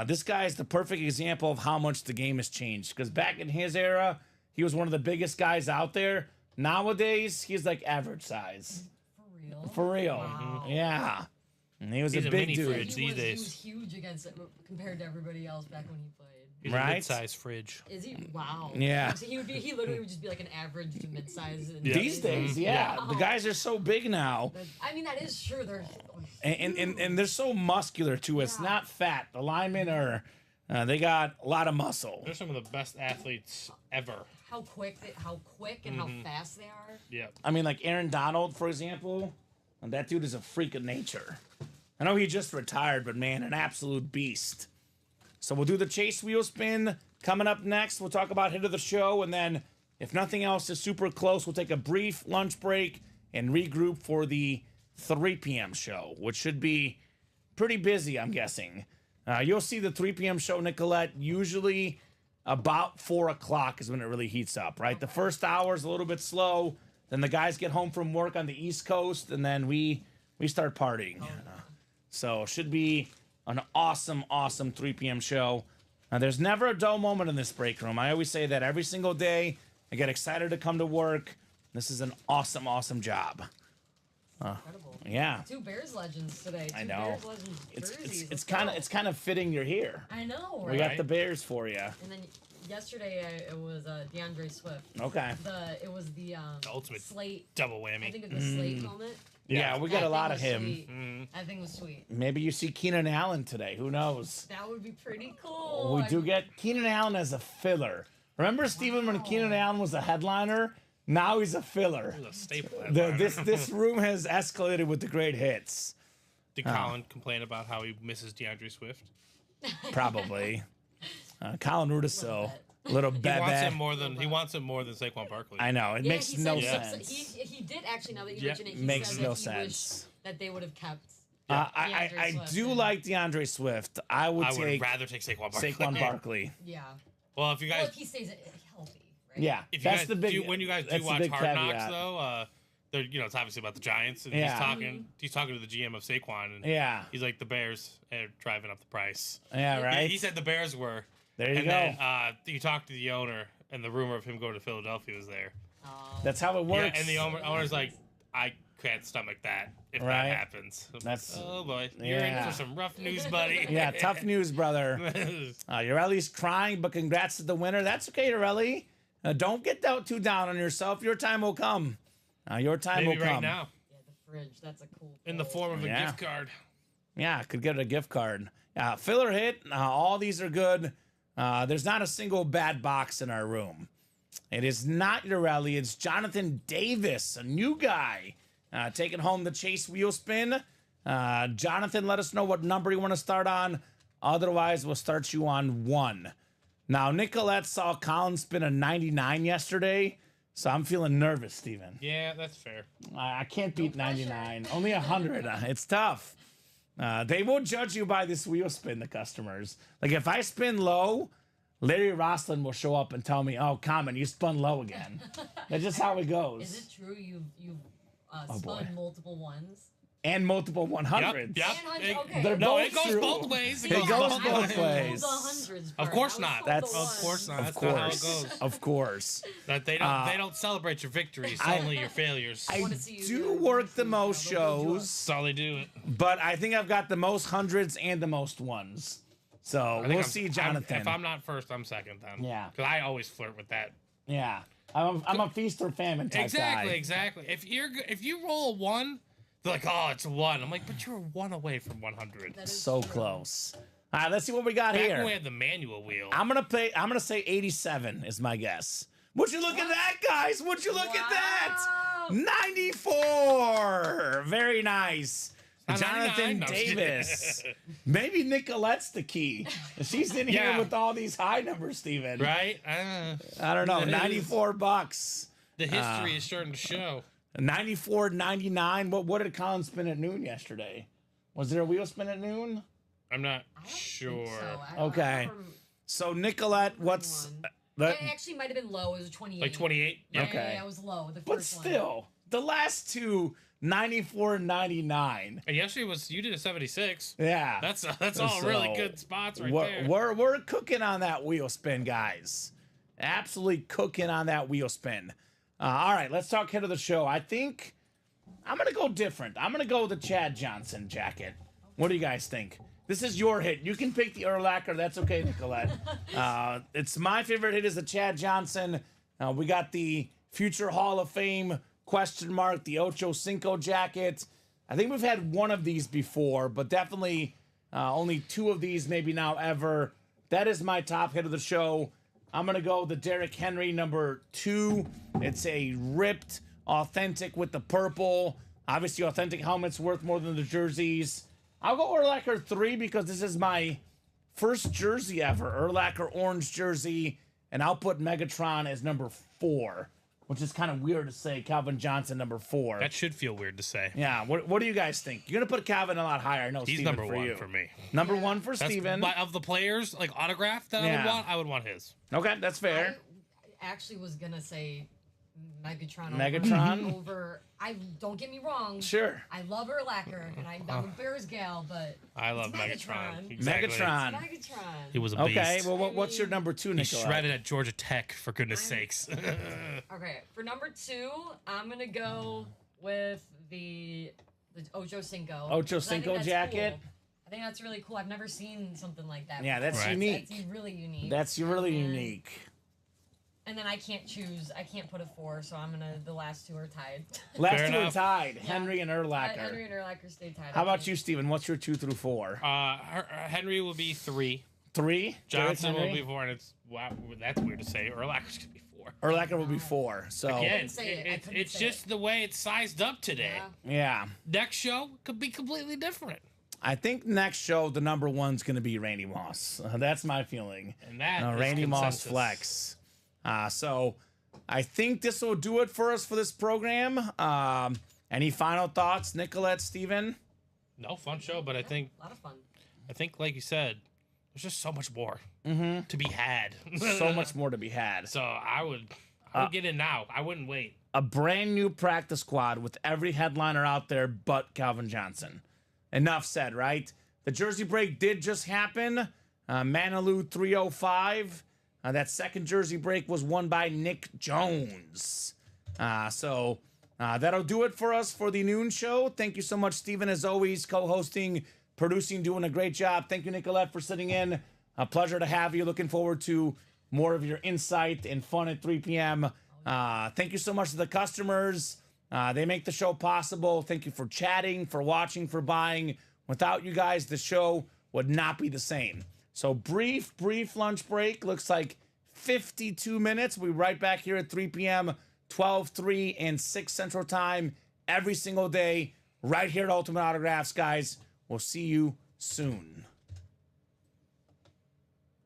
This guy is the perfect example of how much the game has changed. Because back in his era, he was one of the biggest guys out there. Nowadays, he's like average size. For real. For real. Wow. Yeah. And he was He's a a big mini dude. fridge. He these days. was huge against it compared to everybody else back when he played. He's Right? a mid-size fridge. Is he? Wow. Yeah. So he literally would just be like an average to mid-size. These days, yeah. Wow. The guys are so big now. I mean, that is true. They're And they're so muscular, too. It's Yeah. not fat. The linemen are, they got a lot of muscle. They're some of the best athletes ever. how quick and how fast they are. Yep. I mean, like Aaron Donald, for example, that dude is a freak of nature. I know he just retired, but man, an absolute beast. So we'll do the chase wheel spin coming up next. We'll talk about hit of the show, and then if nothing else is super close, we'll take a brief lunch break and regroup for the 3 p.m. show, which should be pretty busy, I'm guessing. You'll see the 3 p.m. show, Nicolette, usually about 4 o'clock is when it really heats up, right? The first hour is a little bit slow. Then the guys get home from work on the East Coast, and then we start partying. So it should be an awesome, awesome 3 p.m. show. There's never a dull moment in this break room. I always say that every single day. I get excited to come to work. This is an awesome, awesome job. Incredible. Yeah, 2 Bears legends today. I 2 know. Bears legends it's jerseys. it's Let's kind go. of fitting you're here. I know, We right? got the Bears for you. And then yesterday it was DeAndre Swift. Okay. It was the ultimate slate. Double I whammy. think of the slate moment. Yeah, we got That a lot thing of was him. sweet. That thing was sweet. Maybe you see Keenan Allen today. Who knows? That would be pretty cool. We do get Keenan Allen as a filler. Remember, Steven, when Keenan Allen was a headliner? Now he's a filler. A staple. This room has escalated with the great hits. Did Colin complain about how he misses DeAndre Swift? Probably. Colin Rudisil. bit. Little He bad. wants him more than Saquon Barkley. I know. It Yeah, makes he no said sense. He did actually. Now that you Yeah, mention it, he makes said no that he wished sense. that they would have kept. I DeAndre Swift do and- like DeAndre Swift. I would I would take rather take Saquon Barkley. Saquon Barkley. Yeah. Well, if you Well, guys, if he stays healthy, right? Yeah, if you that's guys the big. when you guys that's do the watch big Hard Knocks, caveat. though, it's obviously about the Giants, and Yeah. he's talking to the GM of Saquon, and Yeah, he's like, the Bears are driving up the price. yeah, right. He said the Bears were. There you and go. then he talked to the owner, and the rumor of him going to Philadelphia was there. That's how it works. Yeah, and the owner's like, I can't stomach that if Right. that happens. That's- oh boy, you're in yeah. for some rough news, buddy. Yeah, tough news, brother. Urelli's crying, but congrats to the winner. That's okay, Urelli. Don't get too down on yourself. Your time will come. Your time Maybe will come. right now, Yeah, the fridge. That's a cool. in the form of a Yeah. gift card. Yeah, could get a gift card. Filler hit. All these are good. There's not a single bad box in our room. It is not Urelli. It's Jonathan Davis, a new guy, taking home the chase wheel spin. Jonathan, let us know what number you want to start on. Otherwise, we'll start you on 1. Now, Nicolette saw Colin spin a 99 yesterday, so I'm feeling nervous, Steven. Yeah, that's fair. I can't beat No pressure. 99. Only 100. It's tough. They will judge you by this wheel spin, the customers. Like, if I spin low, Larry Roslin will show up and tell me, oh, Kamen, you spun low again. That's just how it goes. Is it true you've boy. spun multiple ones? And multiple 100s. Yep. And okay. They're No, both it goes true. both ways. It goes I both was told ways. the hundreds Of part. course I was not. told That's- the Of ones. course not. Of That's not how it course. goes. Of course. That they don't celebrate your victories, only your failures. I wanna see you do do it. work the most They'll build you up. shows, That's all they do. but I think I've got the most hundreds and the most ones. So I think we'll I'm- see, Jonathan. if I'm not first, I'm second then. Yeah. Because I always flirt with that. Yeah. I'm a feast or famine type Exactly, guy. exactly. If you roll a 1, they're like, oh, it's a 1. I'm like, but you're 1 away from 100. That is So true. close. All right, let's see what we got Back here. when we had the manual wheel. I'm gonna say 87 is my guess. Would you look at that, guys? Would you look at that? Wow. 94. Very nice. Not Jonathan 99. No, I'm Davis. Maybe Nicolette's the key. She's in here Yeah. with all these high numbers, Steven. Right? I don't know. $94. The history is starting to show. 94.99. What did Colin spin at noon yesterday? Was there a wheel spin at noon? I'm not I don't sure. think so. I don't Okay. remember So Nicolette, what's that? It actually might have been low. It was 28. Like 28? Yeah, Okay. yeah, it was low. The But first one. still, the last two 94.99. And yesterday you did a 76. Yeah, That's all really good spots right there. We're cooking on that wheel spin, guys. Absolutely cooking on that wheel spin. All right, let's talk head of the show. I think I'm gonna go different. I'm gonna go with the Chad Johnson jacket. What do you guys think? This is your hit. You can pick the Urlacher. That's okay, Nicolette. It's my favorite hit is the Chad Johnson. We got the future Hall of Fame question mark, the Ocho Cinco jacket. I think we've had one of these before, but definitely only two of these maybe now ever. That is my top hit of the show. I'm going to go the Derrick Henry number 2. It's a ripped, authentic with the purple. Obviously, authentic helmet's worth more than the jerseys. I'll go Urlacher 3 because this is my first jersey ever. Urlacher orange jersey. And I'll put Megatron as number 4, which is kind of weird to say Calvin Johnson number 4. That should feel weird to say. Yeah, what do you guys think? You're going to put Calvin a lot higher. I know He's Steven number for 1 you. for me. Number 1 for That's, Steven. of the players, like autograph that Yeah. I would want his. Okay, that's fair. I actually was gonna say Megatron. Megatron? Over. I don't get me wrong. Sure. I love Urlacher, and I'm a Bears gal, but I love it's Megatron. Megatron. Exactly. Megatron. Megatron. He was a beast. Okay, well, what's your number 2, He Nicolette? shredded at Georgia Tech, for goodness sakes. Okay, for number 2, I'm gonna go with the Ocho Cinco. Ocho 'cause I think Cinco that's jacket? cool. I think that's really cool. I've never seen something like that. Yeah, that's before. unique. That's really unique. That's really And then- unique. And then I can't choose. I can't put a 4, so I'm gonna. The last 2 are tied. Last Fair 2 are enough. tied. Henry and Urlacher. Henry and Urlacher stay tied. How about you, Steven? What's your 2 through 4? Henry will be 3. 3? Johnson will Henry? be 4, and it's wow, that's weird to say. Urlacher's gonna be 4. Urlacher will be 4. So Again, say it. I couldn't it's say just the way it's sized up today. Yeah. yeah, Next show could be completely different, I think next show the number 1's going to be Randy Moss. That's my feeling. and that is Randy Moss consensus. flex. So I think this will do it for us for this program. Any final thoughts, Nicolette, Steven? No, fun show, but I think A lot of fun. like you said, there's just so much more to be had. So much more to be had. So I would get in now. I wouldn't wait. A brand new practice squad with every headliner out there but Calvin Johnson. Enough said, right? The jersey break did just happen. Manilow 305. That second jersey break was won by Nick Jones. So that'll do it for us for the noon show. Thank you so much, Steven, as always, co-hosting, producing, doing a great job. Thank you, Nicolette, for sitting in. A pleasure to have you. Looking forward to more of your insight and fun at 3 p.m. Thank you so much to the customers. They make the show possible. Thank you for chatting, for watching, for buying. Without you guys, the show would not be the same. So brief lunch break. Looks like 52 minutes. We'll be right back here at 3 p.m., 12, 3, and 6 Central Time every single day right here at Ultimate Autographs, guys. We'll see you soon.